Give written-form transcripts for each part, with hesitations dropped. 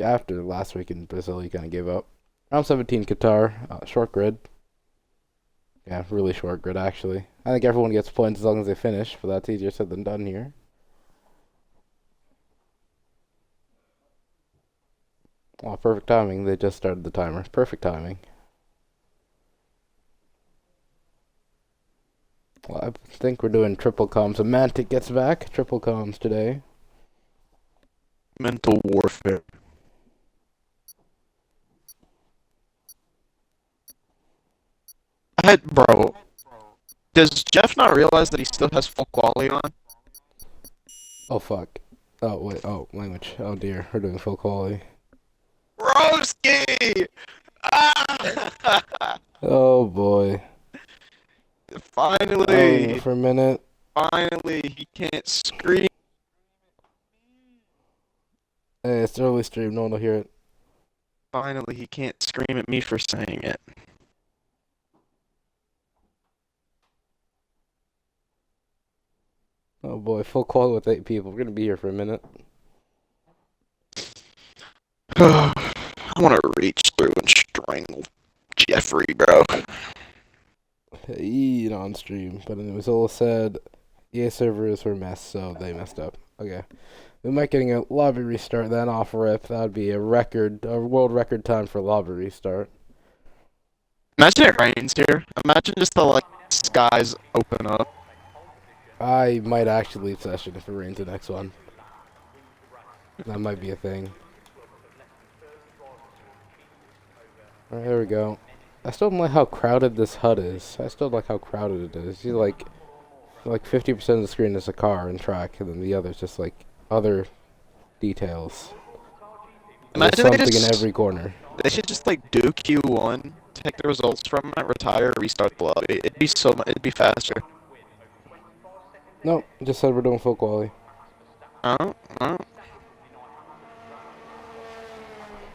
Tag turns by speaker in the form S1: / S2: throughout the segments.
S1: After last week in Brazil, you kind of gave up. Round 17, Qatar, short grid. Yeah, really short grid, actually. I think everyone gets points as long as they finish, but that's easier said than done here. Oh, perfect timing. They just started the timer. Perfect timing. Well, I think we're doing triple comms. Semantic gets back. Triple comms today.
S2: Mental warfare. Bro, does Jeff not realize that he still has full quality on?
S1: Oh, fuck. Oh, wait. Oh, language. Oh, dear. We're doing full quality.
S2: Broski! Ah!
S1: Oh, boy. Oh,
S2: Finally,
S1: for a minute.
S2: finally, he can't scream.
S1: Hey, it's early stream. No one will hear it.
S2: Finally, he can't scream at me for saying it.
S1: Oh, boy. Full quality with 8 people. We're going to be here for a minute.
S2: I want to reach through and strangle Jeffrey, bro.
S1: Hey, on stream. But it was all said. EA servers were messed, so they messed up. Okay. We might getting a lobby restart then off rip. That would be a world record time for lobby restart.
S2: Imagine it rains here. Imagine just the skies open up.
S1: I might actually leave session if it rains the next one. That might be a thing. Alright, there we go. I still don't like how crowded this HUD is. I still like how crowded it is. You like 50% of the screen is a car and track, and then the other's just like other details. And there's
S2: Imagine
S1: something in every corner.
S2: they should just do Q1, take the results from it, retire, restart the lobby. It'd be faster.
S1: Nope, just said we're doing full quality.
S2: Oh, oh.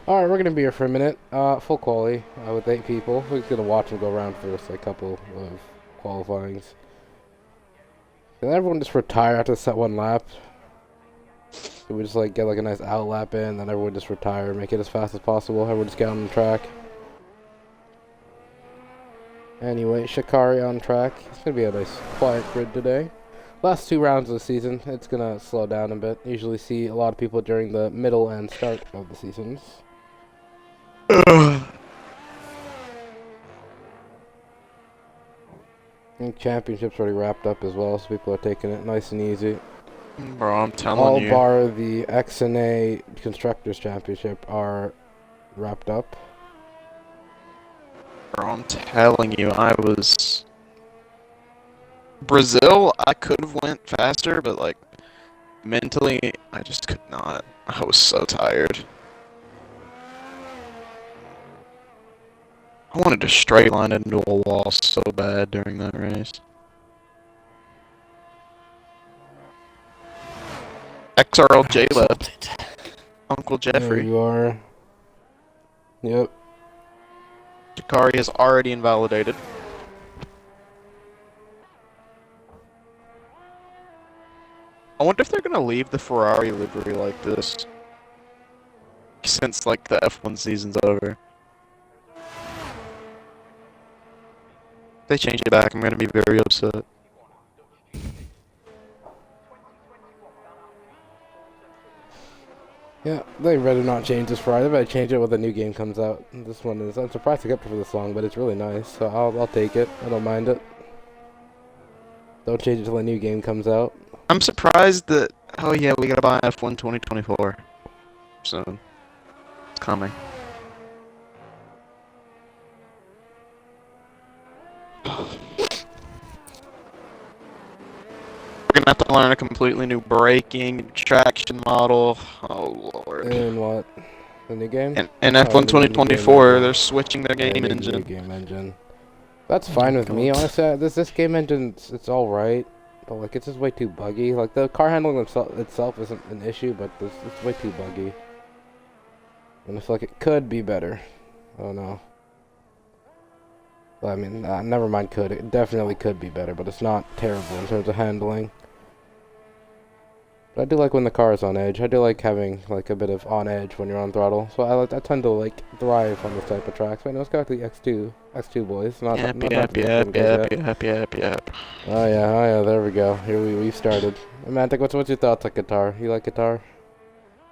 S1: Alright, we're gonna be here for a minute. Full quality, with 8 people. We're just gonna watch them go around first, a couple of qualifyings. Can everyone just retire after that one lap? Can we just get a nice out lap in, then everyone just retire, make it as fast as possible, everyone just get on the track. Anyway, Shikari on track. It's gonna be a nice quiet grid today. Last 2 rounds of the season, it's gonna slow down a bit. Usually see a lot of people during the middle and start of the seasons. And championships already wrapped up as well, so people are taking it nice and easy.
S2: Bro, I'm telling
S1: All
S2: you.
S1: bar the XNA Constructors Championship are wrapped up.
S2: Bro, I'm telling you, Brazil, I could have went faster, but mentally, I just could not. I was so tired. I wanted to straight line into a wall so bad during that race. XRLJ left. Uncle
S1: There
S2: Jeffrey.
S1: you are. Yep.
S2: Jakari is already invalidated. I wonder if they're gonna leave the Ferrari livery like this. Since the F1 season's over. If they change it back, I'm gonna be very upset.
S1: Yeah, they better not change this Friday. They better change it when the new game comes out. This one is. I'm surprised I kept it for this long, but it's really nice. So I'll take it. I don't mind it. Don't change it till the new game comes out.
S2: I'm surprised that. Oh yeah, we gotta buy F1 2024 soon. It's coming. We're gonna have to learn a completely new braking, traction model. Oh lord.
S1: In what? The new game?
S2: In
S1: Oh,
S2: F1
S1: the new game
S2: 2024,
S1: engine.
S2: they're switching their
S1: Yeah,
S2: game
S1: the
S2: engine.
S1: new game engine. That's fine with me, honestly. This game engine, it's alright. But it's just way too buggy. The car handling itself isn't an issue, but it's way too buggy. And I feel like it could be better. Oh no. Well, I mean, never mind could. It definitely could be better, but it's not terrible in terms of handling. I do like when the car is on edge. I do like having like a bit of on edge when you're on throttle. So I tend to like thrive on this type of tracks. But no, it's got the X2 boys.
S2: Yep,
S1: Not
S2: yep,
S1: the
S2: yep,
S1: X1 guys
S2: yep,
S1: yet.
S2: yep, yep, yep.
S1: Oh yeah, there we go. Here we've started. Mantic, what's your thoughts on guitar? You like guitar?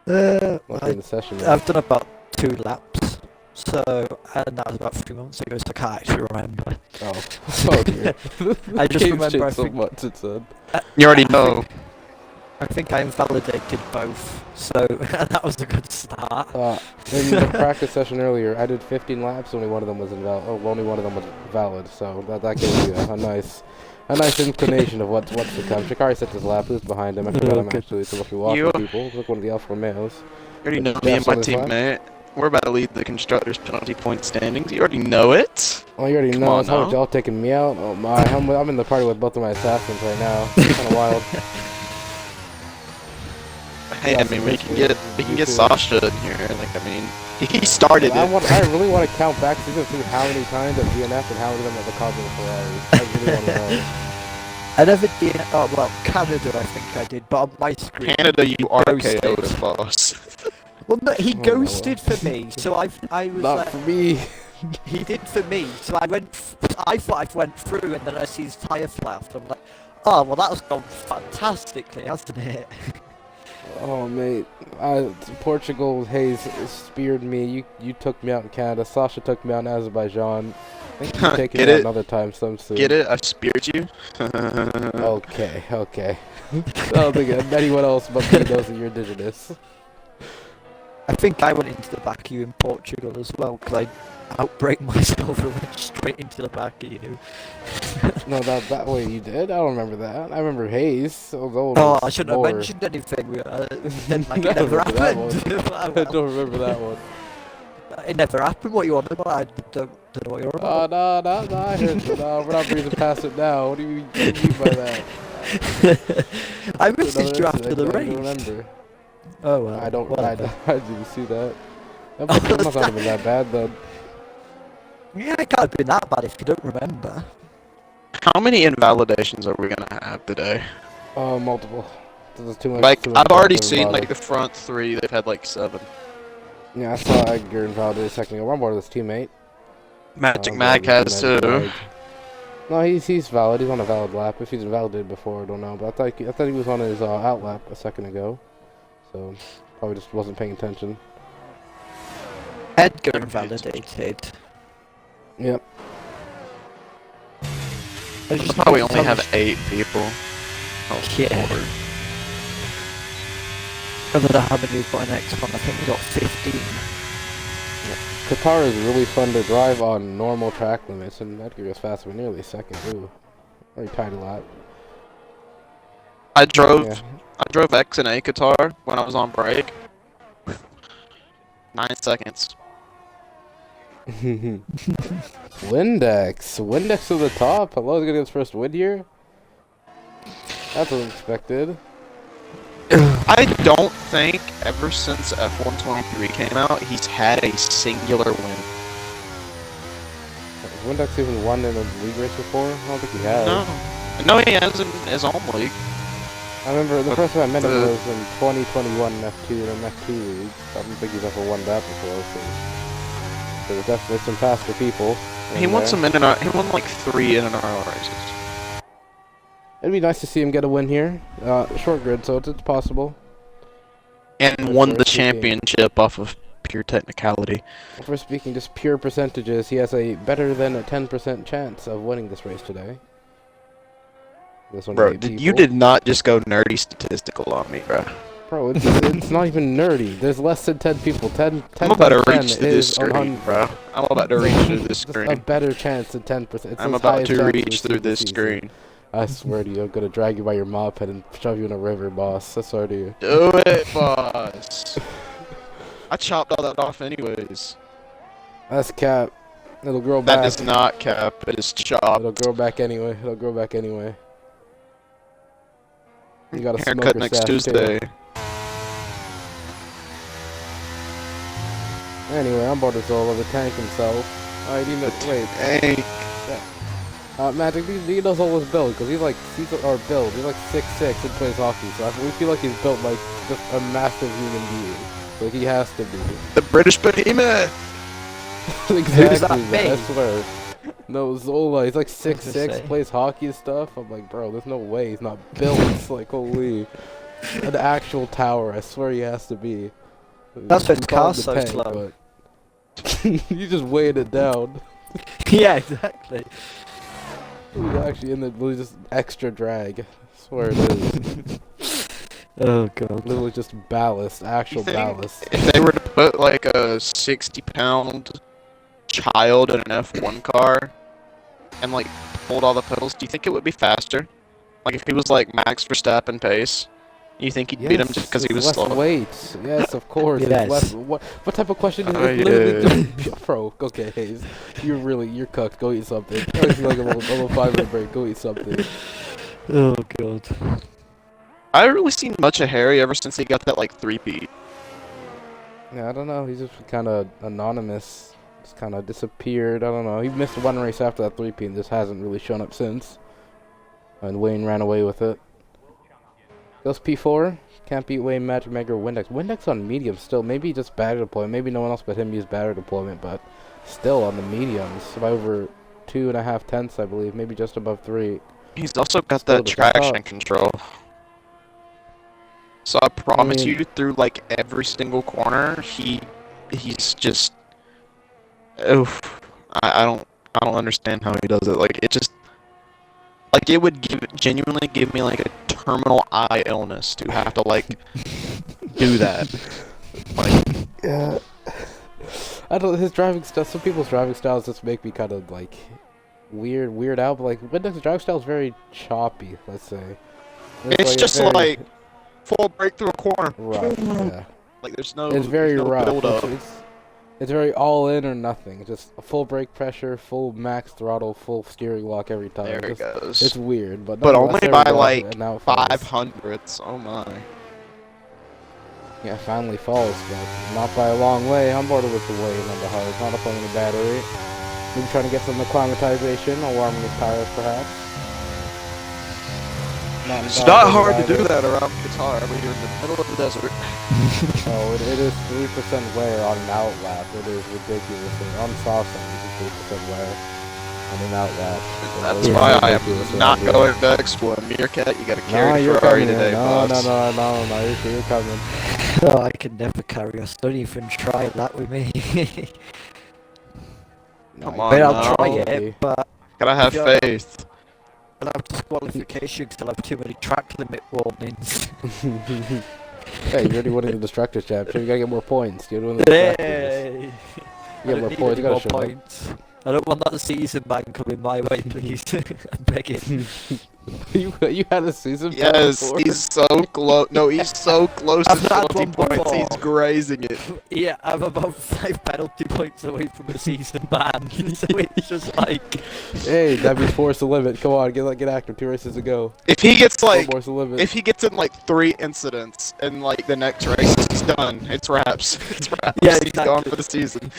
S1: Not in the session yet.
S3: I've done about 2 laps, so and that was about 3 months ago, so I can't actually remember.
S1: Oh, oh dear.
S3: I just
S1: Game's
S3: remember
S1: changed
S3: I
S1: so
S3: think,
S1: much since then.
S2: You already know.
S3: I think I invalidated both, so that was a good start.
S1: In the practice session earlier, I did 15 laps. Only one of them was invalid. Oh, only one of them was valid. So that gave you a nice inclination of what's to come. Shikari set his lap. Who's behind him? I forgot I'm actually supposed to be walking
S2: You
S1: people. Look, one of the Alfa Romeos.
S2: You already know me and my teammate. We're about to lead the constructors' penalty point standings. You already know it.
S1: Oh, you already
S2: Come
S1: know.
S2: on
S1: It's how
S2: now.
S1: y'all taking me out. Oh my, I'm in the party with both of my assassins right now. It's kind of wild.
S2: Hey, I mean, we can get Sasha in here. Like, I mean, he started it.
S1: I really want to count back to see how many times at DNF and how many of them at the Cosmo Ferrari. I really want to know.
S3: I never did. Oh well, Canada I think I did, but on my screen.
S2: Canada, you
S3: ghosted.
S2: RKO'd a boss.
S3: Well, no, he
S1: Oh,
S3: ghosted for me, so I was
S1: Not
S3: like,
S1: for me.
S3: he did for me, so I thought I went through, and then I see his tyre flapped. I'm like, oh well, that was gone fantastically, hasn't it?
S1: Oh mate, Portugal Hayes speared me. You took me out in Canada. Sasha took me out in Azerbaijan. I think you're taking
S2: Get
S1: me out
S2: it?
S1: another time some soon.
S2: Get it? I speared you.
S1: Okay. I don't think anyone else but me knows that you're indigenous.
S3: I think I went into the back of you in Portugal as well, because I outbraked myself and went straight into the back of you.
S1: No, that way you did? I don't remember that. I remember Hayes.
S3: Oh, I shouldn't have mentioned anything. Then like, it never
S1: I don't remember
S3: happened.
S1: I don't remember that one.
S3: It never happened. What you on about? I don't know what you're on about.
S1: No, I heard you. No, we're not breathing past it now. What do you mean by that?
S3: I messaged you
S1: Another
S3: after the
S1: incident, I
S3: race.
S1: don't remember.
S3: Oh well.
S1: I don't.
S3: whatever.
S1: I didn't see that. That was not even that bad though.
S3: Yeah, it can't have been that bad if you don't remember.
S2: How many invalidations are we gonna have today?
S1: Multiple. There's too much.
S2: Like,
S1: too much
S2: I've already
S1: to
S2: seen
S1: bother.
S2: like the front 3. They've had like 7.
S1: Yeah, I saw Edgar invalidated a second ago. I'm board with his teammate.
S2: Magic
S1: I'm
S2: Mac
S1: bored with
S2: has
S1: Magic
S2: too.
S1: Mag. No, he's valid. He's on a valid lap. If he's invalidated before, I don't know. But I thought he was on his out lap a second ago. So probably just wasn't paying attention.
S3: Edgar invalidated.
S1: Yep.
S3: I
S2: That's why we only have 8 people. Oh,
S3: Yeah.
S2: Lord.
S3: I don't know how many we've got in X1. I think we got 15.
S1: Qatar is really fun to drive on normal track limits, and Edgar goes faster by nearly a second. Ooh, very tiny lap.
S2: I drove
S1: Yeah.
S2: X and A Qatar when I was on break. 9 seconds.
S1: Windex to the top. Hello, he's gonna get his first win here. That's unexpected.
S2: I don't think ever since F123 came out, he's had a singular win.
S1: Has Windex even won in a league race before? I don't think he has.
S2: No, he has in his own league.
S1: I remember the first time I met him
S2: the-
S1: was in 2021 in F2 in an F2 league. I don't think he's ever won that before. So there's definitely some faster people.
S2: He won some he won like 3 in and around races.
S1: It'd be nice to see him get a win here. Short grid, so it's possible.
S2: And
S1: That's
S2: won
S1: worth
S2: the
S1: speaking.
S2: championship off of pure technicality.
S1: For speaking just pure percentages, he has a better than a 10% chance of winning this race today. This one
S2: Bro,
S1: eight
S2: you
S1: people.
S2: did not just go nerdy statistical on me, bro.
S1: Bro, it's not even nerdy. There's less than 10 people. 10
S2: I'm about to
S1: times 10
S2: reach through this
S1: is
S2: screen,
S1: 100.
S2: bro. I'm about to reach through this
S1: Just a
S2: screen.
S1: better chance than 10%. It's
S2: I'm
S1: as high
S2: about
S1: as
S2: to
S1: that
S2: reach
S1: this
S2: through this
S1: season.
S2: screen.
S1: I swear to you, I'm gonna drag you by your moped and shove you in a river, boss. I swear to you.
S2: Do it, boss. I chopped all that off anyways.
S1: That's cap. It'll grow
S2: That
S1: back.
S2: is not cap. It is chopped.
S1: It'll grow back anyway. You got a
S2: Haircut
S1: smoker
S2: next
S1: stash
S2: Tuesday.
S1: too. Anyway, I'm bored as all of the tank himself. I need to wait.
S2: Hey,
S1: Magic, he knows all his build, because he's like 6'6" and plays hockey, so we feel like he's built like just a massive human being. Like he has to be.
S2: The British behemoth!
S1: Exactly,
S3: that
S1: man, I
S3: me?
S1: swear. No, Zola, he's like
S3: was gonna
S1: 6'6",
S3: say.
S1: plays hockey and stuff. I'm like, bro, there's no way he's not built. It's like, holy. An actual tower, I swear he has to be.
S3: That's why his
S1: We call
S3: car's
S1: him
S3: so
S1: the tank,
S3: slow.
S1: but you just weighing it down.
S3: Yeah, exactly.
S1: He's actually in the just extra drag. I swear it is.
S3: Oh god.
S1: Literally just ballast, actual
S2: You think
S1: ballast.
S2: if they were to put like a 60-pound child in an F1 car and like hold all the pedals, do you think it would be faster? Like if he was like Max Verstappen pace, you think he'd beat him just because he
S1: it's
S2: was
S1: less
S2: slow?
S1: weight. Yes, of course.
S3: Yes.
S1: It's less. What type of question is
S2: Oh,
S1: it? Literally,
S2: yeah.
S1: bro. Okay, Hayes, you're cooked. Go eat something. It's like a little 5-minute break. Go eat something.
S3: Oh god.
S2: I haven't really seen much of Harry ever since he got that like 3-peat.
S1: Yeah, I don't know. He's just kind of anonymous. Just kind of disappeared. I don't know. He missed one race after that 3P and just hasn't really shown up since. And Wayne ran away with it. Goes P4. Can't beat Wayne, Magic Mega, or Windex. Windex on medium still. Maybe just battery deployment. Maybe no one else but him used battery deployment, but still on the mediums. By over 2.5 tenths, I believe. Maybe just above 3.
S2: He's also got
S1: Still
S2: that
S1: does not
S2: traction
S1: up.
S2: control. So I promise
S1: mean-
S2: you, through like every single corner, he's just, oof. I don't understand how he does it. Like it just, like it would genuinely give me like a terminal eye illness to have to like do that. Like
S1: Yeah. I don't. His driving style. Some people's driving styles just make me kind of like weird out. But like Windex's driving style is very choppy. Let's say.
S2: it's just
S1: very,
S2: like full break through a corner.
S1: rough. Yeah.
S2: Like there's no,
S1: It's very
S2: there's no
S1: rough.
S2: build up.
S1: It's very all in or nothing. Just a full brake pressure, full max throttle, full steering lock every time.
S2: There it
S1: Just-
S2: goes.
S1: It's weird, but
S2: But
S1: nonetheless,
S2: only
S1: there we
S2: by
S1: go,
S2: like
S1: and now it falls.
S2: 500ths. Oh my.
S1: Yeah, finally falls, but not by a long way. I'm bored with the weight on the hard. Not up on the battery. Maybe trying to get some acclimatization or warming his tires, perhaps.
S2: It's not hard to do that around Qatar. We're in the middle of the desert.
S1: Oh, it is 3% wear on an outlap. It is ridiculous. On soft side, it's 3% wear on an outlap.
S2: That's
S1: It is
S2: why I
S1: ridiculous
S2: am not
S1: around here.
S2: going to explore Meerkat. You got to
S1: No,
S2: carry the
S1: you're
S2: Ferrari
S1: coming
S2: today,
S1: in.
S2: boss.
S1: No, you're coming.
S3: Oh, I could never carry us. Don't even try that with me.
S1: No,
S2: Come
S1: you
S2: on,
S3: I mean,
S1: can't.
S3: I'll try
S2: no.
S3: it, but
S2: Gotta have
S3: Yeah.
S2: faith.
S3: I'll have disqualification because I'll have too many track limit warnings.
S1: Hey, you're already winning the Destructors Championship. You gotta get more points. You're doing the Destructors.
S3: Hey!
S1: You
S3: I
S1: get
S3: don't
S1: more
S3: need
S1: points.
S3: any
S1: You gotta
S3: more
S1: show up.
S3: points. I don't want that season ban coming my way, please. I'm begging.
S1: you had a season pass
S2: Yes,
S1: before?
S2: he's so close. No, he's so close to
S3: I've had
S2: 20
S3: one
S2: points. He's
S3: before.
S2: grazing it.
S3: Yeah, I'm about 5 penalty points away from a season ban. So it's just like,
S1: Hey, that means 4's the limit. Come on, get active. 2 races to go.
S2: If he gets
S1: 4
S2: like,
S1: more's the limit.
S2: if he gets in like 3 incidents in like the next race, he's done. It's wraps. It's wraps.
S3: Yeah,
S2: He's gone
S3: exactly.
S2: for the season.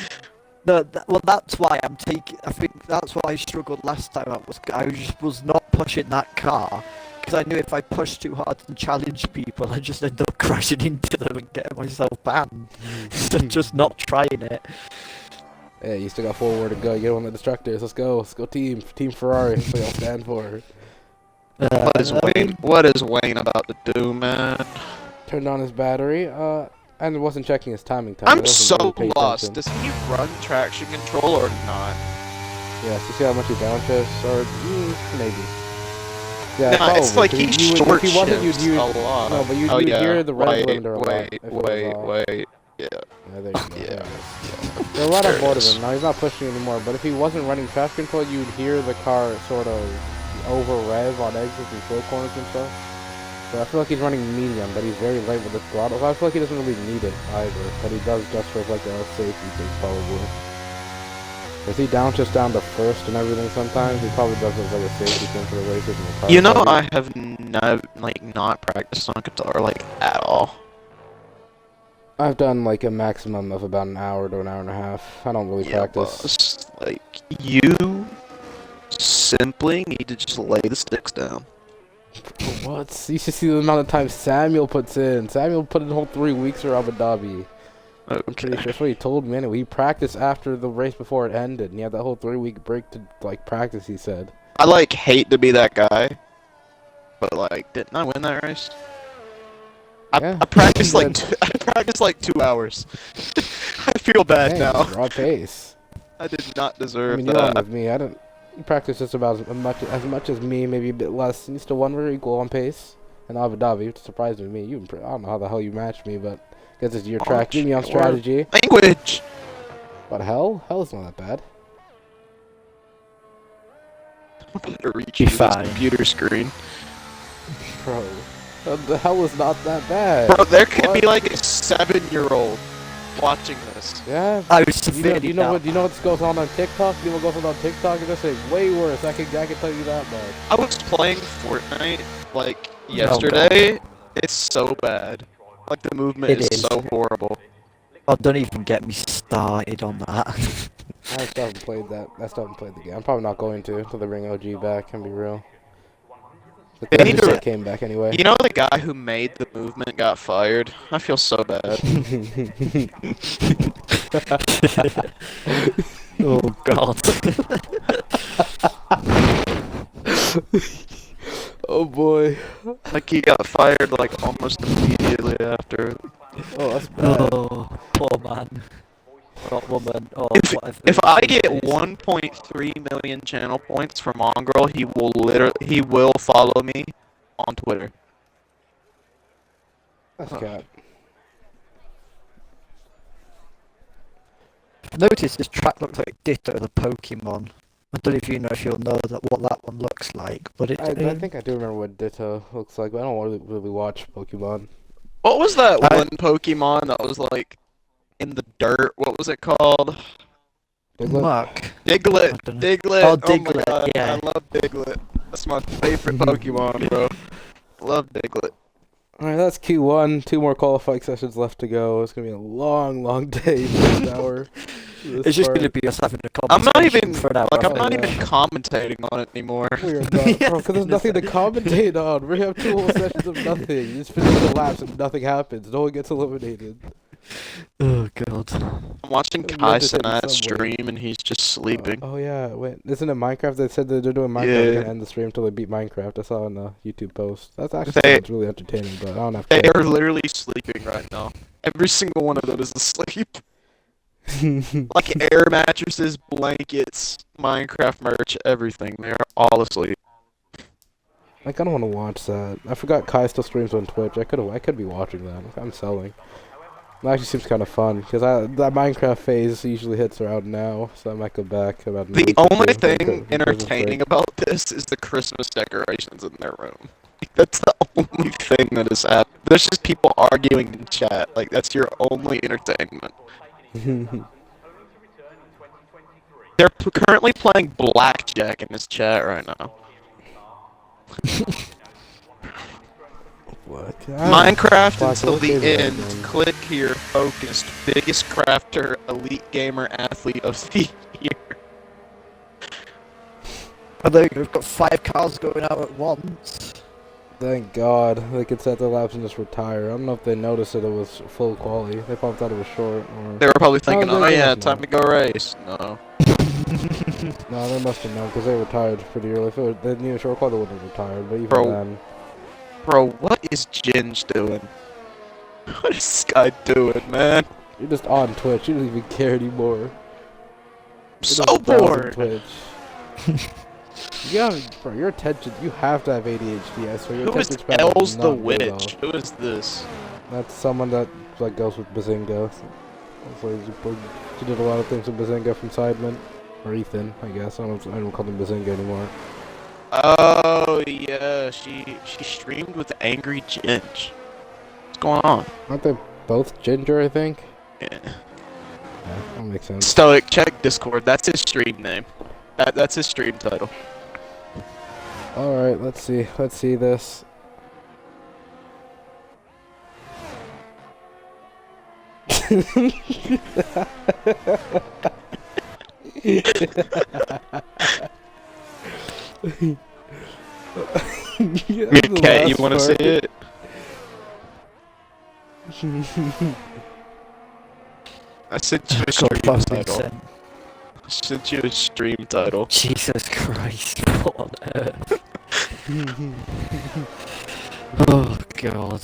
S3: no, well, that's why I'm taking. I think that's why I struggled last time. I just was not pushing that car because I knew if I pushed too hard and challenged people, I'd just end up crashing into them and getting myself banned. So just not trying it.
S1: Hey, you still got 4 more to go. You get on the Destructors. Let's go. Let's go, team. Team Ferrari. That's what y'all stand for.
S2: What is
S3: I
S2: Wayne?
S3: mean,
S2: What is Wayne about to do, man?
S1: Turned on his battery. And wasn't checking his timing. He
S2: I'm
S1: wasn't
S2: so
S1: really paying
S2: lost.
S1: attention.
S2: Does he run traction control or not?
S1: Yes, you see how much he downshifts, or maybe. Yeah,
S2: No,
S1: probably.
S2: it's like
S1: 'cause
S2: he
S1: you
S2: short
S1: if he wasn't, you'd
S2: shifts
S1: use.
S2: a lot.
S1: No, but you'd
S2: Oh, yeah.
S1: hear the red
S2: Wait,
S1: limiter a lot.
S2: wait,
S1: if it was off.
S2: wait. Yeah.
S1: Yeah, there you go.
S2: Yeah.
S1: There it is. They're right
S2: There
S1: on
S2: it
S1: board of
S2: is.
S1: him. Now he's not pushing anymore, but if he wasn't running traction control, you'd hear the car sort of over rev on exits and slow corners and stuff. So I feel like he's running medium, but he's very light with the throttle. So I feel like he doesn't really need it either, but he does just for like a safety thing probably. If he just down to first and everything sometimes, he probably does it as like a safety thing for the races and the car.
S2: You know,
S1: probably.
S2: I have not practiced on guitar like at all.
S1: I've done like a maximum of about an hour to an hour and a half. I don't really
S2: Yeah,
S1: practice.
S2: boss. Like you simply need to just lay the sticks down.
S1: What? You should see the amount of time Samuel puts in. Samuel put in the whole 3 weeks for Abu Dhabi. I'm pretty sure that's what he told me. Anyway, he practiced after the race before it ended, and he had that whole 3-week break to like practice. He said.
S2: I like hate to be that guy, but like, didn't I win that race?
S1: Yeah.
S2: I practiced
S1: You
S2: like
S1: did.
S2: I practiced like 2 hours. I feel bad
S1: Dang,
S2: now.
S1: raw pace.
S2: I did not
S1: I
S2: deserve
S1: mean, you're on
S2: that.
S1: with me. I didn't. You practice just about as much as me, maybe a bit less. You still won. We're equal on pace. In Abu Dhabi, which surprised me. I don't know how the hell you matched me, but I guess it's your track. Give me on strategy.
S2: Language.
S1: What hell? Hell's not that bad.
S2: I'm about to reach
S3: Be
S2: you this
S3: fine.
S2: computer screen.
S1: Bro, the hell is not that bad.
S2: Bro, there could be
S1: What?
S2: like a 7-year-old watching this.
S1: Yeah.
S3: I was
S1: You know,
S3: severely
S1: you know
S3: down.
S1: what? You know what's goes on TikTok? You know what goes on TikTok? It's just way worse. I can tell you that much.
S2: I was playing Fortnite like yesterday. It's so bad. Like the movement
S3: It
S2: is
S3: is.
S2: so horrible.
S3: Oh, don't even get me started on that.
S1: I still haven't played that. I still haven't played the game. I'm probably not going to until they bring OG back. Can be real. The
S2: They need to-
S1: thing came back anyway.
S2: You know the guy who made the movement got fired? I feel so bad.
S3: Oh god.
S1: Oh boy.
S2: Like he got fired like almost immediately after.
S1: Oh, that's bad.
S3: Oh, poor man. Or woman, or whatever.
S2: If I
S3: it
S2: get
S3: is.
S2: 1.3 million channel points from Mongrel, he will follow me on Twitter.
S1: That's cat.
S3: Notice this track looks like ditto the Pokemon. I don't know if you'll know what that one looks like, but it.
S1: I think I do remember what Ditto looks like, but I don't really watch Pokemon.
S2: What was that
S3: I-
S2: one Pokemon that was like in the dirt? What was it called?
S1: Diglett?
S3: Mark.
S2: Diglett.
S3: I dunno.
S2: Diglett.
S3: Oh,
S2: my
S3: Diglett,
S2: god,
S3: yeah.
S2: I love Diglett. That's my favorite Pokemon, bro. Love Diglett.
S1: Alright, that's Q1. 2 more qualifying sessions left to go. It's gonna be a long day this hour.
S3: It's just gonna be us having a
S2: I'm
S3: conversation
S2: not even
S3: for an hour.
S2: like I'm
S1: Oh,
S2: not
S1: yeah.
S2: even commentating on it anymore.
S1: We are not, bro, because there's nothing to commentate on. We have 2 whole sessions of nothing. You just finish the laps and nothing happens. No one gets eliminated.
S3: Oh god.
S2: I'm watching
S1: It'll be
S2: Kai
S1: entertaining
S2: Cenat
S1: somewhere.
S2: stream and he's just sleeping.
S1: Oh yeah, wait, isn't it Minecraft? They said that they're doing Minecraft.
S2: Yeah.
S1: They're gonna end the stream until they beat Minecraft. I saw on the YouTube post. That's actually
S2: They-
S1: sounds really entertaining, but I don't have
S2: They
S1: to.
S2: are literally sleeping right now. Every single one of them is asleep. Like air mattresses, blankets, Minecraft merch, everything. They are all asleep.
S1: Like I don't want to watch that. I forgot Kai still streams on Twitch. I could be watching that. I'm selling. It actually seems kind of fun because that Minecraft phase usually hits around now, so I might go back about.
S2: The only thing entertaining about this is the Christmas decorations in their room. That's the only thing that is happening. There's just people arguing in chat. Like that's your only entertainment. They're currently playing blackjack in this chat right now.
S1: What?
S2: Minecraft
S1: Fuck,
S2: until
S1: what
S2: the
S1: game is that
S2: end.
S1: again?
S2: Click here, focused, biggest crafter, elite gamer, athlete of the year.
S3: I think we've got 5 cars going out at once.
S1: Thank God they could set the laps and just retire. I don't know if they noticed that it was full quality. They probably thought it was short. Or
S2: They were probably thinking,
S1: they
S2: oh yeah,
S1: must know.
S2: time to go race. No.
S1: No, they must have known because they retired pretty early. If it was, they knew short qual, they wouldn't have retired. But even
S2: Bro.
S1: then,
S2: Bro, what is Ginge doing? What is this guy doing, man?
S1: you're just on Twitch. You don't even care anymore. You're
S2: So
S1: just browsing
S2: bored.
S1: Twitch. Yeah, bro, your attention. You have to have ADHD. I swear. Your
S2: Who is
S1: attention span is
S2: Els the
S1: not good at all.
S2: Witch? Who is this?
S1: That's someone that like goes with Bazinga. So she did a lot of things with Bazinga from Sidemen. Or Ethan, I guess. I don't call him Bazinga anymore.
S2: Oh yeah, she streamed with Angry Ginge. What's going on?
S1: Aren't they both Ginger, I think?
S2: Yeah.
S1: Yeah, that makes sense.
S2: Stoic, check Discord. That's his stream name. That's his stream title.
S1: Alright, let's see. Let's see this.
S2: Cat, you want to say it? I sent you a stream title. I sent you a stream title.
S3: Jesus Christ, what on earth? Oh god.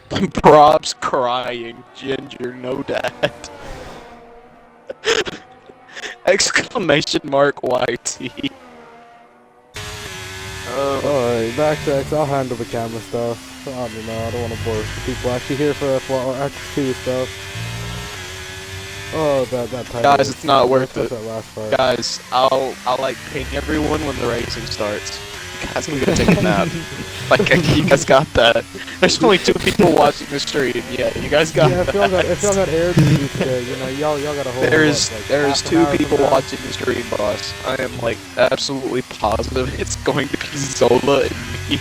S2: Probs crying, Ginger, no dad. Exclamation mark YT.
S1: Alright, back to X. I'll handle the camera stuff. I don't know, I don't want to bore people actually here for Act 2 stuff. Oh, that title.
S2: Guys, it's not worth it.
S1: That last part.
S2: Guys, I'll like ping everyone when the racing starts. You guys can go take a nap. Like, you guys got that. There's only 2 people watching the stream. Yeah, you guys got that.
S1: If y'all got air today, you know, y'all gotta hold
S2: There's
S1: up, like,
S2: there's
S1: half an
S2: 2
S1: hour
S2: people
S1: from now.
S2: watching the stream, boss. I am like absolutely positive it's going to be Zola and me.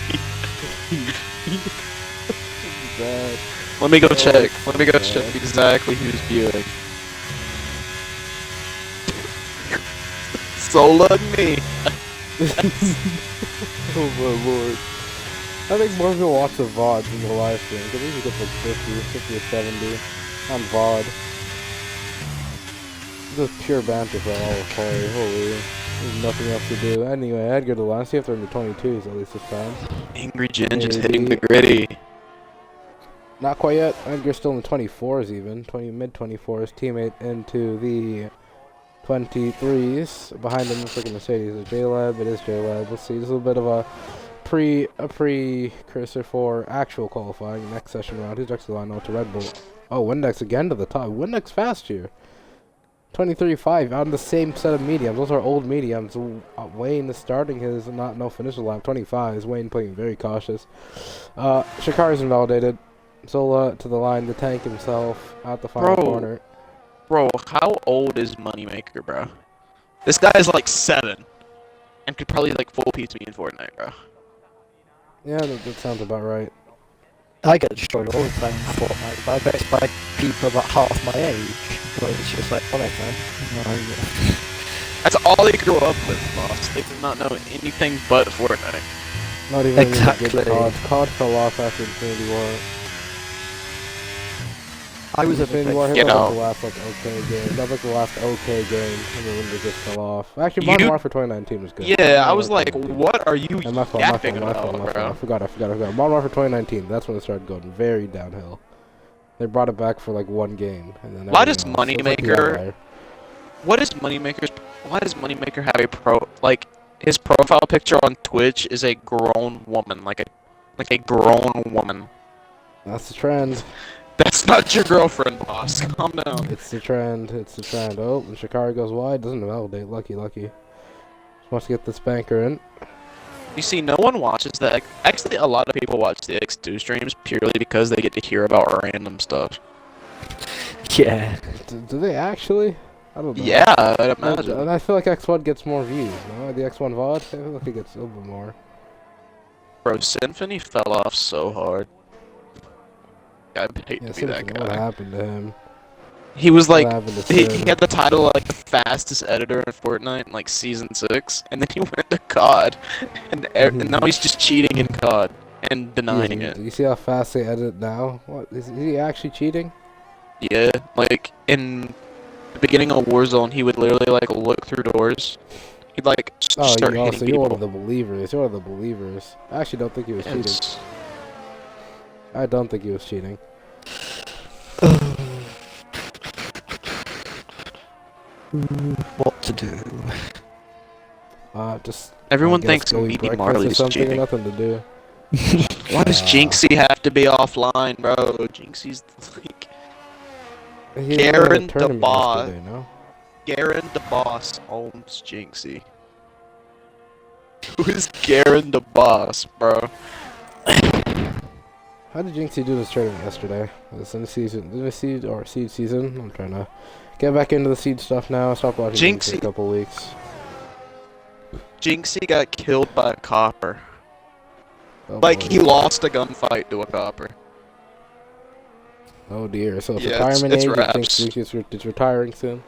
S1: Bad.
S2: Let me go check. Let me go check exactly who's viewing. Zola and me.
S1: Oh my lord. I think more people watch the VOD than the live stream, because usually gets like 50 or 70 on VOD. Just pure banter for all of play, holy. There's nothing else to do. Anyway, I'd go to the line, see if they're in the 22s at least this time.
S2: Angry Jen just hitting the gritty.
S1: Not quite yet. Edgar's still in the 24s even. Mid-24s. Teammate into the 23s. Behind him looks like a Mercedes. It's J-Lab. It is J-Lab. Let's see. This is a bit of a precursor for actual qualifying. Next session round. Who's next to the line? Oh, to Red Bull. Oh, Windex again to the top. Windex fast here. 23.5 on the same set of mediums. Those are old mediums. Wayne is starting his no finisher lap. 25 is Wayne playing very cautious. Shakari's invalidated. Zola to the line. The tank himself out the final corner.
S2: Bro, how old is Moneymaker, bro? This guy is like 7 and could probably like full piece me in Fortnite, bro.
S1: Yeah, that sounds about right.
S3: I get destroyed all the time in Fortnite, but I bet it's by people about half my age. But it's just like, whatever.
S2: That's all they grew up with, boss. They did not know anything but Fortnite.
S1: Not even
S3: Exactly.
S1: good COD. COD fell off after Infinity War.
S3: I was a
S1: Infinity War hit
S2: You
S1: like
S2: know.
S1: the last like okay game. That was like the last okay game, and then it just fell off. Actually,
S2: You-
S1: Modern Warfare 2019 was good.
S2: Yeah, I was
S1: Modern
S2: like,
S1: Warfare 2019.
S2: what are you
S1: And my fault,
S2: yapping
S1: my
S2: about,
S1: fault.
S2: bro?
S1: I forgot. Modern Warfare 2019, that's when it started going very downhill. They brought it back for like one game, and then
S2: Why does
S1: everything else- it's like the
S2: Moneymaker-
S1: outlier.
S2: Why does Moneymaker have a like his profile picture on Twitch is a grown woman, like a grown woman.
S1: That's the trend.
S2: That's not your girlfriend, boss. Calm down.
S1: It's the trend. It's the trend. Oh, and Shikari goes wide. Doesn't validate. Lucky. Just wants to get this banker in.
S2: You see, no one watches that. Actually, a lot of people watch the X2 streams purely because they get to hear about random stuff.
S3: Yeah.
S1: Do they actually? I don't know.
S2: Yeah, I'd imagine.
S1: And I feel like X1 gets more views, no? The X1 VOD? I feel like it gets a little bit more.
S2: Bro, Symphony fell off so hard. I hate
S1: Yeah,
S2: to be that
S1: seriously, what
S2: guy.
S1: happened to him?
S2: He was like,
S1: What happened to
S2: he
S1: Sim?
S2: had the title of, like the fastest editor in Fortnite in like season 6, and then he went to COD, and now he's just cheating in COD and denying
S1: Yeah,
S2: it.
S1: you see how fast they edit now? What is he actually cheating?
S2: Yeah, like in the beginning of Warzone, he would literally like look through doors. He'd like
S1: Oh,
S2: start
S1: so
S2: hitting
S1: you're one
S2: people.
S1: of the believers. You're one of the believers. I actually don't think he was
S2: And
S1: cheating.
S2: s-
S1: I don't think he was cheating.
S3: What to do?
S1: Just
S2: Everyone
S1: I guess
S2: thinks
S1: go eat
S2: Meaty
S1: breakfast or
S2: Marley's
S1: something.
S2: cheating.
S1: Nothing to do.
S2: Why does Jinxie have to be offline, bro? Jinxie's like
S1: He was in a
S2: Garen
S1: tournament
S2: DeBoss.
S1: yesterday, no?
S2: Garen the Boss owns Jinxie. Who is Garen the Boss, bro?
S1: How did Jinxie do this tournament yesterday? Was this in the season? In the seed or seed season? I'm trying to get back into the seed stuff now. Stop watching Jinxie for a
S2: Jinxie-
S1: couple weeks.
S2: Jinxie got killed by a copper.
S1: Oh,
S2: Like,
S1: boy.
S2: he lost a gunfight to a copper.
S1: Oh dear. So it's
S2: Yeah,
S1: retirement
S2: it's
S1: age. You think
S2: raps.
S1: Jinxie is retiring soon?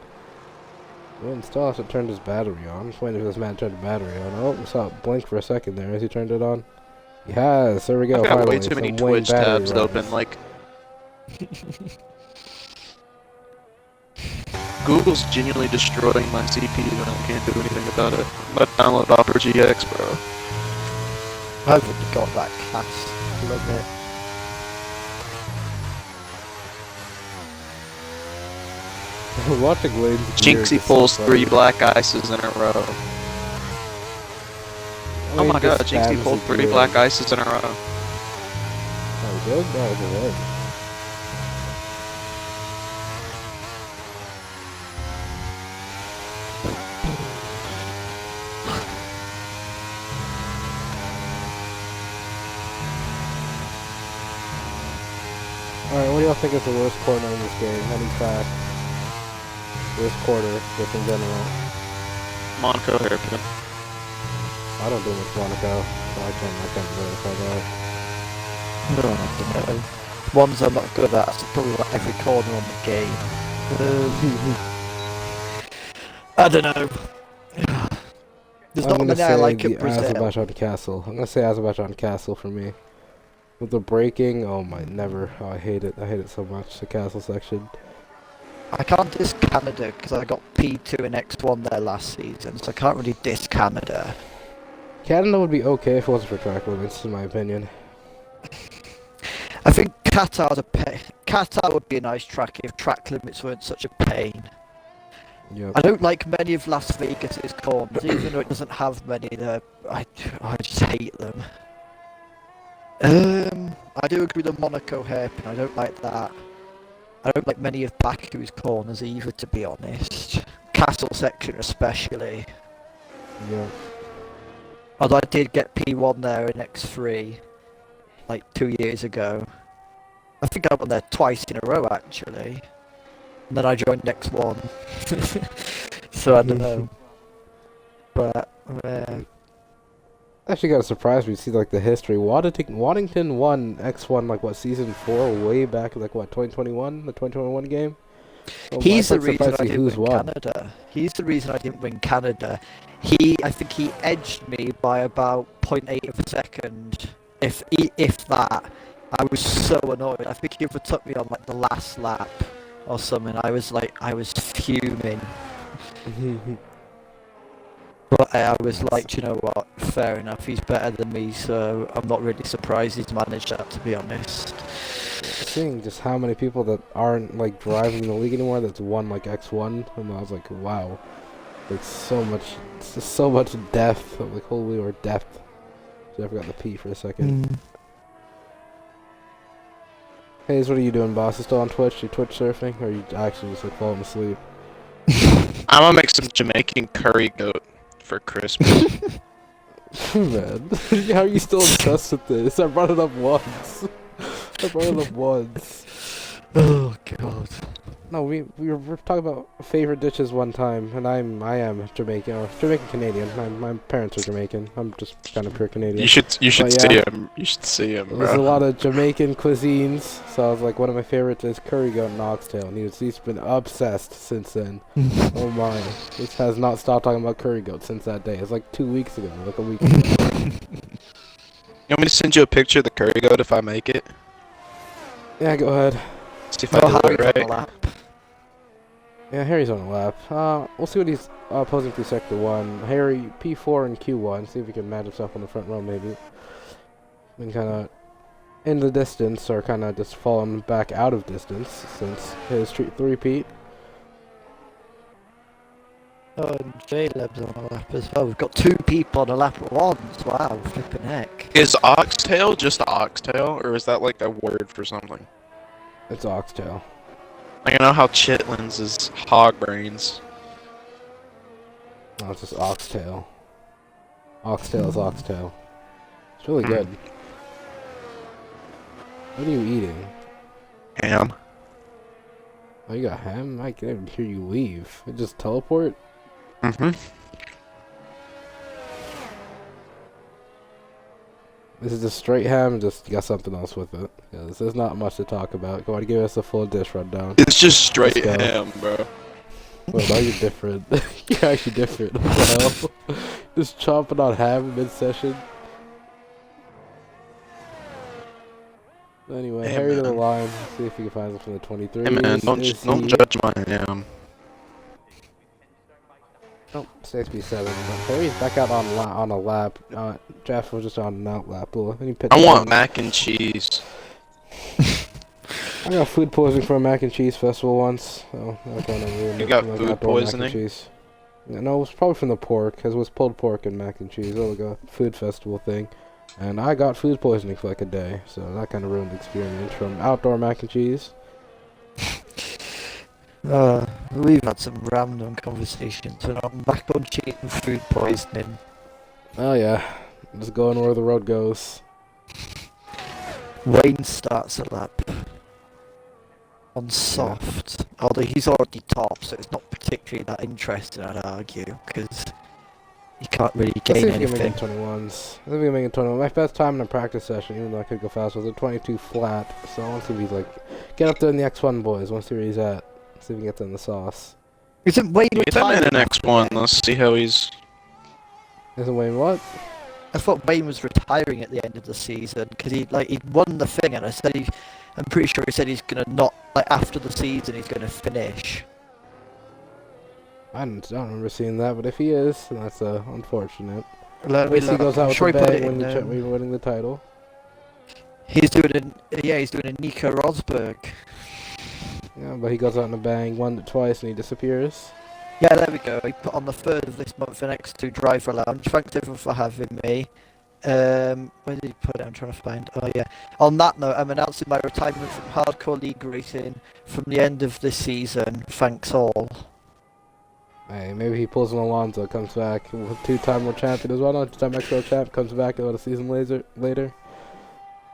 S1: Man still hasn't turned his battery on. Just waiting for this man to turn the battery on. Oh, we saw it blink for a second there as he turned it on. He has. There we go.
S2: I've got
S1: Finally,
S2: way too many
S1: some Wayne
S2: Twitch
S1: battery
S2: tabs
S1: runs.
S2: open. Like, Google's genuinely destroying my CPU and I can't do anything about it. I'm gonna download Opera GX, bro.
S3: I've already got that class. I love it.
S1: Watching Wayne's
S2: Jinxie pulls 3 black ices in a row. Oh my god, Jinxie pulled 3 black ices in a row.
S1: Oh, good? That was a win. Alright, what do y'all think is the worst corner in this game? Any fact? Worst quarter, just in general.
S2: Monaco hairpin.
S1: I don't do much Monaco, so I can't verify that.
S3: No, I don't know. Ones I'm not good at, so probably like every corner on the game. I don't know. There's not many I like at Brazil.
S1: Azerbaijan Castle. I'm gonna say Azerbaijan Castle for me. With the braking, oh my, never. Oh, I hate it. I hate it so much, the castle section.
S3: I can't diss Canada because I got P2 and X1 there last season, so I can't really diss Canada.
S1: Canada would be okay if it wasn't for track limits, in my opinion.
S3: I think Qatar's Qatar would be a nice track if track limits weren't such a pain.
S1: Yep.
S3: I don't like many of Las Vegas's corners, even though it doesn't have many there. I just hate them. I do agree with the Monaco hairpin. I don't like that. I don't like many of Baku's corners either, to be honest. Castle section especially.
S1: Yeah.
S3: Although I did get P1 there in X3, like 2 years ago. I think I went there twice in a row actually. And then I joined X1. So I don't know. But,
S1: Actually got a surprise me to see like the history. Waddington won X1 like what, season 4 way back like what, 2021? The 2021 game? Oh,
S3: he's the
S1: I'm
S3: reason
S1: surprised
S3: I
S1: to see
S3: didn't
S1: who's
S3: win
S1: won.
S3: Canada. He's the reason I didn't win Canada. I think he edged me by about 0.8 of a second. If that. I was so annoyed. I think he overtook me on like the last lap or something. I was fuming. But I was like, you know what, fair enough, he's better than me, so I'm not really surprised he's managed that, to be honest.
S1: Seeing just how many people that aren't like driving in the league anymore that's won like X1, and I was like, wow, it's just so much depth, like holy or depth. So I forgot the P for a second. Hayes, what are you doing, boss? You still on Twitch? You Twitch surfing, or are you actually just like falling asleep?
S2: I'm gonna make some Jamaican curry goat for Christmas.
S1: Man, how are you still obsessed with this? I brought it up once.
S3: Oh god.
S1: No, we were talking about favorite dishes one time, and I am Jamaican, or Jamaican Canadian. My parents are Jamaican. I'm just kind of pure Canadian.
S2: You should
S1: But
S2: see
S1: yeah,
S2: him. You should see him,
S1: there's a
S2: bro.
S1: lot of Jamaican cuisines, so I was like, one of my favorites is curry goat and oxtail, and he's been obsessed since then. Oh my, he has not stopped talking about curry goat since that day. It's like 2 weeks ago, like a week ago.
S2: You want me to send you a picture of the curry goat if I make it?
S1: Yeah, go ahead.
S2: See if I do it right.
S3: Lap.
S1: Yeah, Harry's on a lap. We'll see what he's posing through Sector 1. Harry, P4 and Q1. See if he can match himself on the front row, maybe. And kind of in the distance, or kind of just falling back out of distance, since his three-peat.
S3: Oh, and J-Leb's on a lap as well. We've got 2 people on a lap at once. Wow, flipping heck.
S2: Is oxtail just oxtail, or is that like a word for something?
S1: It's oxtail.
S2: Like, I know how chitlins is hog brains.
S1: No, it's just oxtail. Oxtail is oxtail. It's really good. What are you eating?
S2: Ham.
S1: Oh, you got ham? I can't even hear you leave. It just teleport?
S2: Mm-hmm.
S1: This is just straight ham, just you got something else with it. Yeah, there's not much to talk about. Go on, give us a full dish rundown.
S2: It's just straight
S1: Let's go.
S2: ham, bro.
S1: Well, now you're different. You're actually different. What the hell? Just chomping on ham mid-session. Anyway,
S2: Hey,
S1: Harry to the
S2: man.
S1: line. See if he can find something from the 23.
S2: Hey man, don't judge my
S1: Nope, stays B7. Harry's back out on a lap. Jeff was just on an out lap.
S2: I want mac and cheese.
S1: I got food poisoning from a mac and cheese festival once. So that kind of ruined
S2: You
S1: it.
S2: got
S1: Like
S2: food
S1: outdoor
S2: poisoning?
S1: Mac and cheese. Yeah, no, it was probably from the pork, because it was pulled pork and mac and cheese. It was like a food festival thing. And I got food poisoning for like a day. So that kind of ruined the experience from outdoor mac and cheese.
S3: We've had some random conversations, and I'm back on cheating food poisoning.
S1: Oh yeah, just going where the road goes.
S3: Wayne starts a lap on soft, although he's already top, so it's not particularly that interesting, I'd argue, because you can't really
S1: Let's
S3: gain
S1: see if we can
S3: anything.
S1: make it 21s. Let's see if we can make it 21. My best time in a practice session, even though I could go fast, was a 22 flat. So I want to see if he's like, get up there in the X1, boys. I want to see where he's at. See if we can get in the sauce.
S3: Isn't Wayne
S2: Get him in
S3: retiring
S2: an
S3: after
S2: X1.
S3: the end?
S2: Let's see how he's.
S1: Isn't Wayne what?
S3: I thought Wayne was retiring at the end of the season because he'd won the thing, and I'm pretty sure he said he's gonna not after the season he's gonna finish.
S1: I don't remember seeing that, but if he is, then that's unfortunate.
S3: Let
S1: At
S3: me
S1: least he
S3: look.
S1: goes
S3: I'm
S1: out with
S3: sure
S1: the
S3: he put
S1: bang
S3: it
S1: when
S3: in.
S1: you're winning the title.
S3: He's doing a Nico Rosberg.
S1: Yeah, but he goes out in a bang, won it twice, and he disappears.
S3: Yeah, there we go. He put on the 3rd of this month for next to Driver Lounge. Thanks everyone for having me. Where did he put it? I'm trying to find. Oh yeah. On that note, I'm announcing my retirement from Hardcore League Racing from the end of this season. Thanks all.
S1: Hey, maybe he pulls an Alonso, comes back with two-time world champion as well. No, two-time X World champ, comes back about a season later.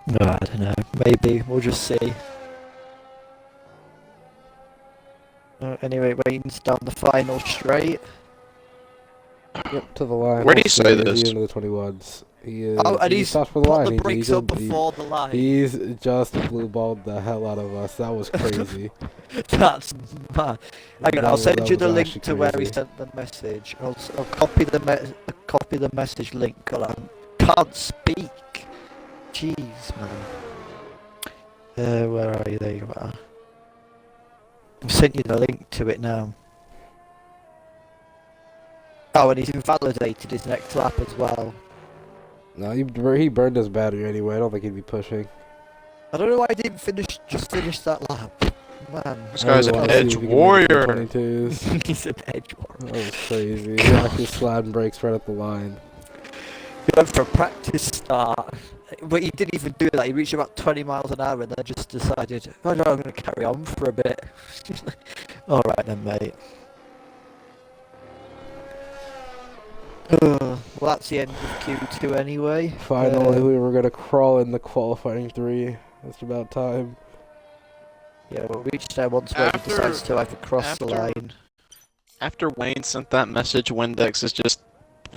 S3: No, I don't know. Maybe we'll just see. Anyway, Wayne's down the final straight.
S1: Yep, to the line.
S2: Where do you say
S1: Hopefully,
S2: this?
S1: into the 21s. He is.
S3: Oh, and
S1: he
S3: he's
S1: stops for the
S3: put
S1: line.
S3: the brakes up before the line.
S1: He's just blue balled the hell out of us. That was crazy.
S3: That's mad. Hang on, I'll send you the link
S1: actually
S3: to where he
S1: crazy.
S3: sent the message. I'll copy the message link. God, I can't speak. Jeez, man. Where are you? There you are. I've sent you the link to it now. Oh, and he's invalidated his next lap as well.
S1: No, he burned his battery anyway. I don't think he'd be pushing.
S3: I don't know why he didn't just finish that lap. Man.
S2: This guy's
S1: I
S2: an
S1: wanna see
S2: edge
S1: if he can make it to
S2: warrior.
S1: 22s.
S3: He's an edge warrior.
S1: That was crazy. He actually slammed brakes right at the line.
S3: He went for a practice start, but he didn't even do that. He reached about 20 miles an hour and then just decided, oh no, I'm going to carry on for a bit. Alright then, mate. Well, that's the end of Q2 anyway.
S1: Finally, we were gonna crawl in the qualifying 3. That's about time.
S3: Yeah, we'll reach there once Wayne decides to either cross the line.
S2: After Wayne sent that message, Windex is just.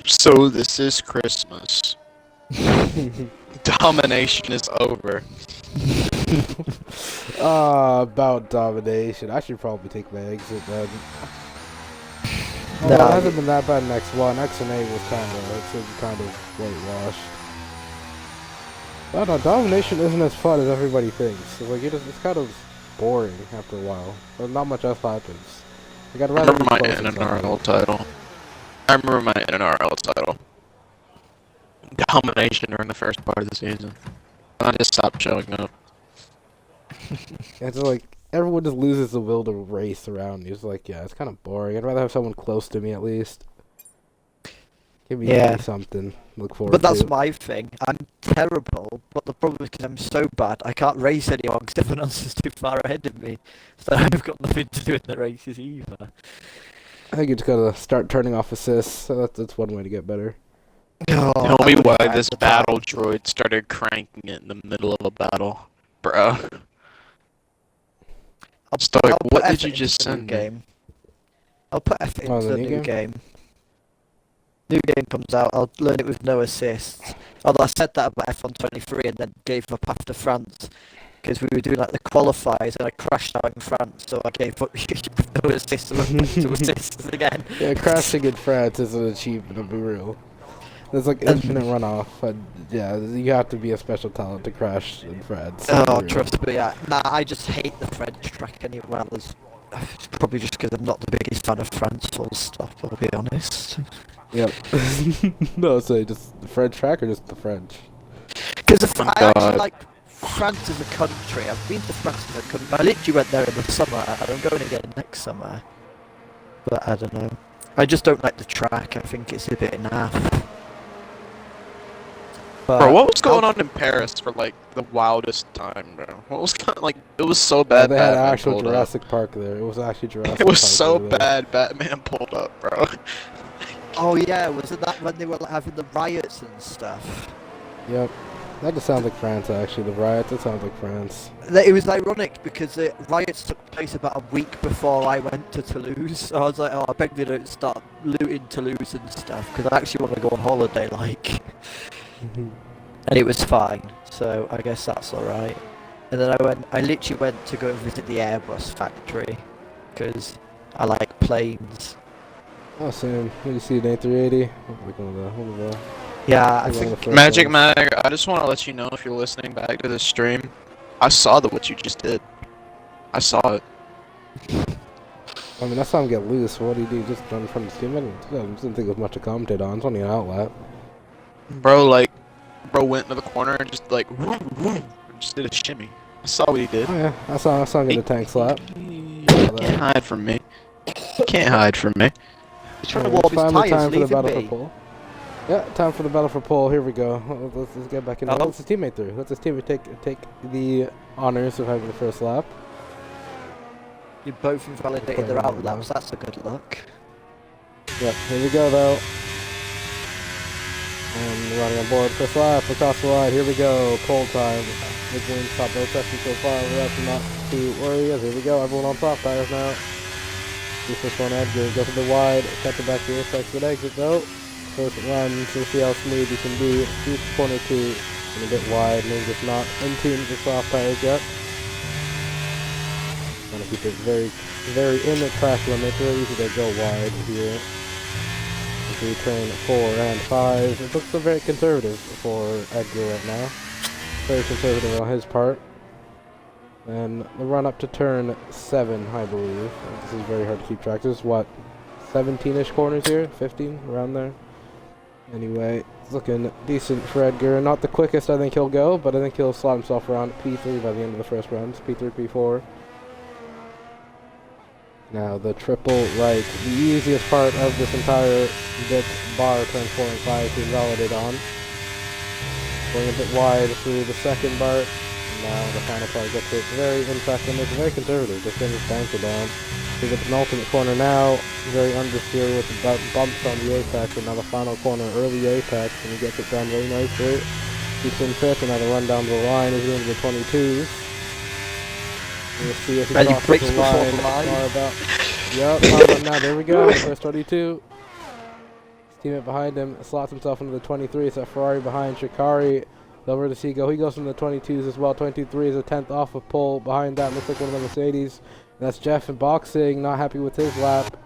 S2: So this is Christmas. Domination is over.
S1: About domination. I should probably take my exit then.
S3: No,
S1: Well, it hasn't been that bad in X1. X and A was kind of whitewashed. But no, domination isn't as fun as everybody thinks. It's like it's kind of boring after a while. But not much else happens. I gotta
S2: I
S1: rather
S2: remember my
S1: be close to
S2: NNRL
S1: something.
S2: title. I remember my NNRL title. Domination during the first part of the season. And I just stopped showing up.
S1: It's like everyone just loses the will to race around you. It's like, yeah, it's kind of boring. I'd rather have someone close to me at least. Give me something to look forward
S3: But that's
S1: to.
S3: my thing. I'm terrible, but the problem is because I'm so bad, I can't race anyone because everyone else is too far ahead of me. So I've got nothing to do in the races either.
S1: I think you just gotta start turning off assists. So that's one way to get better.
S3: Oh,
S2: Tell
S3: I
S2: me
S3: wouldn't
S2: why
S3: have
S2: this
S3: the
S2: battle
S3: time.
S2: droid started cranking it in the middle of a battle. Bruh. Stoic,
S3: I'll put
S2: what did
S3: effort
S2: you
S3: into
S2: just
S3: the new
S2: send me?
S3: game. I'll put effort into
S1: the
S3: the
S1: new
S3: new game. New game comes out, I'll learn it with no assists. Although I said that about F1 23 and then gave up after France. because we were doing like the qualifiers, and I crashed out in France, so I gave up no assists and went back to assists again.
S1: Yeah, crashing in France is an achievement, I'll be real. There's like infinite runoff, but yeah, you have to be a special talent to crash in France.
S3: Oh, trust me, yeah. Nah, I just hate the French track anyway. Well, it's probably just because I'm not the biggest fan of France full stop, I'll be honest.
S1: Yep. No, so just the French track or just the French?
S3: Because
S2: Oh,
S3: I actually
S2: God.
S3: like France as a country. I've been to France as a country. I literally went there in the summer, and I'm going again next summer. But I don't know. I just don't like the track. I think it's a bit naff. But
S2: Bro, what was going on in Paris for like the wildest time, bro? What was like? It was so
S1: Yeah,
S2: bad.
S1: they had
S2: Batman
S1: actual
S2: pulled up.
S1: Jurassic Park there. It was actually Jurassic
S2: It was
S1: Park
S2: so
S1: over there.
S2: bad. Batman pulled up, bro.
S3: Oh yeah, wasn't that when they were like, having the riots and stuff?
S1: Yep. That just sounds like France, actually. The riots, it sounds like France.
S3: It was ironic because the riots took place about a week before I went to Toulouse. So I was like, oh, I beg they don't start looting Toulouse and stuff because I actually want to go on holiday, like. And it was fine, so I guess that's alright. And then I literally went to go and visit the Airbus factory because I like planes.
S1: Oh, Sam, did you see an A380? What was that?
S3: Yeah, I
S1: One of the
S3: think.
S1: first
S2: Magic
S1: ones.
S2: Mag, I just want to let you know if you're listening back to this stream, I saw what you just did. I saw it.
S1: I mean, that's how I'm get loose. What do you do? Just run in front of the steam? I didn't think it was much to commentate on. It's only an outlet.
S2: Bro, went into the corner and just like, whoom, whoom, and just did a shimmy. I saw what he did.
S1: Oh, yeah. I saw him get a tank slap.
S2: You can't hide from me. You can't hide from me.
S3: He's trying to
S1: It's
S3: warm his
S1: finally
S3: tyres,
S1: time for the battle
S3: leaving
S1: for
S3: me.
S1: pole. Yeah, time for the battle for pole. Here we go. Let's get back in.
S3: Hello?
S1: Let's his teammate through. Let's his teammate take the honors of having the first lap.
S3: You both invalidated their outlaps, that's a good luck.
S1: Yep, here we go though. And running on board, first lap, across the line, here we go, pole time. Big wing stop, no testing so far, we have to not too worry, as here we go, everyone on soft tires now. See first one Edgar, goes a bit wide, catch it back here, takes good exit though. First run, so see how smooth you can be, deep corner 2, and a bit wide, maybe just not in tune with the soft tires yet. Want to keep it very, very in the track limit, very easy to go wide here. We turn 4 and 5. It looks very conservative for Edgar right now. Very conservative on his part. And the run up to turn 7, I believe. This is very hard to keep track. This is what, 17-ish corners here? 15? Around there? Anyway, it's looking decent for Edgar. Not the quickest I think he'll go, but I think he'll slot himself around P3 by the end of the first round. P3, P4. Now the triple right, the easiest part of this entire bit bar turn 4 and 5 to invalidate on. Going a bit wide through the second bar. And now the final part gets it very in track limits, very conservative, just getting his banker down. To the penultimate corner now, very understeer with the bumps on the apex, and now the final corner, early apex, and he gets it down very nicely. Keeps in fifth, and now the run down the line is into the 22s. We'll see if he
S3: And he
S1: crosses
S3: breaks
S1: the
S3: before
S1: line.
S3: the line.
S1: Far about. Yep, now there we go. First 22. His teammate behind him slots himself into the 23. It's a Ferrari behind Shikari. Where does he go? He goes from the 22s as well. 23 is a 10th off of pole. Behind that looks like one of the Mercedes. And that's Jeff in boxing. Not happy with his lap.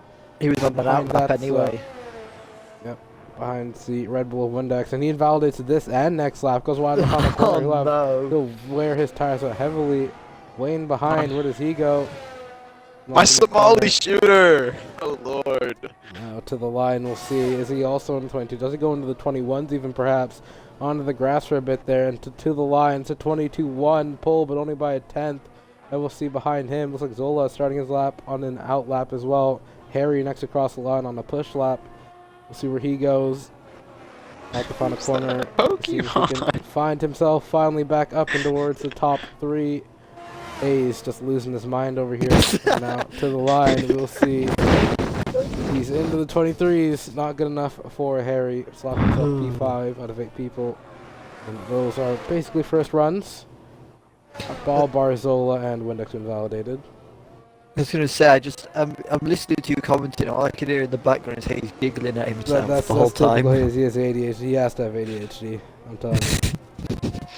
S3: He was on the
S1: Behind
S3: outlap
S1: that's,
S3: anyway.
S1: Behind the Red Bull of Windex. And he invalidates this and next lap. Goes wide on the corner
S3: Oh
S1: left.
S3: no.
S1: He'll wear his tires out heavily. Wayne behind. Where does he go?
S2: My
S1: Not in the corner.
S2: Somali shooter! Oh lord.
S1: Now to the line, we'll see. Is he also in the 22? Does he go into the 21s even perhaps? Onto the grass for a bit there, and to the line. It's a 22-1 pull, but only by a 10th. And we'll see behind him. Looks like Zola starting his lap on an out lap as well. Harry next across the line on a push lap. We'll see where he goes. At the final corner. See if he can find himself finally back up and towards the top 3. A's just losing his mind over here. And now to the line, we'll see. He's into the 23s. Not good enough for Harry. Slot himself P5 out of 8 people. And those are basically first runs. Ball, Barzola, and Windex invalidated.
S3: I was gonna say, I'm listening to you commenting. All I can hear in the background is he's giggling at himself
S1: That's
S3: the whole
S1: typical.
S3: time.
S1: He has ADHD. He has to have ADHD. I'm telling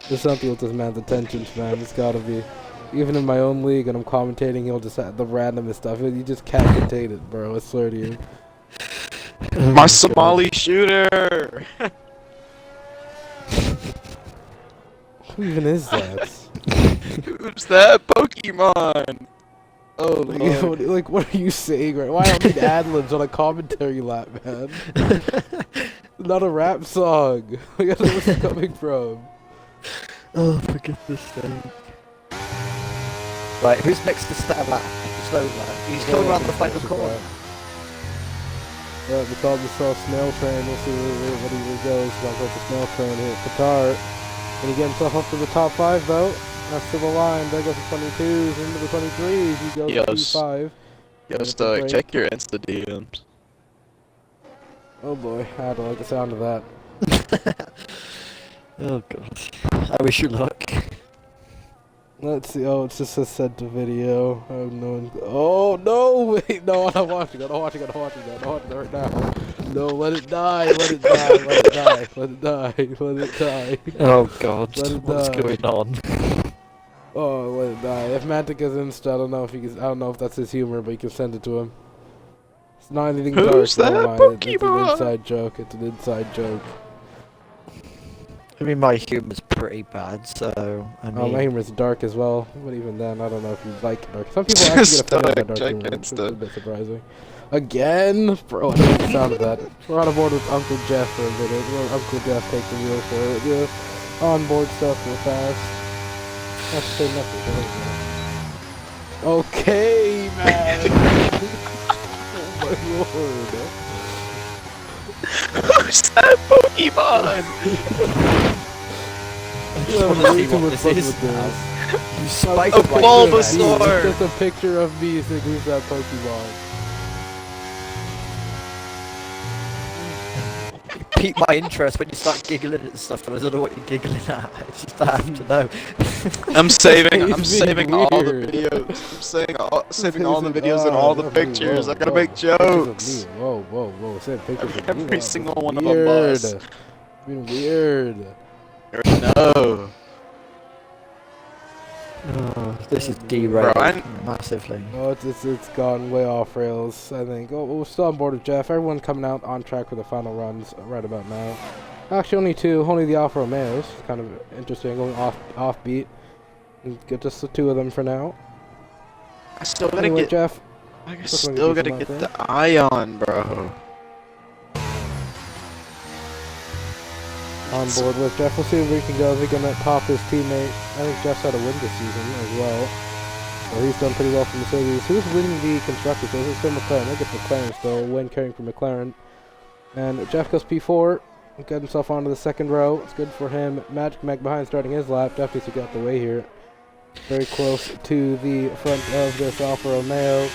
S1: you. There's something with this man's attentions, man. It's gotta be. Even in my own league, and I'm commentating, he'll just have the randomest stuff. You just can't contain it, bro. I swear to you.
S2: My Somali shooter!
S1: Who even is that?
S2: Who's that Pokemon? Oh, Lord.
S1: Like, what are you saying right? Why don't need ad-libs on a commentary lap, man? Not a rap song. I gotta know where it's coming from.
S3: Oh, for goodness sake. Right, who's next to start that? Slow man. He's coming around the final corner.
S1: Yeah, we call this snail train. We'll see what he goes. Got like the snail train here at Qatar. Can he get himself up to the top 5 though? That's to the line. There goes the 22s into the 23s. He goes to P5.
S2: Yo, Stoic, check your Insta DMs.
S1: Oh boy, I don't like the sound of that.
S3: Oh gosh. I wish you luck.
S1: Let's see. Oh, it's just a sent to video. Oh no! Oh no! Wait, no! I'm watching. I'm watching it right now. No, let it die. Let it die. Let it die. Let it die. Let it die.
S3: Oh god,
S1: Let it
S3: what's
S1: die.
S3: going on?
S1: Oh, let it die. If Mantic is Insta, I don't know if he can. I don't know if that's his humor, but you can send it to him. It's not anything dark.
S2: Who's that
S1: It's an
S2: Pokemon?
S1: inside joke. It's an inside joke.
S3: I mean, my humor's pretty bad, so I mean.
S1: Oh, my humor's dark as well. But even then, I don't know if you like dark. Some people actually get offended by dark
S2: Check
S1: humor. It's a
S2: Insta.
S1: bit surprising. Again? Bro, I don't like the sound of that. We're on board with Uncle Jeff for a minute. We'll Uncle Jeff take the wheel for it. Yeah. On-board stuff real fast. That's to say nothing. Okay, man! Oh my lord.
S2: Who's that Pokemon?
S3: I just want to see what this is now. You spike
S2: A Bulbasaur!
S1: Just a picture of me saying who's that Pokemon.
S3: You pique my interest when you start giggling at stuff, but I don't know what you're giggling at. It's just I have to know.
S2: I'm saving
S1: He's
S2: saving
S1: being
S2: all the
S1: weird.
S2: videos. I'm saving all the videos and all the pictures. I gotta make jokes.
S1: Whoa, whoa, whoa. Send pictures of me.
S2: Every
S1: Wow,
S2: single
S1: that's
S2: one of them
S1: weird.
S2: bust.
S1: Being weird.
S2: No.
S3: Oh, this is derailed
S2: Bro, I-
S3: massively.
S1: Oh, it's gone way off rails, I think. Oh, we're still on board with Jeff. Everyone's coming out on track for the final runs right about now. Actually, only 2. Only the Alfa Romeos. Kind of interesting, going offbeat. Get just the 2 of them for now.
S2: I still gotta
S1: Anyway,
S2: get.
S1: Jeff.
S2: I
S1: looking like a
S2: still
S1: decent
S2: gotta
S1: lap
S2: get
S1: there.
S2: the Ion, bro.
S1: On board with Jeff. We'll see where he can go. If he can top his teammate. I think Jeff's had a win this season as well. Well, he's done pretty well for Mercedes. Who's winning the constructors? This is still McLaren. I think it's McLaren still. Win carrying for McLaren. And Jeff goes P4. Get himself onto the second row. It's good for him. Magic Mag behind starting his lap. Definitely took out the way here. Very close to the front of this Alfa Romeo.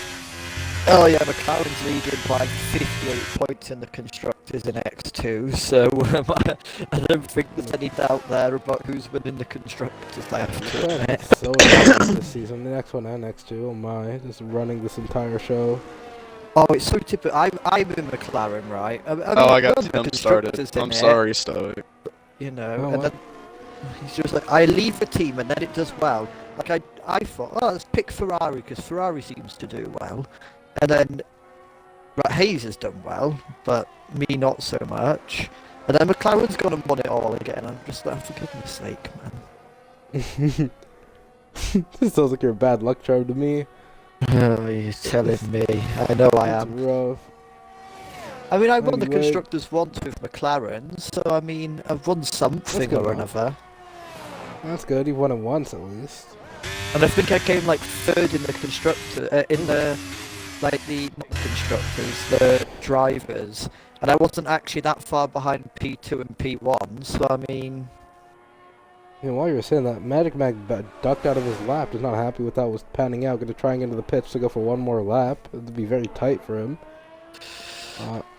S3: Oh yeah, McLaren's leading by 58 points in the constructors in X2, so I don't think there's any doubt there about who's winning the constructors, I have to admit.
S1: So impressive this season. The next one and next 2. Oh my. Just running this entire show.
S3: Oh, it's so typical. I'm in McLaren, right? I mean,
S2: Oh, I got
S3: one of the
S2: him started.
S3: constructors in
S2: I'm
S3: it,
S2: sorry, Stoic.
S3: You know,
S1: Oh,
S3: and
S1: what?
S3: then he's just like, I leave the team and then it does well. Like I thought, oh, let's pick Ferrari because Ferrari seems to do well. And then, right, Hayes has done well, but me not so much. And then McLaren's gone and won it all again. I'm just like, for goodness sake, man.
S1: This sounds like you're a bad luck charm to me.
S3: Oh, you're telling me. I know I
S1: It's
S3: am.
S1: rough.
S3: I mean, I won the
S1: Anyway.
S3: constructors once with McLaren, so I mean, I've won something
S1: good,
S3: or
S1: man.
S3: another.
S1: That's good. You've won it once at least.
S3: And I think I came like 3rd in the constructor, in the, like the, not the constructors, the drivers. And I wasn't actually that far behind P2 and P1, so I mean...
S1: You know, while you were saying that, Magic Mag ducked out of his lap. He's not happy with how it was panning out. Going to try and get into the pits to go for one more lap. It would be very tight for him.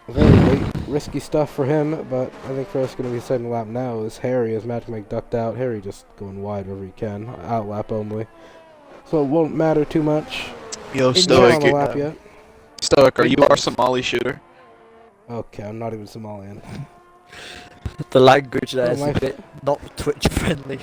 S1: Very late, risky stuff for him, but I think for us going to be second lap now is Harry as Magic Mag ducked out. Harry just going wide wherever he can, out lap only. So it won't matter too much.
S2: Yo,
S1: He's not on
S2: Stoic.
S1: the lap yet.
S2: Stoic, are you our Somali shooter?
S1: Okay, I'm not even Somalian.
S3: The language there
S1: Oh,
S3: is
S1: my
S3: a bit not Twitch friendly.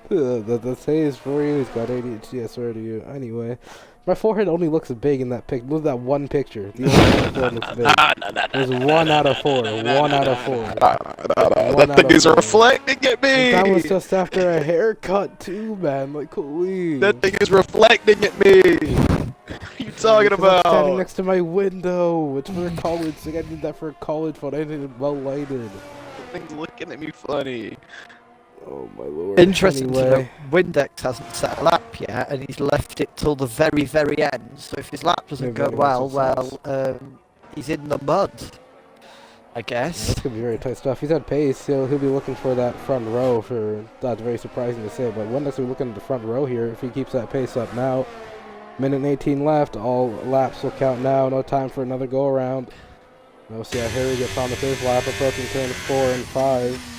S1: That's Hayes for you. He's got ADHD, I swear to you. Anyway, my forehead only looks big in that pic. Look at that one picture. The only one forehead looks big. There's 1 out of 4. 1 out of 4.
S2: That thing is reflecting at me.
S1: And that was just after a haircut too, man. Like, holy.
S2: That thing is reflecting at me. What are you talking
S1: Because I'm standing
S2: about?
S1: next to my window. It's for college. Like, I did that for a college photo. I did it well lighted.
S2: That thing's looking at me funny.
S1: Oh my lord.
S3: Interesting to
S1: Anyway.
S3: know, Windex hasn't set a lap yet, and he's left it till the very, very end. So if his lap doesn't go
S1: very
S3: well,
S1: success.
S3: he's in the mud, I guess.
S1: That's gonna be very tight stuff. He's at pace. He'll be looking for that front row. That's very surprising to say, but Wendex will be looking at the front row here if he keeps that pace up now. Minute and 18 left. All laps will count now. No time for another go around. We'll see how Harry gets on with his lap, approaching turn 4 and 5.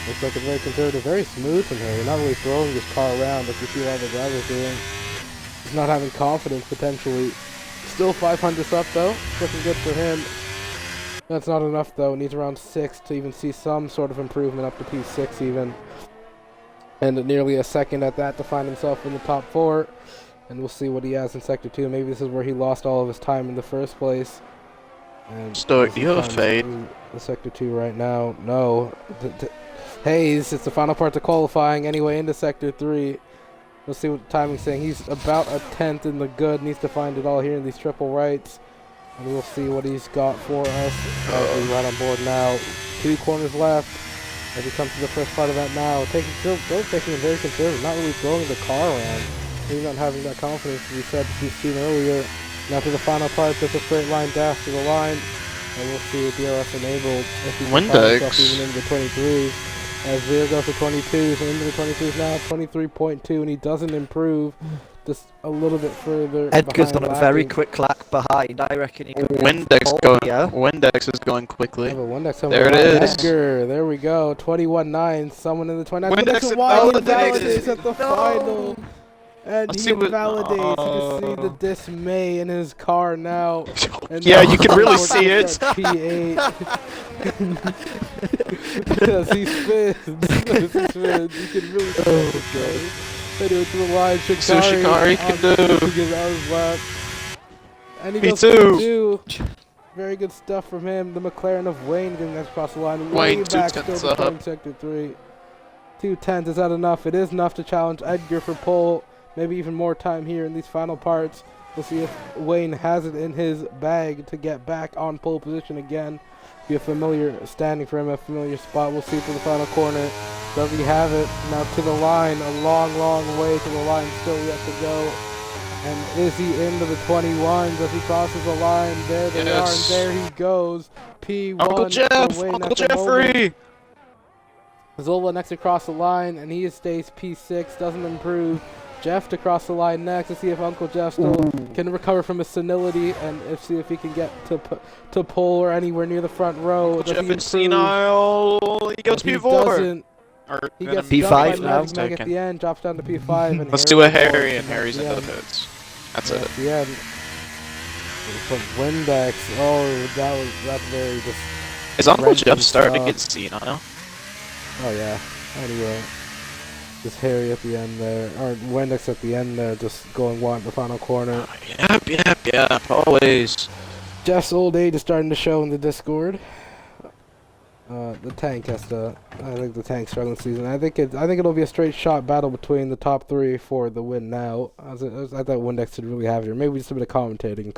S1: Looks like it's very conservative, very smooth from Harry. Not really throwing his car around like you see a lot of the drivers doing. He's not having confidence potentially. Still 500 up though. Looking good for him. That's not enough though. Needs around 6 to even see some sort of improvement up to P6 even. And nearly a second at that to find himself in the top 4. And we'll see what he has in Sector 2. Maybe this is where he lost all of his time in the first place. And
S2: Stoic, do you have a fade?
S1: The Sector 2 right now. No. Hayes, it's the final part of qualifying anyway into Sector 3. We'll see what the timing's saying. He's about a 10th in the good. Needs to find it all here in these triple rights. And we'll see what he's got for us. He's right on board now. 2 corners left. As he comes to the first part of that now. Taking it very conservative. Not really throwing the car around. Maybe not having that confidence as we said we've seen earlier. Now to the final part, just a straight line dash to the line. And we'll see with DRS enabled if he can find himself even into the 23s. As Veer goes to 22s and into the 22s now, 23.2, and he doesn't improve just a little bit further.
S3: Edgar's on a very quick lap behind. I reckon he could
S2: Windex is going quickly.
S1: There it is. Edgar, there we go. 21.9. Someone in the 29.
S2: Windex
S1: invalidates at the final. And
S2: Let's
S1: he invalidates. You can see the dismay in his car now. And
S2: yeah, you can really see it.
S1: P8. Yes, he spins. You can really see it. Headed to the line.
S2: Shikari can do.
S1: He gets out of his lap. And he
S2: Me
S1: goes
S2: too.
S1: Very good stuff from him. The McLaren of Wayne getting that across the line.
S2: Wayne,
S1: way back
S2: 2
S1: still
S2: tenths up.
S1: Sector 3. 2 tenths, is that enough? It is enough to challenge Edgar for pole. Maybe even more time here in these final parts. We'll see if Wayne has it in his bag to get back on pole position again. Be a familiar standing for him, a familiar spot. We'll see for the final corner. Does he have it? Now to the line. A long, long way to the line. Still yet to go. And is he into the 21s as he crosses the line? There they are, and there he goes. P1
S2: Uncle Jeff!
S1: for Wayne
S2: Uncle
S1: at the moment.
S2: Jeffrey!
S1: Zola next across the line, and he stays P6, doesn't improve. Jeff to cross the line next to see if Uncle Jeff still can recover from his senility and see if he can get to pole or anywhere near the front row.
S2: Jeff is senile. He goes
S1: He
S2: P4.
S1: doesn't. He gets
S3: P5
S1: now.
S3: now.
S1: Meg at the end, drops down to P5. And
S2: Let's do a
S1: Harry
S2: Harry, and Harry's into the pits. That's it.
S1: At the end. From Windex. Oh, that's very just.
S2: Is Uncle
S1: wrenching
S2: Jeff starting to
S1: stuff.
S2: get senile?
S1: Oh yeah. Anyway, just Harry at the end there, or Wendex at the end there, just going wide the final corner.
S2: Yep, always.
S1: Jeff's old age is starting to show in the Discord. The tank has to. I think the tank's struggling this season. I think it'll be a straight shot battle between the top 3 for the win now. I thought Windex should really have it here. Maybe just a bit of commentating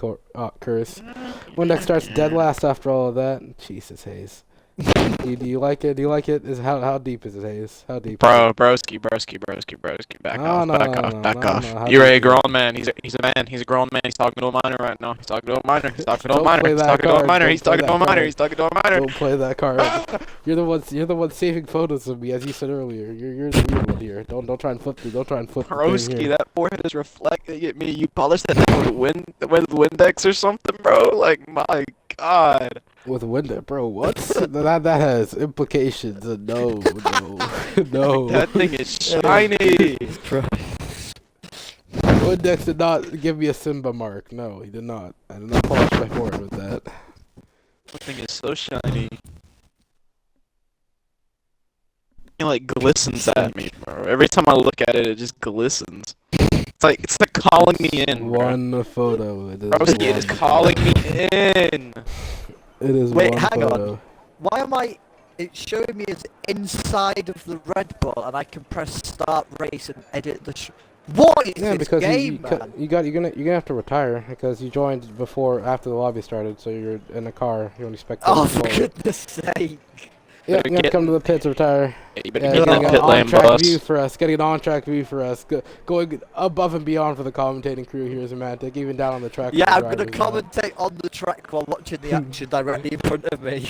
S1: curse. Windex starts dead last after all of that. Jesus, Hayes. Do you like it? Do you like it? How deep is it, Hayes? How deep?
S2: Broski. Back off. You're a grown man. He's a man. He's a grown man. He's talking to a minor right now. He's talking to a minor. He's talking to a minor. He's talking to a minor. He's talking to a minor. He's talking to a minor.
S1: Don't play that card. You're the one saving photos of me, as you said earlier. You're the weird one here. Don't try and flip me. Don't try and flip the thing
S2: Broski,
S1: here.
S2: that forehead is reflecting at me. You polished that thing with Windex or something, bro? Like, my God.
S1: With Windex, bro, what? that has implications. No.
S2: That thing is shiny.
S1: Windex did not give me a Simba mark. No, he did not. I did not polish my forehead with that.
S2: The thing is so shiny. It like glistens at me, bro. Every time I look at it, it just glistens. It's like calling me in, bro.
S1: One photo. It is
S2: Broski, it is calling me in.
S1: It is
S3: Wait,
S1: one
S3: hang
S1: photo.
S3: on. Why am I? It's showing me as inside of the Red Bull, and I can press start race and edit the. What is
S1: Yeah,
S3: this
S1: because
S3: game, man?
S1: you're gonna have to retire because you joined after the lobby started, so you're in a car. You only spectate.
S3: Oh, for goodness sake!
S1: Yeah,
S2: Better
S1: you have to
S2: get-
S1: come to the pits, retire.
S2: Yeah, you better
S1: Yeah,
S2: get in
S1: getting
S2: that
S1: an
S2: pit lane,
S1: on-track
S2: boss.
S1: view for us. Getting an on-track view for us. Going above and beyond for the commentating crew here is Romantic, even down on the track.
S3: Yeah,
S1: for the
S3: I'm gonna
S1: drivers now.
S3: commentate on the track while watching the action directly in front of me.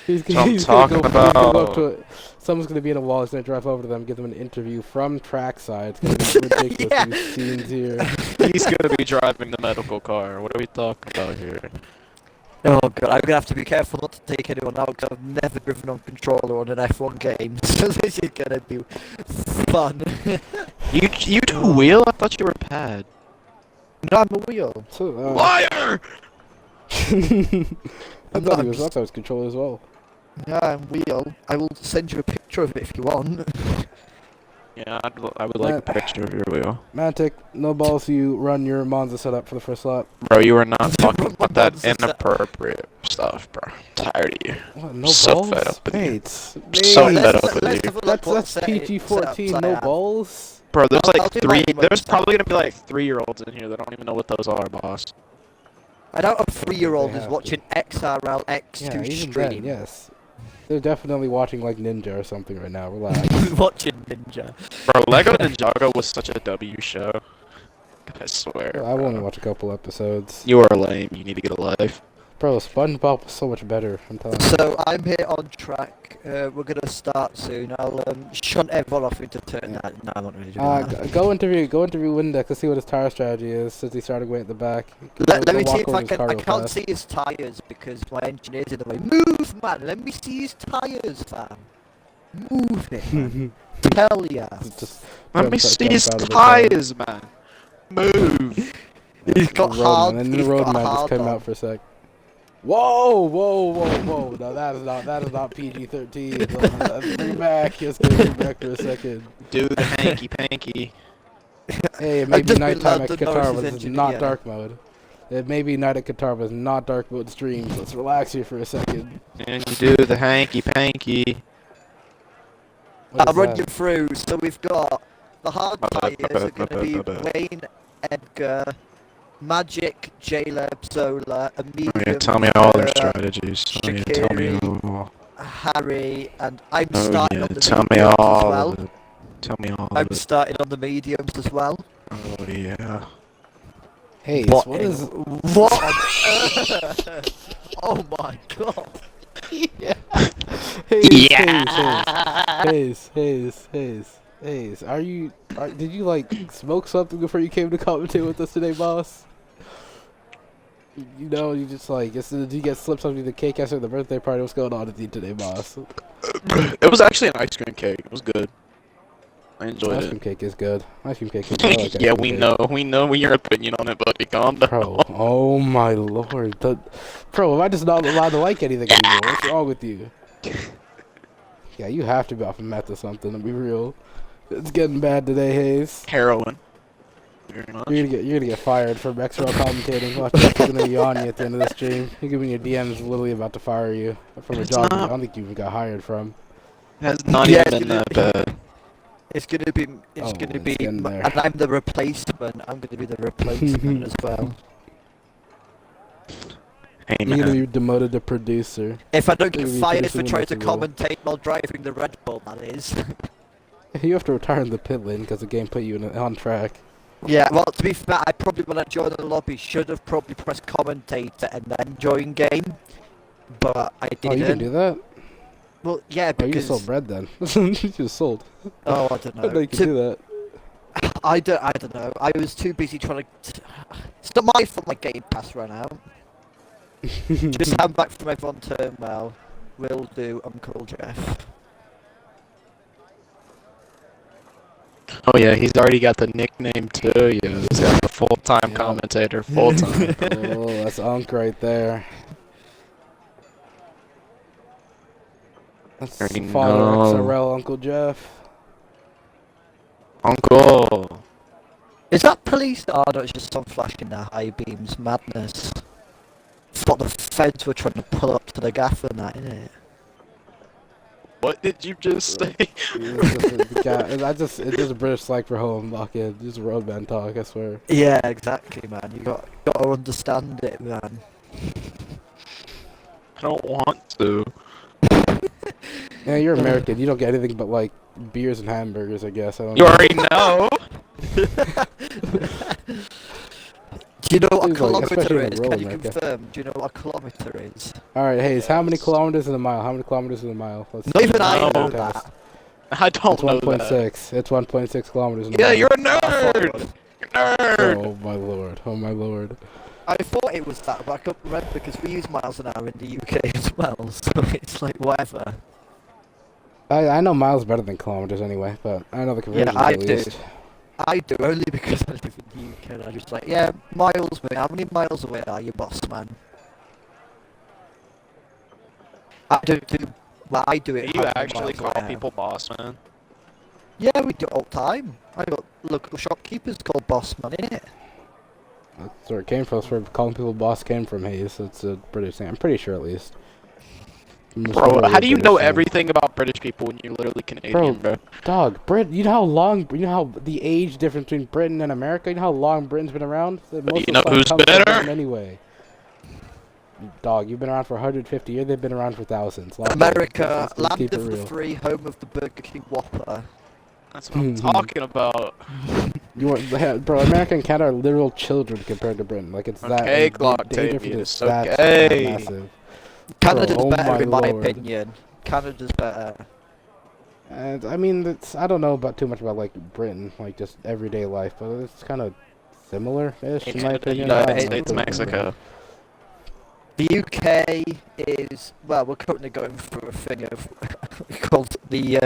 S1: He's
S2: That's what I'm
S1: he's gonna
S2: talking
S1: he's gonna go up
S2: about.
S1: to it. Someone's gonna be in a wall. He's gonna drive over to them, give them an interview from trackside. It's gonna be ridiculous.
S3: Yeah.
S1: These scenes here.
S2: He's gonna be driving the medical car. What are we talking about here?
S3: Oh god, I'm gonna have to be careful not to take anyone out because I've never driven on controller on an F1 game, so this is gonna be fun.
S2: You do wheel? I thought you were pad.
S3: No, I'm a wheel.
S1: So,
S2: Liar!
S1: I thought it was controller as well.
S3: Yeah, I'm wheel. I will send you a picture of it if you want.
S2: Yeah, I would like a picture of your wheel.
S1: Mantic, no balls. You run your Monza setup for the first lap.
S2: Bro, you are not talking
S3: What
S2: about that
S3: nonsense is that?
S2: inappropriate stuff, bro. I'm tired of you.
S1: What, no
S2: So
S1: balls?
S2: fed up with you.
S1: Mate,
S2: So
S1: mate,
S2: fed up with
S3: let's
S2: you.
S3: have a look what
S1: that's
S3: set-
S1: PG-14.
S3: setups I
S1: No
S3: have.
S1: balls.
S2: Bro, there's
S3: I'll
S2: like
S3: do my
S2: there's
S3: website.
S2: probably gonna be like 3-year-olds in here that don't even know what those are, boss.
S3: I doubt a 3-year-old
S1: They
S3: is
S1: have
S3: watching XRL X2
S1: Yeah, even
S3: stream.
S1: then, yes. They're definitely watching like Ninja or something right now. Relax.
S3: Watching Ninja.
S2: Bro, Lego Ninjago was such a W show. I swear.
S1: I've
S2: bro.
S1: only watched a couple episodes.
S2: You are lame. You need to get a life.
S1: Bro, SpongeBob was so much better. I'm telling you.
S3: So I'm here on track. We're gonna start soon. I'll shunt everyone off into turn.
S1: Yeah.
S3: No, I'm not really doing that.
S1: Go interview Windex to see what his tire strategy is since he started way at the back.
S3: Let
S1: Go
S3: me see
S1: walk
S3: if
S1: over
S3: I
S1: his
S3: can.
S1: car
S3: I
S1: real
S3: can't
S1: fast.
S3: see his tires because my engineer's in the way. Move, man. Let me see his tires, fam. Move it, man. Hell yeah.
S1: Just
S2: Let
S1: jump
S2: me
S1: out-
S2: see
S1: jump
S2: his
S1: out of the car.
S2: tires, man. Move.
S3: He's got
S1: Roadman,
S3: hard.
S1: and then the
S3: he's got
S1: roadman just
S3: hard
S1: came
S3: on.
S1: out for a sec. Whoa! No, that is not PG-13. Bring back. Just bring back for a second.
S2: Do the hanky panky.
S1: Hey, it may be
S3: just
S1: nighttime at
S3: realized that
S1: Qatar,
S3: Norris's
S1: but it's
S3: engine
S1: not
S3: again.
S1: dark mode. It may be night at Qatar, but it's not dark mode streams. Let's relax here for a second.
S2: And you do the hanky panky.
S1: What
S3: I'll
S1: is
S3: run
S1: that?
S3: you through. So we've got the hard tires are going to be Wayne, Edgar, Magic, J-Lab, Zola, a medium.
S2: Oh, yeah, tell me all their
S3: uh,
S2: strategies. Oh, yeah, tell me all.
S3: Harry, and I'm
S2: Oh,
S3: starting
S2: yeah,
S3: on the
S2: tell me
S3: mediums as
S2: all
S3: well.
S2: of it. Tell me all
S3: I'm
S2: of it.
S3: starting on the mediums as well.
S2: Oh, yeah.
S1: Hey,
S3: What
S1: what
S3: in-
S1: is...
S3: What on earth? Oh my god.
S1: Hayes, did you like smoke something before you came to commentate with us today, boss? You know, you just like, did you get slipped something the cake after the birthday party? What's going on with you today, boss?
S2: It was actually an ice cream cake. It was good. I enjoyed
S1: Ice
S2: it.
S1: cream cake is good. Ice cream cake is good. I like ice
S2: Yeah,
S1: cream
S2: we
S1: cake.
S2: know your opinion on it, buddy. Calm down.
S1: Bro, oh my lord. Bro, am I just not allowed to like anything anymore? What's wrong with you? Yeah, you have to be off of meth or something, to be real. It's getting bad today, Hayes.
S2: Heroin. Very much.
S1: You're gonna get fired from XRL commentating. Watch out, they're gonna be on you at the end of this stream. You're giving your DMs literally about to fire you from a
S2: It's
S1: job
S2: not.
S1: I don't think you even got hired from.
S2: It has not
S3: Yeah,
S2: even been that bad.
S3: It's gonna be,
S1: Oh,
S3: it's gonna
S1: it's
S3: be,
S1: getting there.
S3: and I'm the replacement. I'm gonna be the replacement as well.
S2: Hey,
S1: You're gonna
S2: man.
S1: be demoted to producer.
S3: If I don't get
S1: Maybe
S3: fired
S1: producing
S3: for trying to
S1: the role.
S3: commentate while driving the Red Bull, that is.
S1: You have to retire in the pit lane because the game put you on track.
S3: Yeah, well, to be fair, I probably, when I joined the lobby, should have probably pressed commentator and then join game, but I
S1: Oh,
S3: didn't.
S1: you can do that?
S3: Well, yeah,
S1: Oh, you
S3: because...
S1: just sold bread then. You just sold.
S3: Oh, I don't
S1: I
S3: know.
S1: know you can do that.
S3: I don't know. I was too busy trying to... It's not my fault my Game Pass ran out. Just hand back from everyone Turnwell. Will do, Uncle Jeff.
S2: Oh yeah, he's already got the nickname too. Yeah, he's got the full-time
S1: Yeah.
S2: commentator, full-time.
S1: Oh, that's Unk right there. That's
S2: Already
S1: Father
S2: know.
S1: XRL, Uncle Jeff.
S2: Uncle.
S3: Is that police? Oh no, it's just some flashing their high beams. Madness. Thought the feds were trying to pull up to the gaffer and that, innit?
S2: What did you just say?
S1: It's just British slang for home. Lock in. Just roadman talk, I swear.
S3: Yeah, exactly, man. You got to understand it, man.
S2: I don't want to.
S1: Yeah, you're American. You don't get anything but like beers and hamburgers, I guess. I don't
S2: You
S1: know.
S2: already know.
S3: Do you know what a
S1: Seems like, especially
S3: kilometer
S1: in
S3: is?
S1: rural
S3: Can you
S1: America.
S3: confirm? Do you know what a kilometer is?
S1: All right, Hayes. How many
S2: Yes.
S1: kilometers in a mile? How many kilometers in a mile? Let's
S3: Not even I
S2: No.
S3: know
S1: test.
S3: that.
S2: I don't
S1: It's
S2: know
S1: 1.6.
S2: that.
S1: It's 1.6 kilometers in a
S2: Yeah,
S1: mile.
S2: you're a
S3: I thought it
S2: nerd.
S3: was.
S2: You're a nerd.
S1: Oh my lord. Oh my lord.
S3: I thought it was that, but I couldn't remember because we use miles an hour in the UK as well, so it's like whatever.
S1: I know miles better than kilometers anyway, but I know the conversions
S3: I
S1: at
S3: do.
S1: least.
S3: I do, only because I live in the UK and I'm just like, yeah, miles, mate. How many miles away are you, boss man? I don't do, well, I do
S2: Do
S3: it.
S2: you
S3: how many
S2: actually
S3: miles
S2: call
S3: away I am.
S2: people boss, man?
S3: Yeah, we do it all the time. I got local shopkeepers called boss man, innit?
S1: That's where it came from. That's where calling people boss came from, Hayes. It's a British thing. I'm pretty sure, at least.
S2: Bro, how do you know everything about British people when you're literally Canadian, bro?
S1: Dog, you know how the age difference between Britain and America, you know how long Britain's been around? Most
S2: you
S1: of the
S2: know who's
S1: stuff comes from
S2: better?
S1: Britain anyway. Dog, you've been around for 150 years, they've been around for thousands.
S3: America,
S1: Let's
S3: land
S1: keep it
S3: of the
S1: real.
S3: free, home of the Burger King Whopper.
S2: That's what I'm talking about.
S1: Bro, America and Canada are literal children compared to Britain. Like, it's that.
S2: Okay,
S1: the difference
S2: Octavius,
S1: is that
S2: okay.
S1: massive.
S3: Canada's
S1: oh
S3: better
S1: my
S3: in my
S1: lord.
S3: opinion. Canada's better.
S1: And I mean, I don't know about too much about like Britain, like just everyday life, but it's kind of similar-ish in my
S2: The
S1: opinion.
S2: United
S1: I don't
S2: States,
S1: know.
S2: Mexico.
S3: The UK is, well, we're currently going through a thing of called the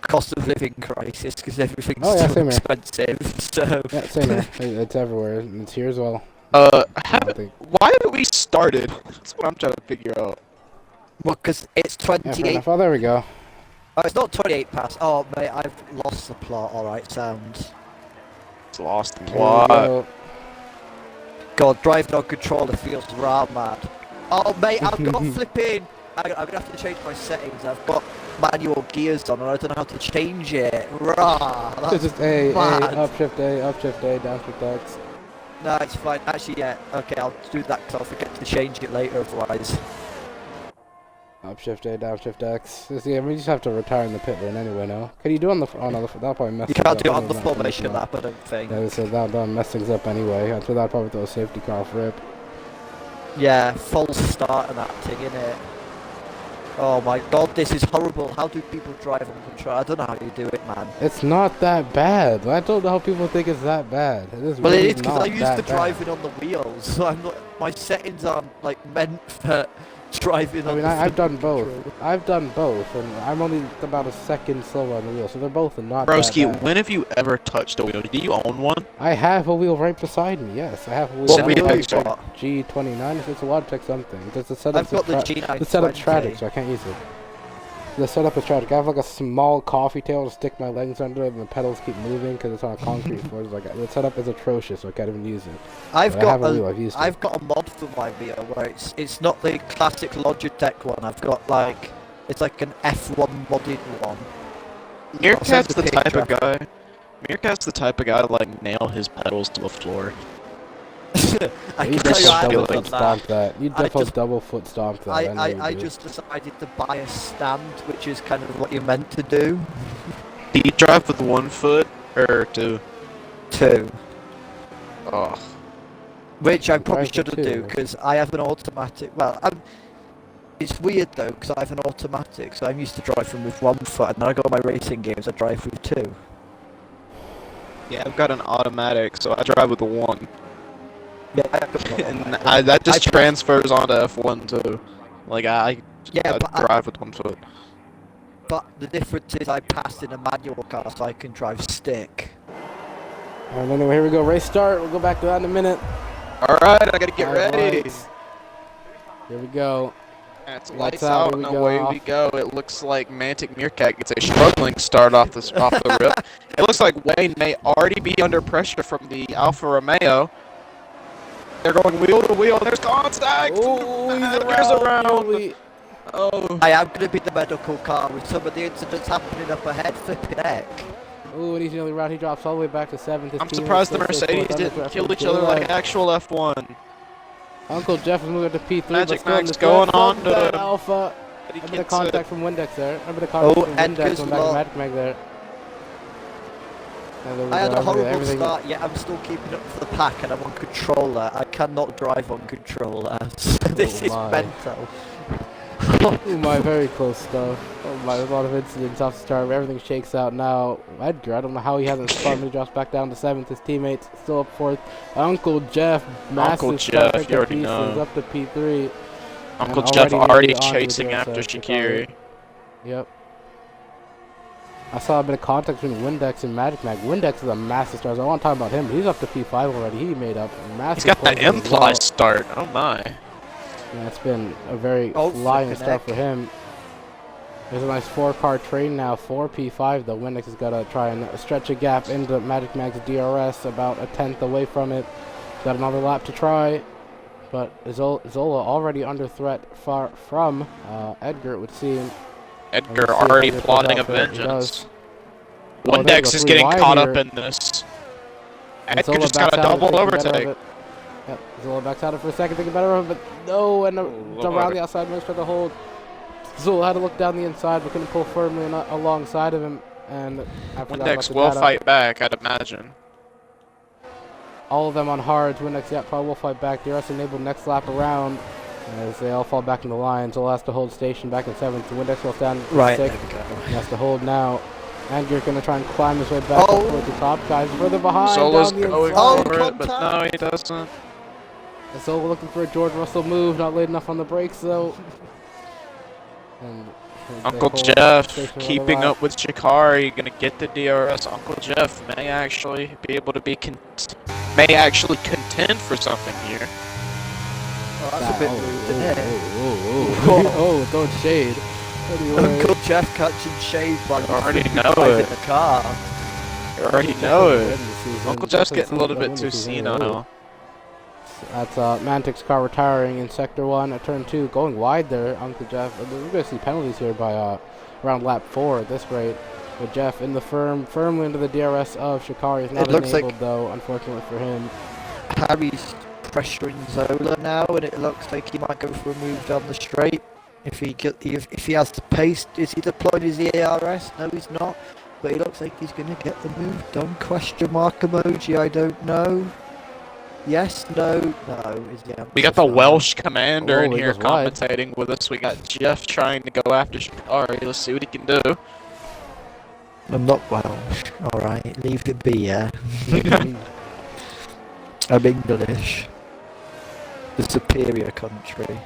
S3: cost of living crisis because everything's
S1: Oh, yeah,
S3: so
S1: same here.
S3: expensive. So
S1: Yeah, same here. It's everywhere, and it's here as well.
S2: Why
S1: don't think-
S2: haven't we started? That's what I'm trying to figure out.
S3: well, because it's
S1: Yeah, fair
S3: 28.
S1: enough. Oh, there we go.
S3: Oh, it's not 28 past. Oh, mate, I've lost the plot. All right, sounds.
S2: It's lost the
S1: There we
S2: plot.
S1: go.
S3: God, driving on controller feels rah mad. Oh, mate, I've got flipping. I'm gonna have to change my settings. I've got manual gears on, and I don't know how to change it. Rah.
S1: It's
S3: That's
S1: just A,
S3: mad.
S1: up shift A, down shift X.
S3: No, it's fine. Actually, yeah. Okay, I'll do that because I'll forget to change it later otherwise.
S1: Up shift A, down shift X. Yeah, we just have to retire in the pit lane anyway now. Can you do on the? Oh no, that'll probably mess.
S3: You
S1: things
S3: can't
S1: up.
S3: do it
S1: I
S3: on the
S1: don't know.
S3: formation lap, I don't think.
S1: Yeah, so that'll mess things up anyway. I'm sure that'll probably throw a safety car off rip.
S3: Yeah, false start and that thing, innit? Oh my god, this is horrible. How do people drive on control? I don't know how you do it, man.
S1: It's not that bad. I don't know how people think it's that bad. It is
S3: Well,
S1: really
S3: it is because
S1: not
S3: I'm used
S1: that
S3: to
S1: bad.
S3: driving on the wheels, so I'm not. My settings aren't like meant for driving
S1: I
S3: on
S1: mean,
S3: the
S1: I've done
S3: control.
S1: both. I've done both, and I'm only about a second slower on the wheel, so they're both not
S2: Broski,
S1: that bad.
S2: when have you ever touched a wheel? Do you own one?
S1: I have a wheel right beside me. Yes, I have a wheel.
S3: What
S2: Send me a
S3: wheel you
S2: picture.
S3: got?
S1: G29. It's a Logitech something. Just the setup.
S3: I've got the G920.
S1: The setup's tragic, so I can't use it. The setup is tragic. I have like a small coffee table to stick my legs under, and the pedals keep moving because it's on a concrete floor. It's like the setup is atrocious, so I can't even use it.
S3: I've
S1: But I have
S3: got
S1: a wheel. I've used it.
S3: I've got a mod for my wheel where it's not the classic Logitech one. I've got like it's like an F1 modded one.
S2: Meerkat's
S3: I'll
S2: the
S3: send a
S2: type
S3: picture
S2: of guy. Meerkat's the type of guy to like nail his pedals to the floor.
S3: I
S1: You
S3: can tell you I
S1: double
S3: haven't
S1: foot
S3: done
S1: stomp
S3: that.
S1: that. You
S3: I
S1: definitely
S3: just-
S1: double foot stomp that. know you
S3: I
S1: do.
S3: just decided to buy a stand, which is kind of what you're meant to do.
S2: Do you drive with 1 foot or 2?
S3: Two.
S2: Oh,
S3: Which I probably
S1: Drive with
S3: shouldn't do
S1: two.
S3: because I have an automatic. Well, it's weird though because I have an automatic, so I'm used to driving with 1 foot, and then I go on my racing games, I drive with 2.
S2: yeah, I've got an automatic, so I drive with 1.
S3: Yeah, I've got an
S2: And
S3: automatic.
S2: that just
S3: I-
S2: transfers onto F1 too. Like I
S3: Yeah, but
S2: drive with 1 foot.
S3: But the difference is I passed in a manual car, so I can drive stick.
S1: Alright, anyway, here we go. Race start. We'll go back to that in a minute.
S2: All right, I gotta get
S1: Alright,
S2: ready.
S1: lights. Here we go.
S2: That's
S1: Lights
S2: lights
S1: out,
S2: out,
S1: here we
S2: and
S1: go.
S2: away we go. It looks like Mantic Meerkat gets a struggling start off the rip. It looks like Wayne may already be under pressure from the Alfa Romeo. They're going wheel to wheel. There's contact.
S1: Oh, he's
S2: Edgar's
S1: around.
S2: around.
S1: Nearly.
S2: Oh,
S3: I am going to be the medical car with some of the incidents happening up ahead. Flipping heck.
S1: Ooh, and he's nearly around. He drops all the way back to 7th. His
S2: I'm
S1: team
S2: surprised the
S1: is still
S2: Mercedes
S1: fourth.
S2: didn't
S1: Under
S2: kill
S1: threat
S2: each
S1: from
S2: other like
S1: J-Line.
S2: actual F1.
S1: Uncle Jeff is moving up to P3.
S2: Magic
S1: but still in
S2: Max
S1: the
S2: going
S1: threat
S2: on
S1: from
S2: to
S1: that Alpha.
S2: But he
S1: A bit of
S2: gets
S1: contact from Windex there. A bit of contact from Windex
S3: Edgar's
S1: going back to
S3: low.
S1: Magic Mag there. And there we
S3: I had
S1: go,
S3: a horrible
S1: everything.
S3: start, yet I'm still keeping up for the pack, and I'm on controller. I cannot drive on controller. This is
S1: my.
S3: mental.
S1: Ooh, my, very close stuff. Oh my, a lot of incidents off the start. Everything shakes out now. Edgar, I don't know how he hasn't spun, but he drops back down to 7th. His teammates still up 4th. Uncle Jeff, massive
S2: Uncle
S1: start,
S2: Jeff,
S1: picked
S2: you
S1: up
S2: already
S1: pieces,
S2: know.
S1: up to P3.
S2: Uncle
S1: And
S2: Jeff
S1: already
S2: already
S1: onto the
S2: chasing
S1: DRS,
S2: after
S1: Shikari.
S2: Shakiri.
S1: Yep. I saw a bit of contact between Windex and Magic Mag. Windex is a massive star. So I want to talk about him. He's up to P5 already. He made up massive.
S2: He's got that
S1: points as
S2: imply
S1: well.
S2: start. Oh my.
S1: Yeah, it's been a very
S3: Oh,
S1: flying
S3: flippin'
S1: start
S3: heck.
S1: for him. There's a nice 4-car train now, 4 P5 though. Windex has got to try and stretch a gap into Magic Mag's DRS, about a 10th away from it. Got another lap to try, but Zola already under threat far from Edgar, it would seem.
S2: Edgar
S1: Let's see if
S2: already
S1: Edgar
S2: plotting a
S1: pulls out there. He
S2: vengeance.
S1: does. Oh, there we go,
S2: Windex is
S1: 3
S2: getting
S1: wide
S2: caught
S1: here.
S2: up in this.
S1: And
S2: Edgar
S1: Zola
S2: just got
S1: backs
S2: a
S1: out of it,
S2: double
S1: thinking better of
S2: overtake.
S1: it. Yep, Zola backs out of it for a second, thinking better of it, but no, and
S2: Lord.
S1: around the outside, makes for the hold. Zola had to look down the inside, but couldn't pull firmly alongside of him. And after that, about
S2: Windex
S1: the
S2: will
S1: data,
S2: fight back, I'd imagine.
S1: all of them on hards. Windex, yeah, probably will fight back. DRS enabled next lap around as they all fall back in the line. Zola has to hold station back in 7th. Windex will stand in
S3: Right,
S1: 6th.
S3: there we go.
S1: He has to hold now. And you're going to try and climb his way back up towards the top. Guys further behind.
S2: Zola's
S1: down the
S2: going
S1: inside.
S2: over it, but no, he doesn't.
S1: And Zola looking for a George Russell move. Not late enough on the brakes, though. And they
S2: Uncle
S1: hold
S2: Jeff
S1: station
S2: keeping
S1: another
S2: up with Shikari, gonna get the DRS. Uncle Jeff may actually be able to be may actually contend for something here.
S3: Oh, that's a bit rude, isn't it?
S1: Oh, throwing shade. Anyway,
S3: Uncle Jeff catching shade while
S2: I already
S3: he's
S2: know
S3: driving
S2: it.
S3: the car.
S2: You already know it.
S1: season.
S2: Uncle Jeff's
S1: Definitely
S2: getting a little
S1: season,
S2: bit too
S1: season.
S2: senile.
S1: That's Mantic's car retiring in Sector 1 at Turn 2. Going wide there, Uncle Jeff. We're going to see penalties here by around lap 4 at this rate. But Jeff in the firmly into the DRS of Shikari. Is not
S3: It looks
S1: enabled
S3: like-
S1: though, unfortunately for him.
S3: Harry's pressuring Zola now, and it looks like he might go for a move down the straight. If he has the pace, is he deploying his EARS? No, he's not. But he looks like he's going to get the move done. Question mark emoji, I don't know. Yes, no, no. Is the answer
S2: We got the
S3: no.
S2: Welsh commander
S1: Oh,
S2: in
S1: he
S2: here
S1: goes wide.
S2: commentating with us. We got Jeff trying to go after Shikari. Let's see what he can do.
S3: I'm not Welsh. Alright, leave it be, yeah. I'm English. The superior country.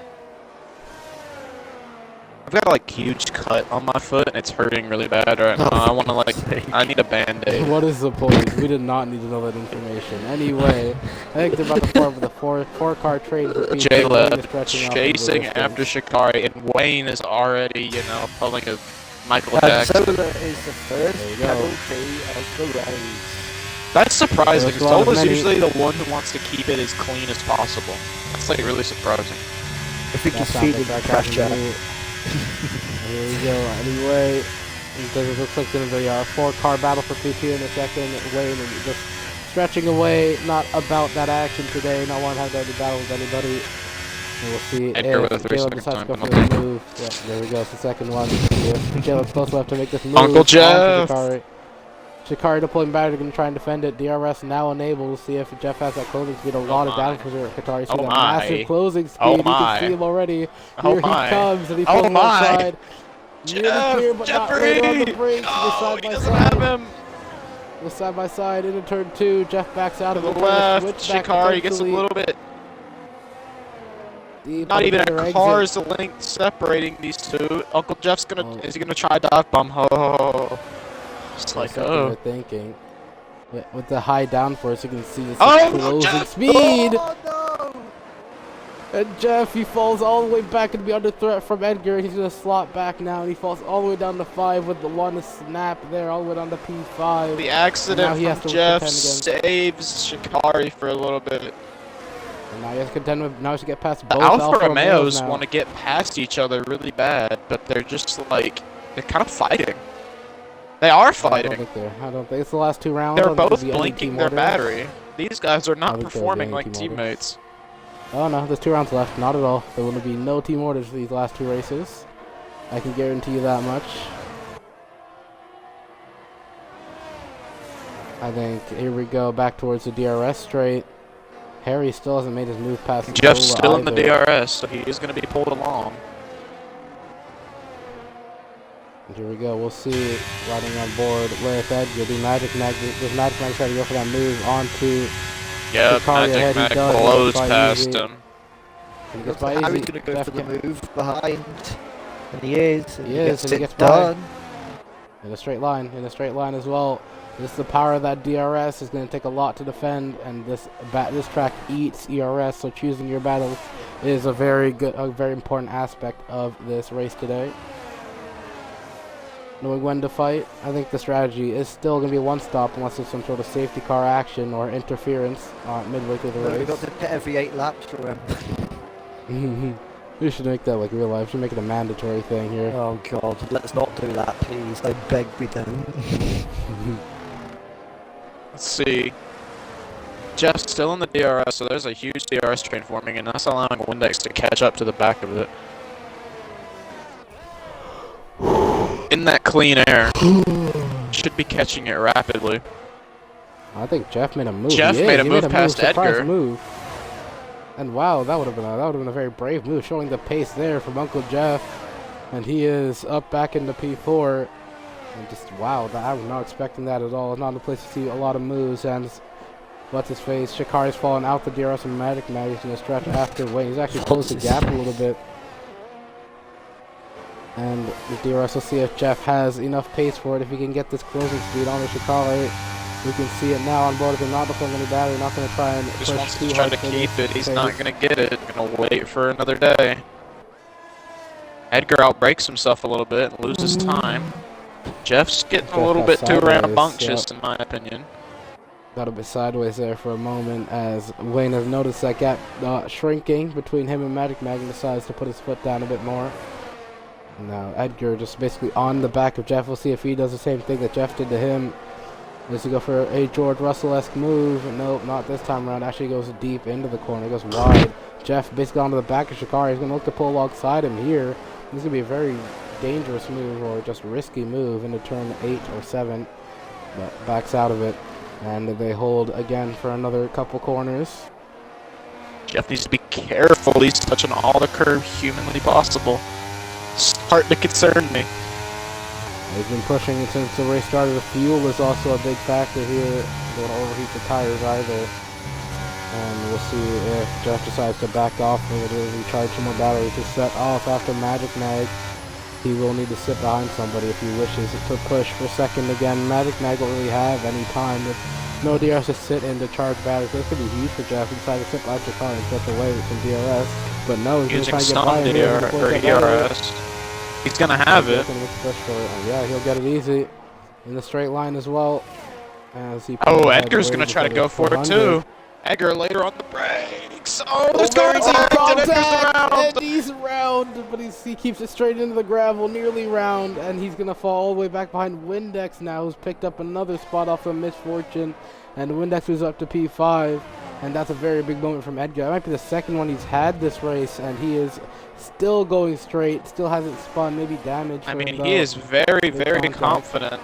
S2: I've got like huge cut on my foot and it's hurting really bad right now. I want to like, I need a band-aid.
S1: What is the point? We did not need to know that information. Anyway, I think they're about to form with a four-car trade.
S2: J-Leb chasing after Shikari, and Wayne is already, pulling a Michael
S3: And
S2: Jackson.
S3: Zola is the first
S1: There you go.
S3: penalty of the race.
S2: That's surprising.
S1: There's a lot of
S2: Zola's
S1: many-
S2: usually the one who wants to keep it as clean as possible. That's like really surprising.
S3: I think he's
S1: That sounds
S3: feeling
S1: like
S3: the
S1: sarcasm to
S3: pressure.
S1: me. Here we go. Anyway, it looks like going to be a four-car battle for P2 in a second. Wayne just stretching away, not about that action today, not wanting to have any battle with anybody. And we'll see
S2: Edgar with a
S1: if
S2: 3
S1: Caleb
S2: second
S1: decides to go
S2: time
S1: for this move. Yeah, there we go. It's the second one. If Caleb's close enough to make this move.
S2: Uncle
S1: onto
S2: Jeff!
S1: Shikari. Shikari deploying battery, going to try and defend it. DRS now enabled. We'll see if Jeff has that closing speed. A lot of
S2: my.
S1: damage for Qatari. See
S2: Oh
S1: that
S2: my.
S1: massive closing speed.
S2: Oh
S1: You
S2: my.
S1: can see him already.
S2: Oh
S1: Here
S2: my.
S1: he comes, and he
S2: Oh
S1: pulls him
S2: my.
S1: outside. Near the clear, but not later on the
S2: Jeffrey!
S1: brakes.
S2: Oh,
S1: Side
S2: he
S1: by
S2: doesn't
S1: side.
S2: have him!
S1: We're side by side into turn 2. Jeff backs out
S2: To
S1: of
S2: the
S1: it. Trying to
S2: left,
S1: switch back
S2: Shikari gets a
S1: potentially.
S2: little bit.
S1: Deep
S2: Not
S1: on
S2: even
S1: better
S2: a
S1: exit.
S2: car's length separating these two. Uncle Jeff's gonna.
S1: Oh.
S2: Is he gonna try dive bomb? Oh. It's like,
S1: That's what
S2: oh.
S1: they're thinking. Yeah, with the high downforce, you can see this
S2: Oh,
S1: closing
S2: Jeff!
S1: speed.
S3: Oh no!
S1: And Jeff, he falls all the way back and be under threat from Edgar. He's going to slot back now, and he falls all the way down to 5 with the one snap there, all the way down to P5.
S2: The accident from Jeff saves Shikari for a little bit.
S1: And now he has to contend with, now he has to get past
S2: The
S1: both
S2: Alfa Romeos
S1: now.
S2: want to get past each other really bad, but they're just like, they're kind of fighting. They are fighting.
S1: I don't think it's the last 2 rounds.
S2: They're both blinking their battery. These guys are not performing like teammates.
S1: Oh no, there's 2 rounds left. Not at all. There will be no team orders for these last 2 races. I can guarantee you that much. I think, here we go, back towards the DRS straight. Harry still hasn't made his move past
S2: Jeff's still in the DRS, so he is going to be pulled along.
S1: And here we go, we'll see riding on board with Edgar. The Magic Mag, does Magic Mag try to go for that move onto...
S2: Yeah, Magic Mag blows past him.
S3: Harry's going to go for the move behind. And he is. And
S1: he gets done. In a straight line, as well. This is the power of that DRS. Is going to take a lot to defend, and this track eats ERS. So choosing your battles is a very important aspect of this race today. Knowing when to fight, I think the strategy is still going to be one stop unless there's some sort of safety car action or interference midway through the race.
S3: We've got to hit every 8 laps for him.
S1: We should make that like real life. We should make it a mandatory thing here.
S3: Oh god, let's not do that, please. I beg we don't.
S2: Let's see. Jeff's still in the DRS, so there's a huge DRS train forming, and that's allowing Windex to catch up to the back of it. In that clean air. Should be catching it rapidly.
S1: I think Jeff made a move.
S2: Jeff made a move past Edgar.
S1: And wow, that would have been a very brave move, showing the pace there from Uncle Jeff. And he is up back into P4. And just wow, I was not expecting that at all. It's not a place to see a lot of moves. And what's his face? Shikari's falling out the DRS and Magic Mag. He's going to stretch after Wayne. He's actually closed the gap a little bit. And the DRS will see if Jeff has enough pace for it. If he can get this closing speed on the Shikari, we can see it now on board. If they're not deploying any battery, not going to try and
S2: just
S1: push
S2: wants
S1: too
S2: to try
S1: hard
S2: to keep it. He's not going to get it. Going to wait for another day. Edgar outbreaks himself a little bit and loses time. Jeff's getting a little bit too rambunctious, in my opinion.
S1: Got a bit sideways there for a moment as Wayne has noticed that gap shrinking between him and Magic Mag and decides to put his foot down a bit more. Now Edgar just basically on the back of Jeff. We'll see if he does the same thing that Jeff did to him. Does he go for a George Russell-esque move? Nope, not this time around. Actually goes deep into the corner. Goes wide. Jeff basically onto the back of Shikari. He's going to look to pull alongside him here. This is going to be a very dangerous move or just risky move into turn 8 or 7. But backs out of it. And they hold again for another couple corners.
S2: Jeff needs to be careful. He's touching all the curves humanly possible. Starting to concern me.
S1: He's been pushing it since the race started. The fuel is also a big factor here. Don't overheat the tires either. And we'll see if Jeff decides to back off and recharge some more battery to set off after Magic Mag. He will need to sit behind somebody if he wishes to push for second again. Magic Mag won't really have any time with no DRS to sit in to charge batteries. This could be huge for Jeff. He decided to sit by the car and stretch away with some DRS. But no, he's going to try and get by him.
S2: DRS. He's going to have it.
S1: Yeah, he'll get it easy. In the straight line as well.
S2: Edgar's going to try to go for it too. Edgar later on the brakes. Oh, there's going
S1: and he's around, but he keeps it straight into the gravel, nearly round, and he's going to fall all the way back behind Windex now, who's picked up another spot off of misfortune, and Windex was up to P5, and that's a very big moment from Edgar. That might be the second one he's had this race, and he is still going straight, still hasn't spun, maybe damaged.
S2: I mean, he is very, very confident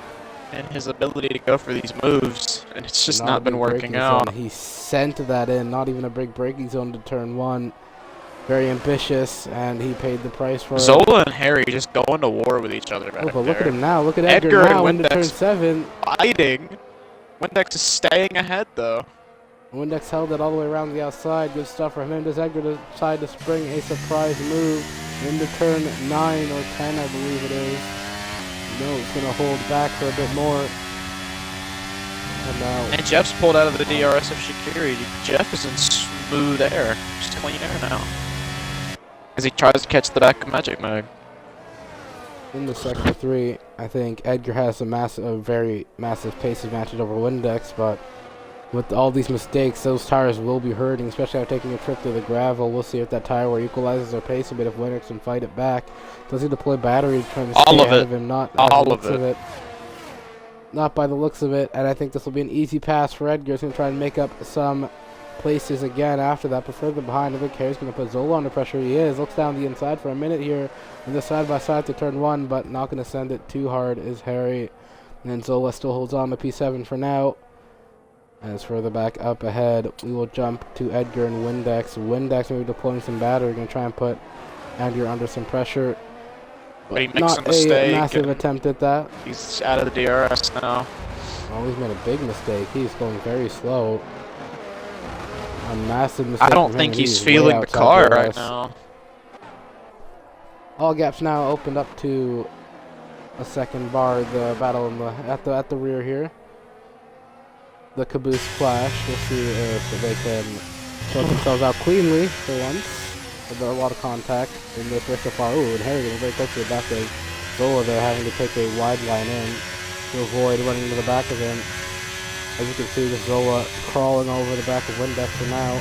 S2: in his ability to go for these moves, and it's just not been working out.
S1: He sent that in, not even a big braking zone to turn 1. Very ambitious, and he paid the price for it.
S2: Zola and Harry just going to war with each other back there.
S1: But look at him now. Look at Edgar now into turn 7.
S2: Fighting. Windex is staying ahead, though.
S1: Windex held it all the way around the outside. Good stuff for him. Does Edgar decide to spring a surprise move into turn 9 or 10, I believe it is. No, it's going to hold back for a bit more.
S2: And Jeff's pulled out of the DRS of Shikari. Jeff is in smooth air. Just clean air now. As he tries to catch the back of Magic Mag.
S1: In the Sector 3, I think Edgar has a very massive pace advantage over Windex, but with all these mistakes, those tires will be hurting, especially after taking a trip through the gravel. We'll see if that tire war equalizes their pace a bit, if Windex can fight it back. Does he deploy batteries trying to stay ahead of him? Not by the looks of it. Not by the looks of it, and I think this will be an easy pass for Edgar. He's going to try and make up some places again after that, but further behind. I think Harry's going to put Zola under pressure. He is. Looks down the inside for a minute here in the side-by-side to turn 1, but not going to send it too hard is Harry. And then Zola still holds on to P7 for now. As further back up ahead, we will jump to Edgar and Windex. Windex maybe deploying some battery. Going to try and put Edgar under some pressure.
S2: But he makes
S1: not
S2: a mistake.
S1: A massive attempt at that.
S2: He's out of the DRS now.
S1: Oh, he's made a big mistake. He's going very slow. A massive mistake.
S2: I don't think he's feeling the car right now.
S1: All gaps now opened up to a second bar. The battle in at the rear here. The caboose clash. We'll see if they can sort themselves out cleanly for once. There's a lot of contact in this race so far. Ooh, and Harry getting very close to the back of Zola there, having to take a wide line in to avoid running into the back of him. As you can see, the Zola crawling over the back of Windex for now.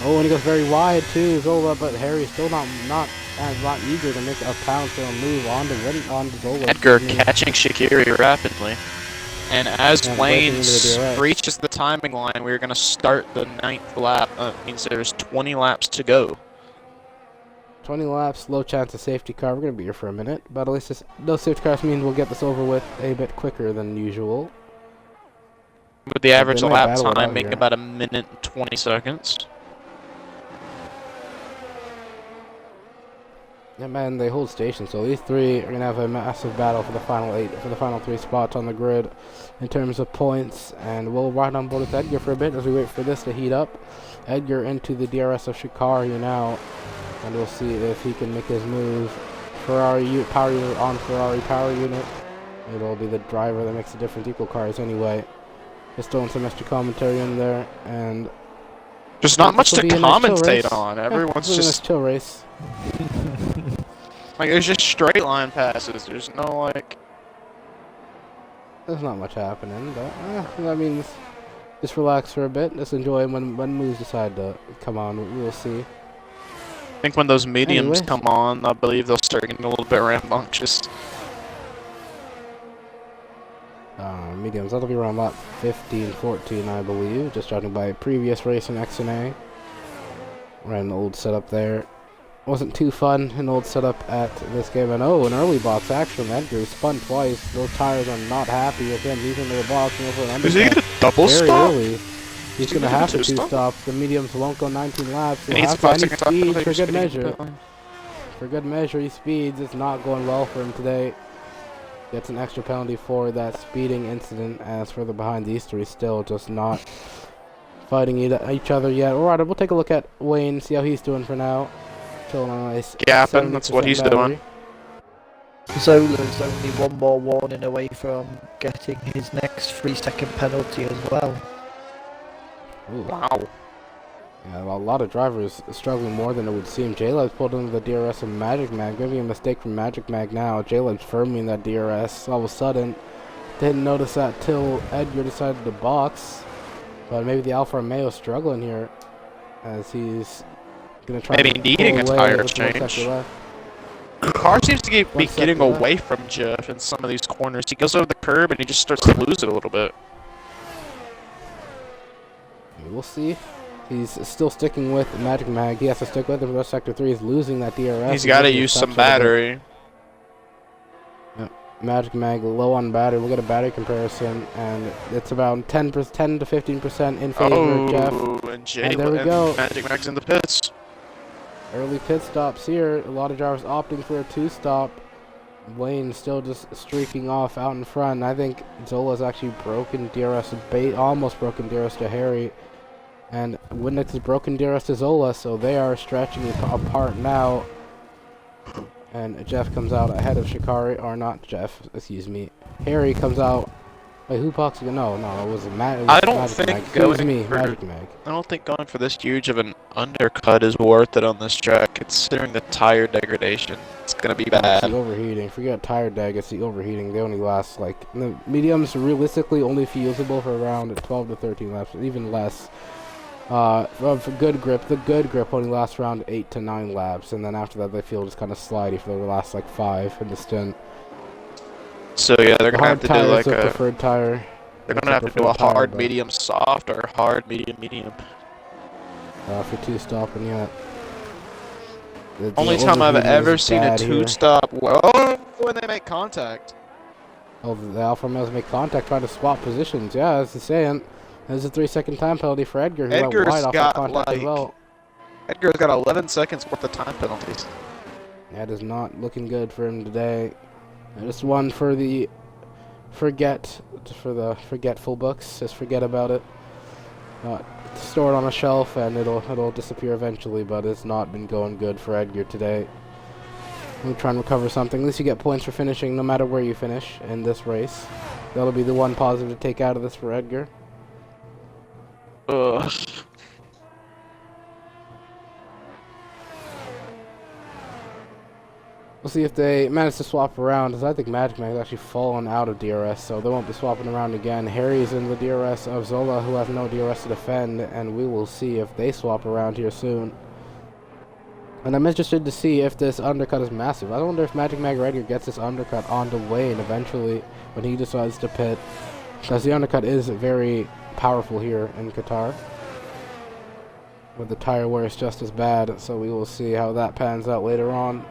S1: Oh, and he goes very wide too, Zola, but Harry's still not eager to make a pounce or a move onto Zola.
S2: Edgar catching Shaqiri rapidly. And as Wayne reaches the timing line, we're going to start the 9th lap. Means there's 20 laps to go.
S1: 20 laps, low chance of safety car. We're going to be here for a minute, but at least those safety cars mean we'll get this over with a bit quicker than usual.
S2: With the average lap time being about 1 minute and 20 seconds.
S1: Yeah, man, they hold station, so these three are going to have a massive battle for the final 3 spots on the grid in terms of points, and we'll ride on board with Edgar for a bit as we wait for this to heat up. Edgar into the DRS of Shikari now, and we'll see if he can make his move. Ferrari power unit on Ferrari power unit. It'll be the driver that makes the difference. Equal cars anyway. Just throwing some extra commentary in there, and
S2: there's not much to commentate on. Everyone's just
S1: a chill race.
S2: Like, there's just straight line passes. There's no, like...
S1: There's not much happening, but that means just relax for a bit. Just enjoy when moves decide to come on. We'll see.
S2: I think when those mediums come on, I believe they'll start getting a little bit rambunctious.
S1: Mediums, that'll be around lap 15, 14, I believe. Just judging by previous race in XNA. Ran an old setup there. Wasn't too fun, an old setup at this game. And oh, an early box action. Edgar spun twice. Those tires are not happy with him. He's into the box.
S2: Is he going to double stop?
S1: Early. He's going to have to two-stop. The mediums won't go 19 laps.
S2: And he speeds
S1: for good measure. For good measure, he speeds. It's not going well for him today. Gets an extra penalty for that speeding incident. As further behind, these three still just not fighting each other yet. Alright, we'll take a look at Wayne, see how he's doing for now. Nice.
S2: Gapping, that's what he's doing.
S3: Zola's only one more warning away from getting his next 3-second penalty as well.
S1: Ooh. Wow. Yeah, a lot of drivers struggling more than it would seem. J-Lab's pulled into the DRS of Magic Mag. Maybe a mistake from Magic Mag now. J-Lab's firmly in that DRS. All of a sudden, didn't notice that till Edgar decided to box. But maybe the Alfa Romeo struggling here as he's gonna try
S2: maybe needing a tire change. The car seems to be getting away from Jeff in some of these corners. He goes over the curb and he just starts to lose it a little bit.
S1: We'll see. He's still sticking with Magic Mag. He has to stick with him for the Sector 3. He's losing that DRS.
S2: He's got to use some battery.
S1: Yep. Magic Mag low on battery. We'll get a battery comparison, and it's about 10 to 15% in favor of Jeff. And there we go.
S2: Magic Mag's in the pits.
S1: Early pit stops here. A lot of drivers opting for a 2-stop. Wayne still just streaking off out in front. I think Zola's actually broken DRS, almost broken DRS to Harry. And Windex has broken DRS to Zola, so they are stretching apart now. And Jeff comes out ahead of Shikari, or not Jeff, excuse me. Harry comes out Wait, who boxed again? No, it was
S2: I don't
S1: Magic
S2: think
S1: Mag. It
S2: going
S1: was me,
S2: for
S1: Magic Mag.
S2: I don't think going for this huge of an undercut is worth it on this track, considering the tire degradation. It's gonna be
S1: No, it's the
S2: bad.
S1: overheating. Forget tire dag, it's the overheating. They only last, like, the mediums are realistically only feasible for around 12 to 13 laps, even less. For good grip, the good grip only lasts around 8 to 9 laps, and then after that they feel just kind of slidey for the last, like, 5 in the stint.
S2: So yeah, they're
S1: The
S2: gonna have
S1: hard
S2: to do
S1: tire is
S2: like
S1: the
S2: a.
S1: preferred tire.
S2: They're
S1: It's
S2: gonna
S1: a
S2: have to do a
S1: preferred tire,
S2: hard
S1: but,
S2: medium soft or hard medium medium.
S1: for two stopping yet. The
S2: Only time I've
S1: overheating
S2: ever
S1: is
S2: seen a
S1: bad here.
S2: two-stop. Well, when they make contact.
S1: Oh, the Alfa Romeo make contact, trying to swap positions. Yeah, that's the saying. There's a 3-second time penalty for Edgar, who went
S2: Edgar's
S1: wide off that
S2: got
S1: contact as
S2: like
S1: well.
S2: Edgar's got 11 seconds worth of time penalties.
S1: That is not looking good for him today. Just one for the forgetful books. Just forget about it. Store it on a shelf and it'll disappear eventually. But it's not been going good for Edgar today. We'll try and recover something. At least you get points for finishing, no matter where you finish in this race. That'll be the one positive to take out of this for Edgar.
S2: Ugh.
S1: We'll see if they manage to swap around, because I think Magic Man has actually fallen out of DRS, so they won't be swapping around again. Harry's in the DRS of Zola, who have no DRS to defend, and we will see if they swap around here soon. And I'm interested to see if this undercut is massive. I wonder if Magic Mag Edgar gets this undercut onto Wayne eventually when he decides to pit, because the undercut is very powerful here in Qatar. But the tire wear is just as bad, so we will see how that pans out later on.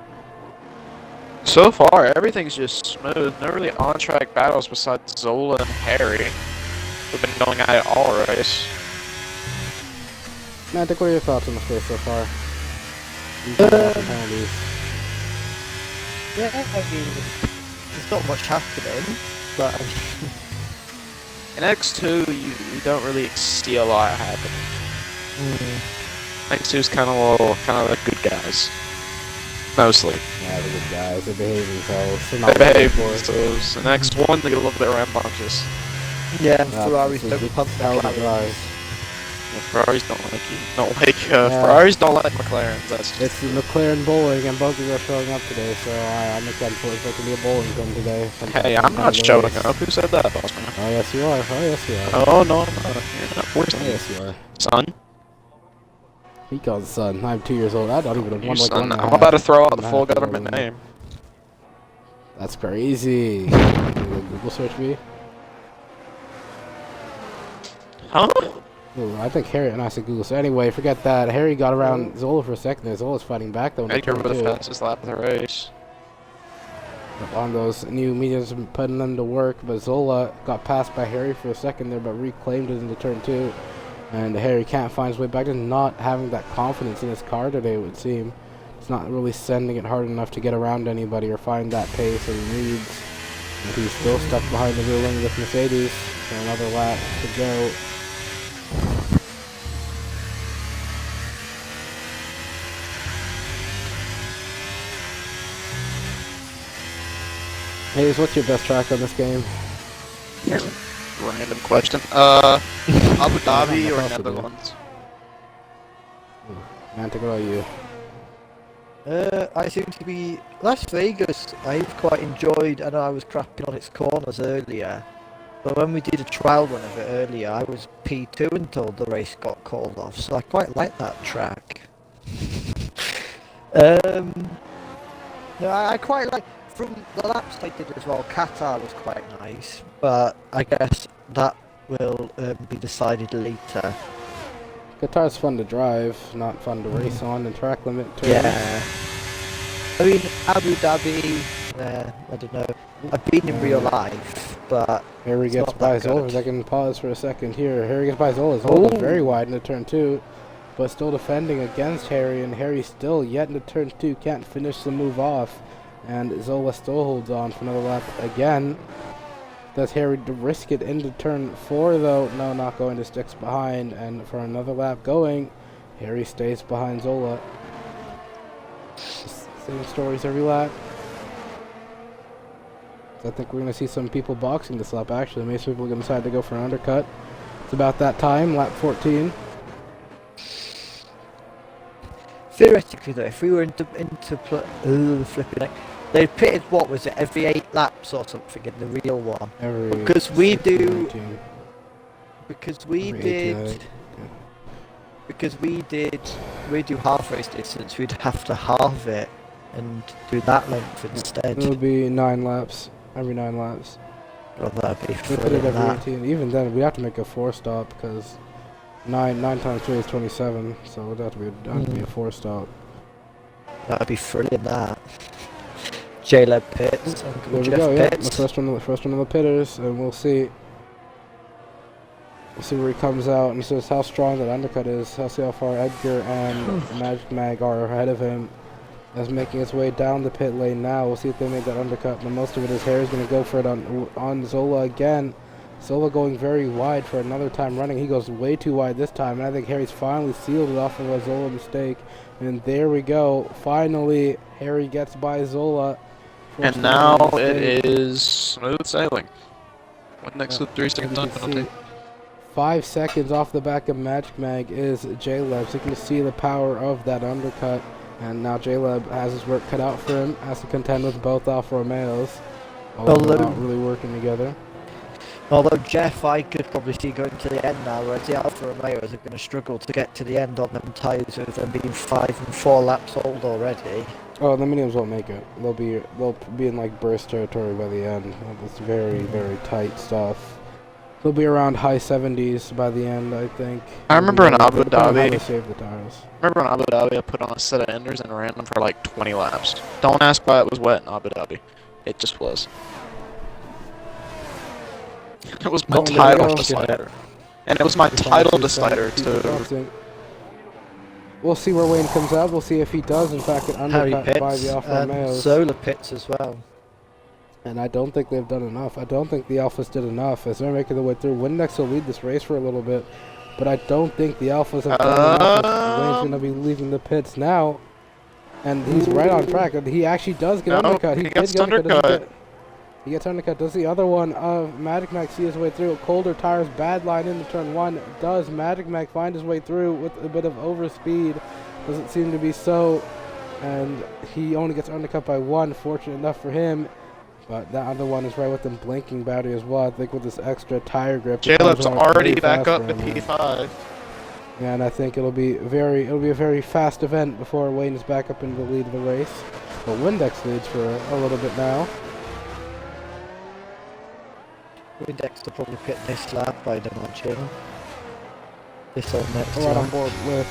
S2: So far, everything's just smooth. No really on-track battles besides Zola and Harry, who've been going at it all race.
S1: Mantic, what are your thoughts on the race so far? Penalties.
S3: Yeah, I mean, there's not much happening, but
S2: In X2, you don't really see a lot happening. X2's kind of the good guys. Mostly.
S1: Yeah, the good guys, they behave themselves.
S2: They behave themselves. In X1, they get a little bit rambunctious.
S3: yeah, Ferraris don't pump
S1: Hell
S3: their
S1: of
S3: calories.
S2: Ferraris don't like you. Ferraris don't like McLarens. That's
S1: It's the McLaren bowling, and both of them are showing up today, so I'm excited for it. It's going to be a bowling game today.
S2: Hey, I'm not showing up. Who said that, boss man?
S1: Oh, yes, you are. Oh, yes, you are.
S2: Oh, no, I'm not. You're not. Where's
S1: Oh, yes, you are.
S2: son?
S1: He calls his son. I'm 2 years old. I don't even
S2: Your
S1: want like
S2: son.
S1: one and a
S2: I'm
S1: half.
S2: about to throw out the
S1: I'm
S2: full
S1: happy
S2: government
S1: with him.
S2: name.
S1: That's crazy. Google search me.
S2: Huh?
S1: Ooh, I think Harry and I said Google. So anyway, forget that. Harry got around Zola for a second there. Zola's fighting back though.
S2: Edgar with the fastest lap of the race.
S1: On those new mediums, putting them to work, but Zola got passed by Harry for a second there, but reclaimed it into turn 2. And Harry can't find his way back to not having that confidence in his car today, it would seem. It's not really sending it hard enough to get around anybody or find that pace that he needs. And he's still stuck behind the rear wing with Mercedes. So another lap to go. Hayes, what's your best track on this game?
S2: Random question. Abu Dhabi or
S1: Possible.
S2: Netherlands?
S1: Mantic, what about you?
S3: I seem to be Las Vegas. I've quite enjoyed. I know I was crapping on its corners earlier, but when we did a trial run of it earlier, I was P2 until the race got called off. So I quite like that track. No, I quite like from the laps I did as well. Qatar was quite nice, but I guess that will be decided later.
S1: Qatar's fun to drive, not fun to race on, and track limit too.
S3: Yeah. I mean, Abu Dhabi, I don't know. I've been in real life, but
S1: Harry
S3: it's
S1: gets
S3: not
S1: by
S3: that
S1: Zola.
S3: good.
S1: I can pause for a second here. Harry gets by Zola. Zola's very wide into turn 2, but still defending against Harry, and Harry still yet into turn 2 can't finish the move off, and Zola still holds on for another lap again. Does Harry risk it into turn 4 though? No, not going to sticks behind, and for another lap going, Harry stays behind Zola. Same stories every lap. I think we're going to see some people boxing this lap, actually. Maybe some people are going to decide to go for an undercut. It's about that time, lap 14.
S3: Theoretically, though, if we were flipping it, they pitted, what was it, every 8 laps or something in the real one? Because we do.
S1: 19.
S3: Because we
S1: Every
S3: did.
S1: 18,
S3: Because we do half race distance, we'd have to halve it and do that length instead.
S1: It would be 9 laps. Every 9 laps.
S3: Well, that'd be
S1: We put it every
S3: that.
S1: 18. Even then, we'd have to make a 4-stop because 9 times 3 is 27. So it would have to be a 4-stop.
S3: That'd be brilliant, that. J-Leb pits,
S1: There
S3: Uncle
S1: we
S3: Jeff
S1: go. Yeah,
S3: pits.
S1: the first one of the pitters, and we'll see. We'll see where he comes out and says how strong that undercut is. I'll see how far Edgar and Magic Mag are ahead of him. As making its way down the pit lane now. We'll see if they make that undercut. But most of it is Harry's going to go for it on Zola again. Zola going very wide for another time running. He goes way too wide this time. And I think Harry's finally sealed it off of a Zola mistake. And there we go. Finally, Harry gets by Zola.
S2: And now it is smooth sailing. What next with 3 seconds on penalty?
S1: 5 seconds off the back of Magic Mag is J-Leb. So you can see the power of that undercut. And now J-Leb has his work cut out for him. Has to contend with both Alfa Romeos. Although they're not really working together.
S3: Although Jeff, I could probably see going to the end now, whereas the Alfa Romeos are going to struggle to get to the end on them tyres with them being 5 and 4 laps old already.
S1: Oh, the mediums won't make it. They'll be in like burst territory by the end. It's very, very tight stuff. They'll be around high 70s by the end, I think.
S2: I remember in Abu
S1: Depending on how
S2: Dhabi.
S1: they save the tires.
S2: Remember in Abu Dhabi, I put on a set of enders and ran them for like 20 laps. Don't ask why it was wet in Abu Dhabi. It just was. It was my title decider. And it was my title decider too.
S1: We'll see where Wayne comes out. We'll see if he does, in fact, get
S3: Harry
S1: undercut by
S3: pits
S1: the Alfa
S3: and
S1: Romeos.
S3: Zola pits as well.
S1: And I don't think they've done enough. I don't think the Alphas did enough. As they're making their way through, Windex will lead this race for a little bit. But I don't think the Alphas have done enough. Wayne's going to be leaving the pits now. And he's right on track. He actually does get undercut.
S2: He gets undercut.
S1: He gets undercut. Does the other one of Magic Mac see his way through? Colder tires, bad line into turn 1. Does Magic Mac find his way through with a bit of overspeed? Doesn't seem to be so. And he only gets undercut by 1. Fortunate enough for him. But that other one is right with them blinking battery as well. I think with this extra tire grip.
S2: J-Leb's already back up to P5.
S1: Yeah, and I think it'll be a very fast event before Wayne is back up into the lead of the race. But Windex leads for a little bit now.
S3: Windex will probably pit this lap, I'd imagine. This or next
S1: We're right on
S3: lap.
S1: board with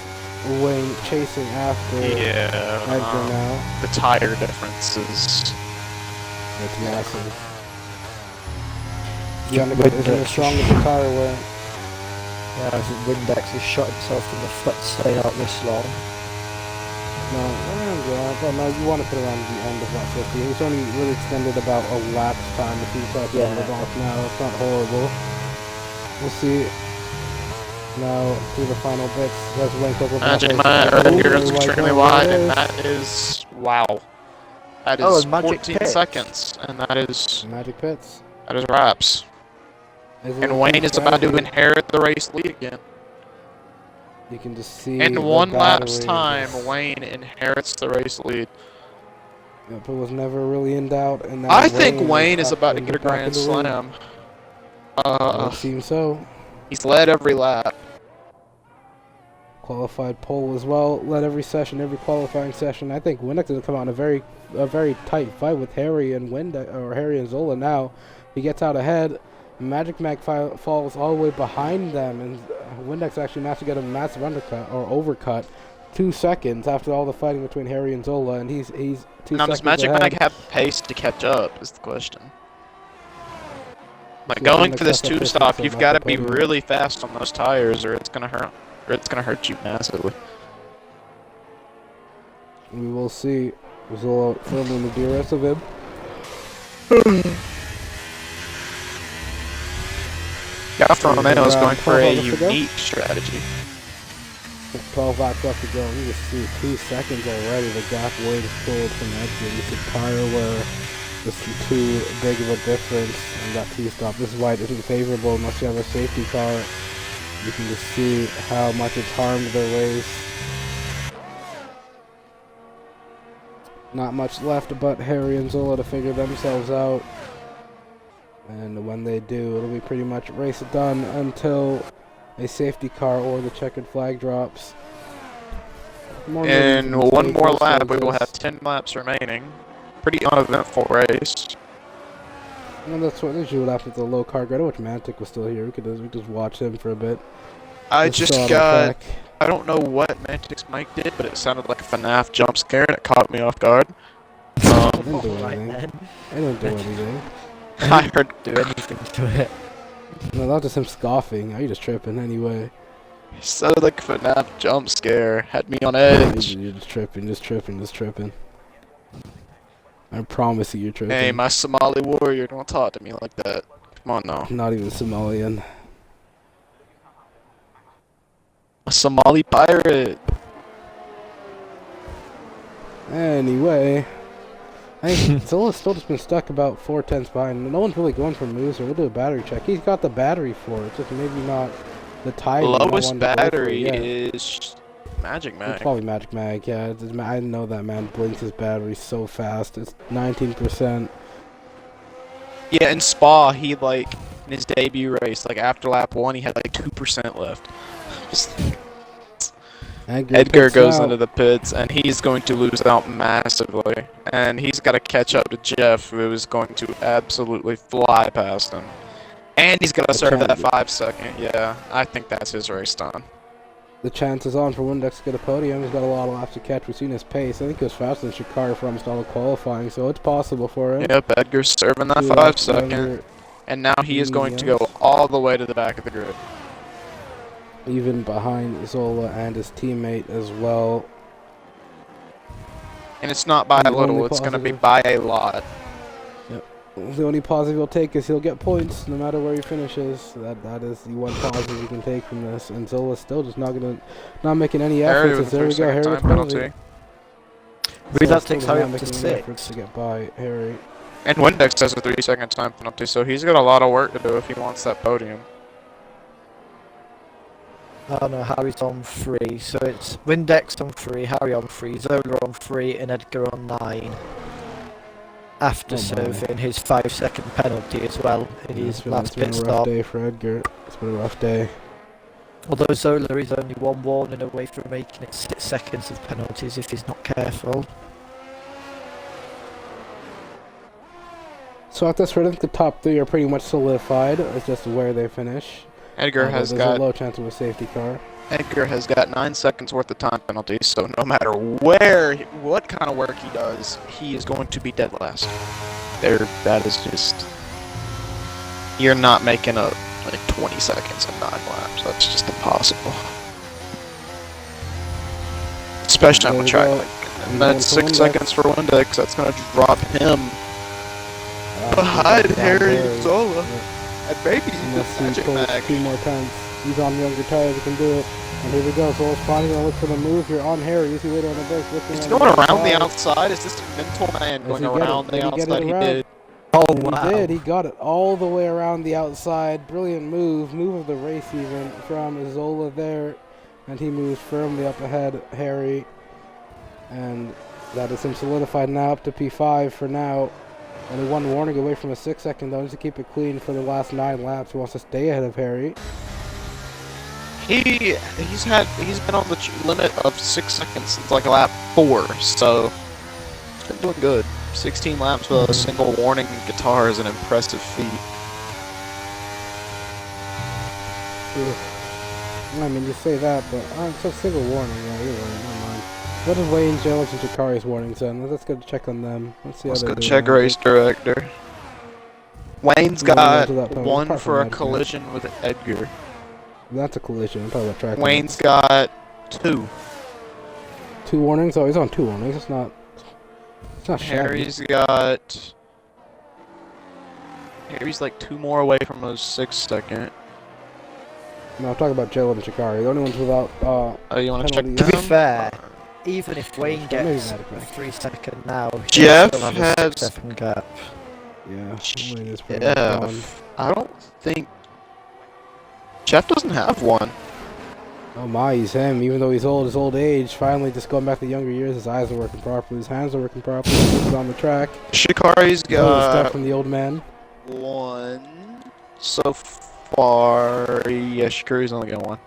S1: Wayne chasing after Edgar now.
S2: The tire difference is...
S1: It's massive. The undercut isn't as strong as the tire were.
S3: Yeah, I think Windex has shot himself in the foot staying out this long.
S1: No, you want to put around the end of that 50. He's only really extended about a lap's time if he's at the end of off now. It's not horrible. We'll see. Now, through the final bits, as Wayne goes up.
S2: Magic Man here is extremely wide, and that is... Wow. That is 14 seconds, and that is...
S1: Magic Pits.
S2: That is wraps. And Wayne is about to inherit the race lead again.
S1: You can just see
S2: in 1 lap's time, Wayne inherits the race lead.
S1: Yep, it was never really in doubt. And
S2: I think Wayne is about to get a grand slam.
S1: It seems so.
S2: He's led every lap.
S1: Qualified pole as well. Led every session, every qualifying session. I think Windex is going to come out in a very tight fight with Harry and Harry and Zola now. He gets out ahead. Magic Mac falls all the way behind them, and Windex actually managed to get a massive undercut or overcut 2 seconds after all the fighting between Harry and Zola, and he's 2 seconds
S2: now, does Magic
S1: ahead.
S2: Mac have pace to catch up? Is the question. Like going for this 2-stop, you've got to be really fast on those tires, or it's gonna hurt. Or it's gonna hurt you massively.
S1: We will see. Zola firmly in the DRS of him.
S2: Alfa Romeo is going for a unique strategy.
S1: 12 laps left to go. You can see 2 seconds already. The gap Wade is pulled from Edgar. You see tire wear. just too big of a difference in that T-stop. This is why it isn't favorable unless you have a safety car. You can just see how much it's harmed their race. Not much left but Harry and Zola to figure themselves out. And when they do, it'll be pretty much race done until a safety car or the checkered flag drops.
S2: In one more lap, we will have 10 laps remaining. Pretty uneventful race.
S1: And that's what usually what happens with the low car grid. I wish Mantic was still here. We could just watch him for a bit.
S2: I don't know what Mantic's mic did, but it sounded like a FNAF jump scare and it caught me off guard.
S1: I didn't do anything. I didn't do anything.
S2: I heard
S3: do anything to it.
S1: No, that was just him scoffing. Are you just tripping anyway?
S2: It sounded like a FNAF jump scare. Had me on edge.
S1: You're just tripping. I promise you're tripping.
S2: Hey, my Somali warrior, don't talk to me like that. Come on now.
S1: Not even Somalian.
S2: A Somali pirate.
S1: Anyway, I think Zola's still just been stuck about 4/10 behind. No one's really going for moves, or we'll do a battery check. He's got the battery for it, just maybe not the time.
S2: Lowest battery is Magic Mag.
S1: It's probably Magic Mag, yeah. I know that man blinks his battery so fast. It's 19%.
S2: Yeah, in Spa, he in his debut race, after lap 1, he had 2% left. Edgar goes into the pits, and he's going to lose out massively. And he's got to catch up to Jeff, who is going to absolutely fly past him. And he's going to serve that 5-second. Yeah, I think that's his race done.
S1: The chance is on for Windex to get a podium. He's got a lot of laps to catch. We've seen his pace. I think he was faster than Shakar for almost all the qualifying, so it's possible for him.
S2: Yep, Edgar's serving that 5-second. And now he is going to go all the way to the back of the grid.
S1: Even behind Zola and his teammate as well.
S2: And it's not by a little, it's going to be by a lot.
S1: Yep. The only positive he'll take is he'll get points no matter where he finishes. That is the one positive you can take from this. And Zola's still just not making any efforts. There we go, Harry penalty.
S3: That takes Harry up to 6
S1: to get by Harry.
S2: And Windex has a 3-second time penalty, so he's got a lot of work to do if he wants that podium.
S3: Oh no, Harry's on 3, so it's Windex on 3, Harry on 3, Zola on 3, and Edgar on 9. After serving his 5-second penalty as well in his last pit stop.
S1: It's been a rough day for Edgar. It's been a rough day.
S3: Although Zola is only one warning away from making it 6 seconds of penalties if he's not careful.
S1: So at this rate, I think the top 3 are pretty much solidified. It's just where they finish.
S2: Edgar
S1: there's a low chance of a safety car.
S2: Edgar has got 9 seconds worth of time penalties, so no matter what kind of work he does, he is going to be dead last. That is just... You're not making up 20 seconds in 9 laps. That's just impossible. Especially on the track. And that's 6 seconds for Windex. That's going to drop him behind Harry and Zola. And maybe Magic Mag.
S1: 2 more times. He's on younger tires, he can do it. And here we go, Zola's finally going to look for the move here on Harry. Is he waiting on the brakes?
S2: He's going around the outside. Is this a mental man going around the outside? He did.
S3: Oh, wow.
S1: He did. He got it all the way around the outside. Brilliant move. Move of the race even from Zola there. And he moves firmly up ahead, Harry. And that is him solidified now up to P5 for now. Only 1 warning away from a 6-second though. Just to keep it clean for the last 9 laps. He wants to stay ahead of Harry.
S2: He's been on the limit of 6 seconds since lap 4, so he's been doing good. 16 laps with a single warning in Qatar is an impressive feat.
S1: I mean, you say that, but it's a single warning. Yeah, you're right. Never mind. What is Wayne, Jealous, and Shakari's warnings then? Let's go check on them. Let's go
S2: check race director. Wayne's got 1 for a collision with Edgar.
S1: That's a collision. I'm talking about track.
S2: Wayne's got 2.
S1: 2 warnings? Oh, he's on 2 warnings. It's not
S2: Harry's got... Harry's 2 more away from a 6-second.
S1: No, I'm talking about Jello and Shikari. The only ones without
S2: you want to check them?
S3: To be fair, even if Wayne
S1: Maybe
S3: gets
S1: Magic Mike.
S3: 3 second now, he'll
S2: Jeff
S3: still have a
S2: has-
S3: 6-second gap.
S1: Yeah, Wayne is pretty much
S2: Yeah,
S1: gone.
S2: I don't think Jeff doesn't have one.
S1: Oh my, he's him. Even though he's old, his old age, finally just going back to younger years, his eyes are working properly, his hands are working properly, he's on the track.
S2: Shikari's
S1: He's holding stuff
S2: got
S1: from the old man.
S2: one so far. Yeah, Shikari's only got one.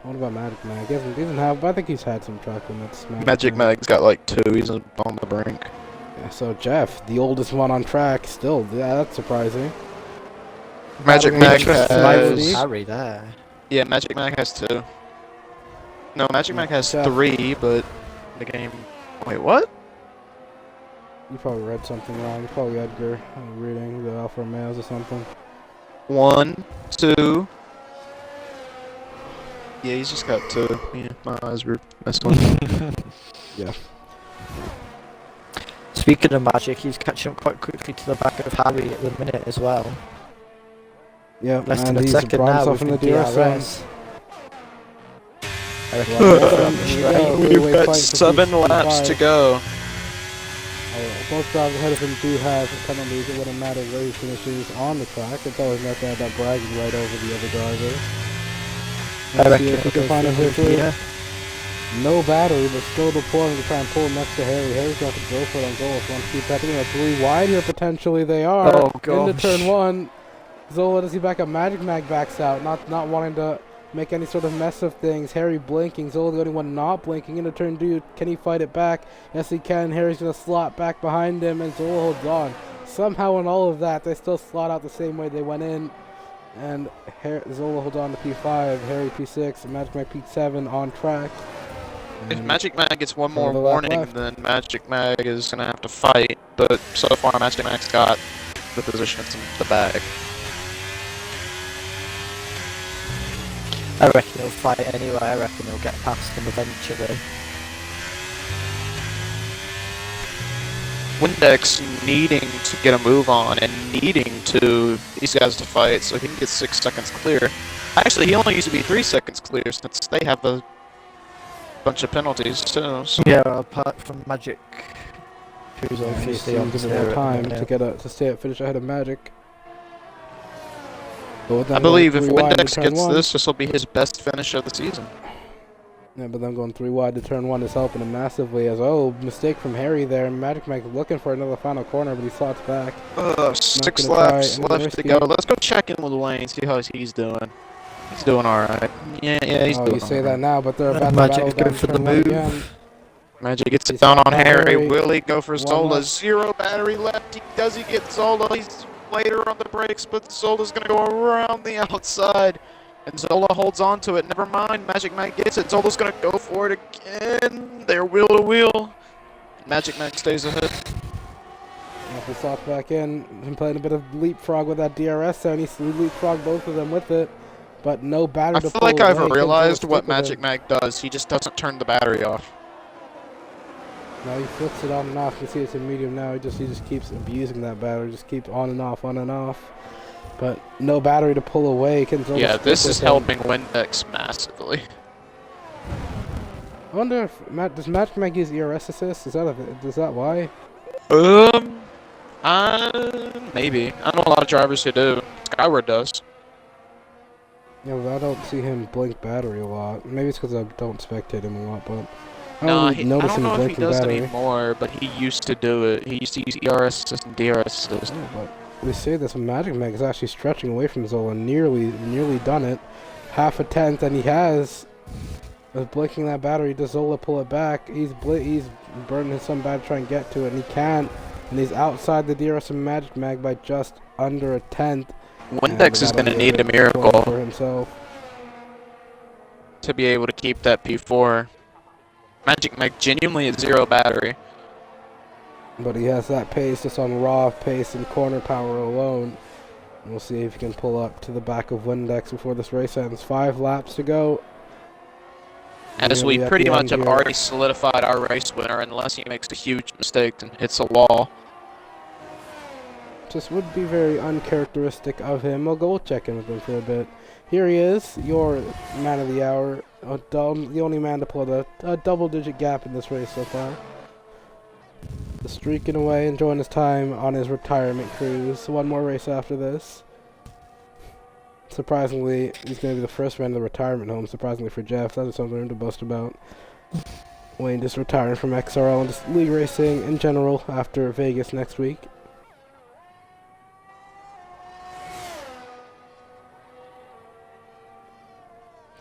S1: What about Magic Mag? He doesn't have, I think he's had some track limits.
S2: Magic Mag's got like 2. He's on the brink.
S1: Yeah, so Jeff, the oldest one on track, still, yeah, that's surprising.
S2: Magic
S1: Battery
S2: Mag
S1: reliability.
S2: has.
S3: Harry there.
S2: Yeah, Magic Mag has 2. No, Magic Mag has
S1: Jeff.
S2: 3, but the game. Wait, what?
S1: You probably read something wrong. You probably Edgar reading the Alpha Romeos or something.
S2: 1, 2. Yeah, he's just got 2. Yeah, my eyes were messing with.
S1: Yeah.
S3: Speaking of magic, he's catching up quite quickly to the back of Harry at the minute as well.
S1: Yeah,
S3: Less than
S1: and
S3: a
S1: he's
S3: second
S1: brought
S3: now
S1: himself
S3: with
S1: in
S3: the
S1: the DRS zone.
S3: DRS. I reckon
S1: Well,
S3: he'll go
S1: here we
S3: straight.
S1: go.
S2: We've
S1: Wait,
S2: got
S1: fight for
S2: 7
S1: P5.
S2: laps to go.
S1: Both drivers ahead of him do have penalties. It wouldn't matter where he finishes on the track. It's always nice to have that bragging right over the other drivers.
S3: I
S1: Let's
S3: reckon
S1: see if we
S3: he'll
S1: can
S3: go
S1: find a
S3: through
S1: victory.
S3: here.
S1: No battery, but still deploying to try and pull next to Harry. Harry's got to go for it on goal. Wants to keep that in a 3 wide here potentially. They are
S3: Oh,
S1: into
S3: gosh.
S1: turn 1. Zola does he back up? Magic Mag backs out, not wanting to make any sort of mess of things. Harry blinking. Zola the only one not blinking into turn 2. Can he fight it back? Yes, he can. Harry's gonna slot back behind him, and Zola holds on. Somehow in all of that, they still slot out the same way they went in. And Zola holds on to P5, Harry P6, and Magic Mag P7 on track.
S2: If
S1: And
S2: Magic Mag gets one more
S1: Another lap
S2: warning,
S1: left.
S2: then Magic Mag is gonna have to fight. But so far, Magic Mag's got the position in the bag.
S3: I reckon he'll fight anyway. I reckon he'll get past him eventually.
S2: Windex needing to get a move on and needing to these guys to fight so he can get 6 seconds clear. Actually, he only used to be 3 seconds clear since they have a bunch of penalties too. So.
S3: Yeah, apart from Magic, who's
S1: yeah,
S3: obviously on
S1: given
S3: zero
S1: more
S3: at the
S1: time
S3: minute.
S1: to stay at finish ahead of Magic. But with
S2: I
S1: them
S2: believe
S1: going
S2: if
S1: 3 wide to
S2: Windex
S1: turn
S2: gets
S1: 1,
S2: this will be his best finish of the season.
S1: Yeah, but them going 3 wide to turn 1 is helping him massively. As mistake from Harry there. Magic Mike looking for another final corner, but he slots back.
S2: 6
S1: gonna try
S2: laps
S1: another
S2: left to
S1: speed.
S2: go. Let's go check in with Wayne, see how he's doing. He's doing alright. Yeah, he's doing
S1: You say that
S2: alright.
S1: now, but they're about to
S3: Magic
S1: battle
S3: is going
S1: down
S3: for the
S1: turn 1
S3: move.
S1: again.
S2: Magic gets
S1: He's
S2: it down
S1: got
S2: on Harry.
S1: Harry.
S2: Will he go for
S1: One
S2: Zola?
S1: left.
S2: 0 battery left. Does he get Zola? He's later on the brakes, but Zola's going to go around the outside. And Zola holds on to it. Never mind. Magic Mag gets it. Zola's going to go for it again. They're wheel to wheel. Magic Mag stays ahead.
S1: If he slots back in, him playing a bit of leapfrog with that DRS there, and he leapfrogged both of them with it. But no battery
S2: I
S1: to
S2: feel
S1: pull
S2: like I've
S1: away. Can Zola
S2: realized
S1: stick
S2: what
S1: with him?
S2: Magic Mag does. He just doesn't turn the battery off.
S1: No, he flips it on and off. You can see it's in medium now. He just keeps abusing that battery. Just keeps on and off, on and off. But no battery to pull away. Can Zola
S2: Yeah,
S1: stick
S2: this
S1: with
S2: is
S1: him?
S2: helping Windex massively.
S1: I wonder if does Magic Mag use ERS assist? Is that why?
S2: Maybe. I know a lot of drivers who do. Skyward does.
S1: Yeah, but I don't see him blink battery a lot. Maybe it's because I don't spectate him a lot, but I
S2: No,
S1: don't really
S2: I
S1: notice
S2: don't
S1: him
S2: know if he
S1: blinking
S2: does
S1: battery.
S2: anymore, but he used to do it. He used to use ERS assist and DRS assist.
S1: Yeah, but we say this Magic Mag is actually stretching away from Zola, nearly done it. Half a tenth, and he has. With blinking that battery, does Zola pull it back? He's burning some battery to try and get to it, and he can't. And he's outside the DRS and Magic Mag by just under a tenth.
S2: Windex is going to need a
S1: for
S2: miracle
S1: himself.
S2: to be able to keep that P4. Magic Mag genuinely at 0 battery.
S1: But he has that pace just on raw pace and corner power alone. And we'll see if he can pull up to the back of Windex before this race ends. 5 laps to go.
S2: As
S1: We're
S2: we
S1: gonna be at
S2: pretty
S1: the
S2: much
S1: end
S2: have
S1: here.
S2: already solidified our race winner unless he makes a huge mistake and hits a wall.
S1: Just would be very uncharacteristic of him. We'll check in with him for a bit. Here he is, your man of the hour, the only man to pull a double-digit gap in this race so far. Just streaking away, enjoying his time on his retirement cruise. One more race after this. Surprisingly, he's going to be the first man to the retirement home, surprisingly for Jeff. That is something to boast about. Wayne just retiring from XRL and just league racing in general after Vegas next week.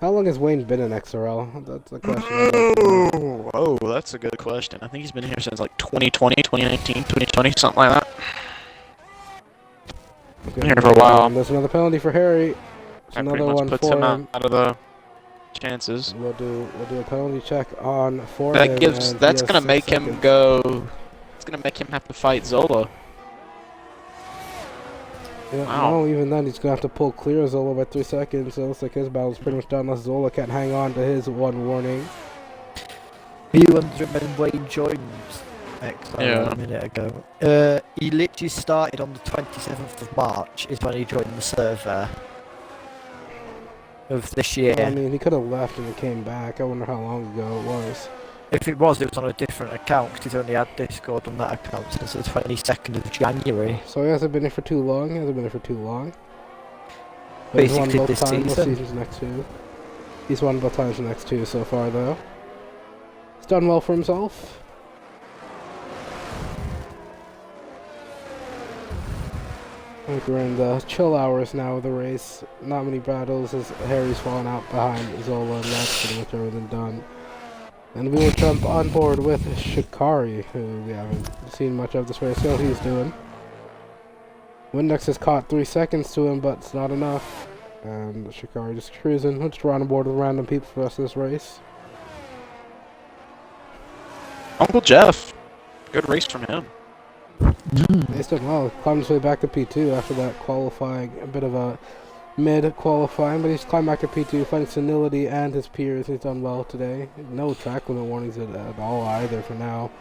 S1: How long has Wayne been in XRL? That's a question.
S2: Oh, that's a good question. I think he's been here since like 2020, 2019, 2020, something like that. Been here for a while.
S1: There's another penalty for Harry.
S2: That
S1: Another
S2: pretty much
S1: one
S2: puts
S1: for
S2: him
S1: him.
S2: out of the chances.
S1: We'll do a penalty check on for
S2: That
S1: him.
S2: gives.
S1: And
S2: That's
S1: he has
S2: gonna
S1: 6
S2: make him
S1: seconds.
S2: go. It's gonna make him have to fight Zola.
S1: Yeah,
S2: Wow.
S1: no, even then he's gonna have to pull clear Zola by 3 seconds. So it looks like his battle's pretty much done unless Zola can't hang on to his one warning.
S3: Are you wondering when Wayne joined XR a minute ago? He literally started on the 27th of March is when he joined the server of this year.
S1: I mean, he could have left and he came back. I wonder how long ago it was.
S3: If it was on a different account, because he's only had Discord on that account since the 22nd of January.
S1: So he hasn't been here for too long. But he's won
S3: Basically
S1: both
S3: this
S1: times.
S3: season.
S1: Season's next 2. He's won both times the next 2 so far, though. He's done well for himself. I think we're in the chill hours now of the race. Not many battles as Harry's fallen out behind Zola, and that's pretty much everything done. And we will jump on board with Shikari, who we haven't seen much of this race. See how he's doing. Windex has caught 3 seconds to him, but it's not enough. And Shikari just cruising. We'll just run on board with random people for the rest of this race.
S2: Uncle Jeff. Good race from him.
S1: He's done well. Climbed his way back to P2 after that qualifying, a bit of a mid-qualifying, but he's climbed back to P2, fighting senility and his peers. He's done well today. No track limit warnings at all either for now.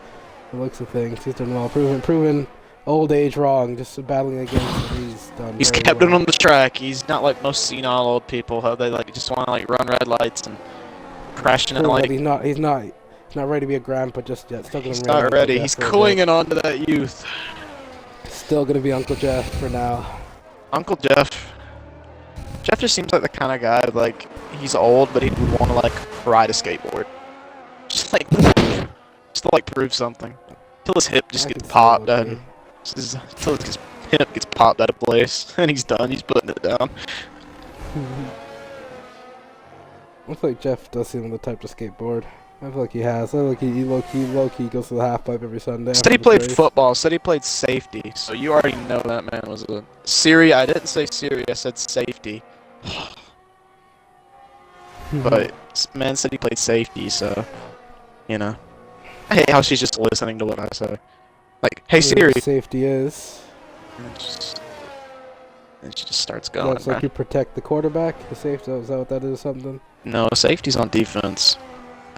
S1: The looks of things, he's done well. Proven old age wrong, just battling against it. He's done
S2: He's
S1: very
S2: kept
S1: well.
S2: it on the track. He's not like most senile old people, how they like just want to like run red lights and crashing in
S1: Proven
S2: like.
S1: that he's not ready to be a grandpa just yet. Still gonna
S2: He's
S1: remain
S2: not
S1: Uncle
S2: ready.
S1: Jeff
S2: He's
S1: for a bit.
S2: clinging on to that youth.
S1: Still gonna be Uncle Jeff for now.
S2: Uncle Jeff. Jeff just seems like the kind of guy like he's old, but he would want to like ride a skateboard, just to like prove something. Till his hip just
S1: I
S2: gets
S1: can see
S2: popped
S1: that,
S2: and till his hip gets popped out of place, and he's done. He's putting it down.
S1: Looks like Jeff does seem the type to skateboard. I feel like he has. I feel like he low-key goes to the half pipe every Sunday.
S2: Said he
S1: after this
S2: played
S1: race.
S2: football. Said he played safety. So you already know that man was a Siri. I didn't say Siri. I said safety. But man said he played safety. So you know, I hate how she's just listening to what I say. Like, hey Siri.
S1: Safety is.
S2: And she just starts going.
S1: Looks like you protect the quarterback. The safety, is that what that is? Something.
S2: No, safety's on defense.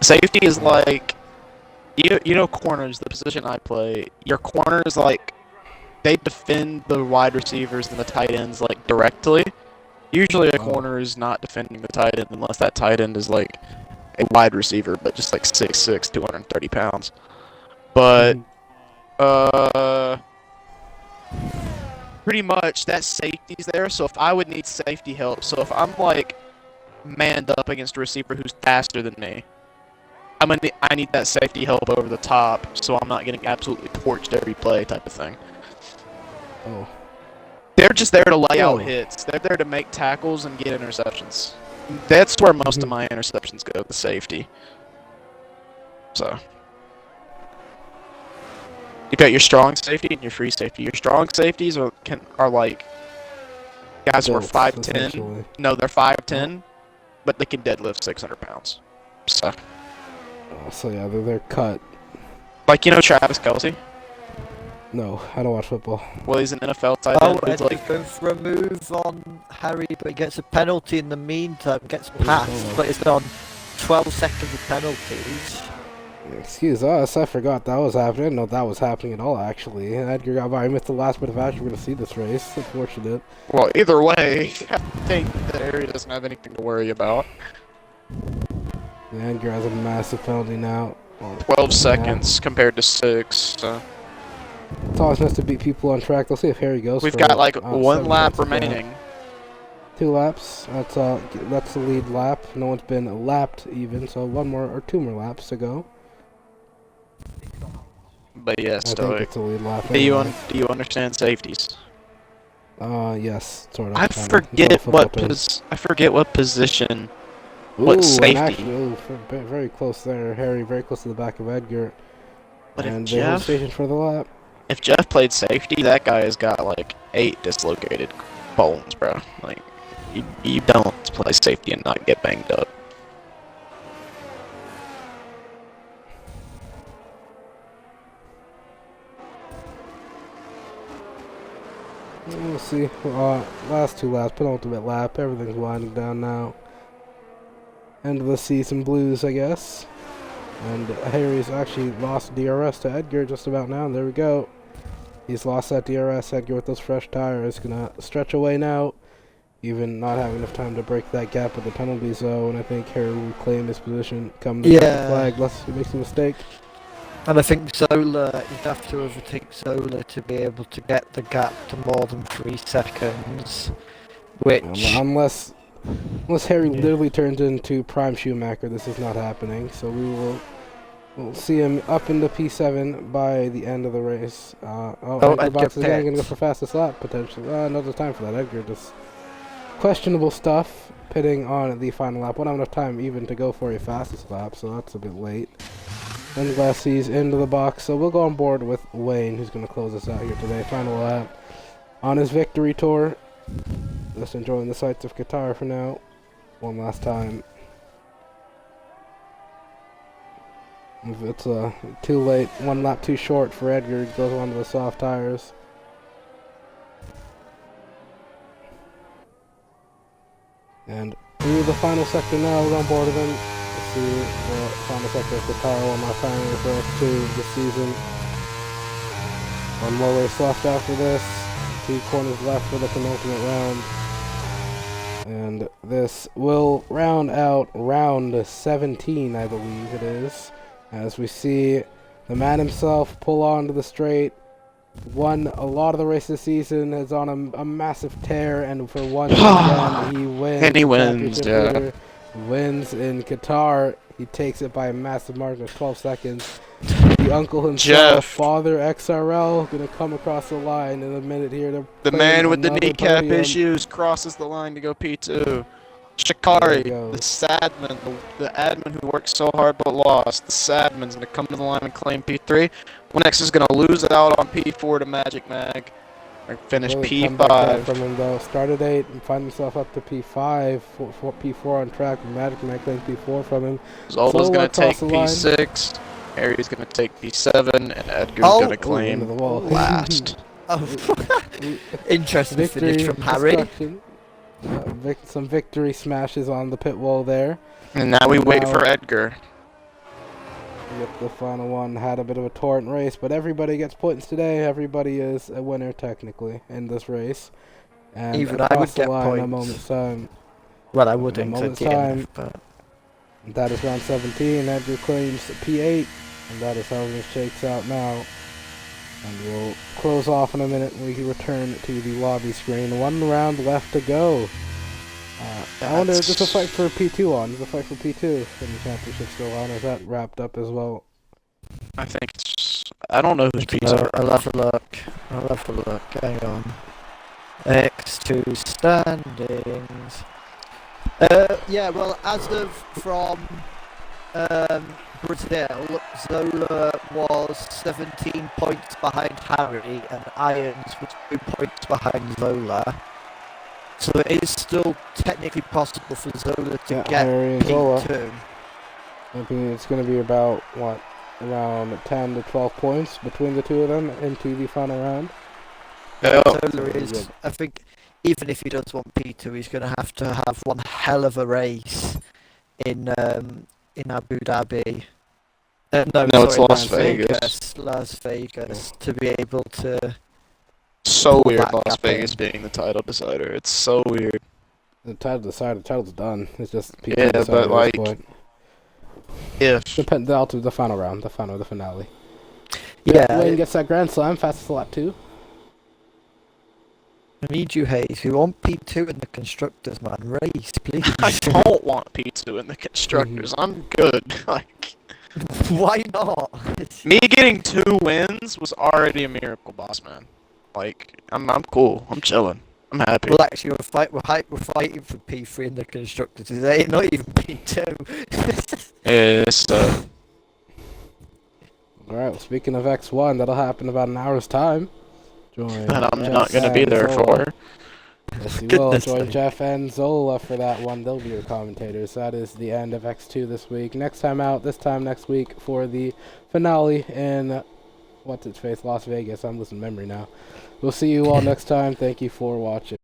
S2: Safety is like, you know, corners, the position I play. Your corners, like, they defend the wide receivers and the tight ends, like, directly. Usually a corner is not defending the tight end unless that tight end is, like, a wide receiver, but just, like, 6'6", 230 pounds. But, pretty much that safety's there, so if I would need safety help, so if I'm, like, manned up against a receiver who's faster than me, I need that safety help over the top, so I'm not getting absolutely torched every play type of thing.
S1: Oh.
S2: They're just there to lay out hits. They're there to make tackles and get interceptions. That's where most of my interceptions go, the safety. So. You got your strong safety and your free safety. Your strong safeties are like guys who are
S1: Built,
S2: 5'10".
S1: essentially.
S2: No, they're 5'10", but they can deadlift 600 pounds. So.
S1: So yeah, they're cut.
S2: Like, you know Travis Kelce?
S1: No, I don't watch football.
S2: Well, he's an NFL tight
S3: Oh,
S2: end.
S3: and
S2: He's
S3: he's
S2: like,
S3: going for a move on Harry, but he gets a penalty in the meantime, gets passed,
S1: Oh.
S3: but it's on 12 seconds of penalties.
S1: Excuse us, I forgot that was happening. I didn't know that was happening at all, actually. Edgar got by. I missed the last bit of action. We're going to see this race. Unfortunate.
S2: well, either way, I think that area doesn't have anything to worry about.
S1: Edgar has a massive penalty now.
S2: 12 seconds compared to 6. So.
S1: It's always nice to beat people on track. Let's see if Harry goes
S2: We've
S1: for
S2: got like
S1: 7
S2: one lap
S1: minutes of that.
S2: remaining.
S1: 2 laps. That's the lead lap. No one's been lapped even, so 1 more or 2 more laps to go.
S2: But yeah,
S1: I think
S2: Stoic.
S1: it's a lead lap.
S2: Do you understand safeties?
S1: Yes, sort of.
S2: I forget what position. What safety?
S1: Actually, very close there, Harry. Very close to the back of Edgar.
S2: But
S1: And
S2: if
S1: they hold
S2: Jeff,
S1: station for the lap.
S2: if Jeff played safety, that guy has got like 8 dislocated bones, bro. Like, you don't play safety and not get banged up.
S1: We'll see. Last 2 laps, penultimate lap. Everything's winding down now. End of the season blues, I guess. And Harry's actually lost DRS to Edgar just about now. There we go. He's lost that DRS. Edgar with those fresh tires gonna stretch away now. Even not having enough time to break that gap with the penalty zone. I think Harry will claim his position come the flag unless he makes a mistake.
S3: And I think Zola, you'd have to overtake Zola to be able to get the gap to more than 3 seconds. Which...
S1: Unless Harry literally turns into Prime Schumacher, this is not happening. So we'll see him up into P7 by the end of the race. Edgar box is again going to go for fastest lap, potentially. Another time for that. Edgar just questionable stuff. Pitting on the final lap. Won't have enough time even to go for a fastest lap, so that's a bit late. And Glassie's into the box, so we'll go on board with Wayne, who's going to close us out here today. Final lap on his victory tour. Just enjoying the sights of Qatar for now. One last time. If it's too late, 1 lap too short for Edgar, he goes on to the soft tires. And through the final sector now, we're on board with him. Let's see the final sector of Qatar one last time for us too this season. 1 more race left after this. 2 corners left for the penultimate round. And this will round out round 17, I believe it is. As we see the man himself pull onto the straight. Won a lot of the races this season, is on a massive tear, and for once again, he wins.
S2: And he wins, yeah.
S1: Leader, wins in Qatar. He takes it by a massive margin of 12 seconds. The uncle himself,
S2: Jeff.
S1: Father XRL, gonna come across the line in a minute here.
S2: The man with the kneecap
S1: podium.
S2: issues crosses the line to go P2. Shikari, the Sadman, the admin who worked so hard but lost. The Sadman's going to come to the line and claim P3. Next is going to lose out on P4 to Magic Mag. Or finish
S1: Really
S2: P5.
S1: From him though. Started 8 and find himself up to P5. P4 on track. Magic Mag claims P4 from him.
S2: Zola's going to take P6. Harry's going to take P7. And Edgar's going to claim last.
S3: Interesting finish from Harry.
S1: Some victory smashes on the pit wall there.
S2: And now we wait for Edgar.
S1: Yep, the final one had a bit of a torrent race, but everybody gets points today. Everybody is a winner technically in this race. And
S3: even I would get points.
S1: A moment's time.
S3: Well, I wouldn't.
S1: A moment's time. That is round 17. Edgar claims P8, and that is how this shakes out now. And we'll close off in a minute when we return to the lobby screen. 1 round left to go. I wonder if there's a fight for P2 on. There's a fight for P2 in the championship still on. Is that wrapped up as well?
S2: I think it's... I don't know who's P2.
S3: I'll have a look. I'll have a look. Hang on. X2 standings. Yeah, well, as of from Brazil, Zola was 17 points behind Harry, and Irons was 2 points behind Zola. So it is still technically possible for Zola to get
S1: Harry and Zola.
S3: P2.
S1: It's going to be about, what, around 10 to 12 points between the two of them into the final round.
S3: Zola is, I think, even if he does want P2, he's going to have one hell of a race in Abu Dhabi. No,
S2: it's Las Vegas.
S3: Las Vegas, to be able to...
S2: So weird, Las Vegas being the title decider. It's so weird.
S1: The title decider, the title's done. It's just
S2: people but like...
S1: Depend the final round, the finale.
S3: Yeah,
S1: Wayne gets that Grand Slam, fastest lap 2.
S3: I need you, Hayes. We want P2 in the constructors, man. Race, please.
S2: I don't want P2 in the constructors. I'm good. Like,
S3: Why not?
S2: me getting 2 wins was already a miracle, boss man. Like, I'm cool. I'm chilling. I'm happy.
S3: Well, actually, we're fighting for P3 in the constructors today, not even P2.
S2: Yes.
S1: Alright, well, speaking of X1, that'll happen in about an hour's time. Join
S2: And I'm
S1: Jeff
S2: not gonna be
S1: and
S2: there
S1: Zola.
S2: for.
S1: Yes, you will.
S3: Goodness
S1: Join
S3: me.
S1: Jeff and Zola for that one. They'll be your commentators. That is the end of X2 this week. Next time out, this time next week for the finale in, what's its face, Las Vegas. I'm losing memory now. We'll see you all next time. Thank you for watching.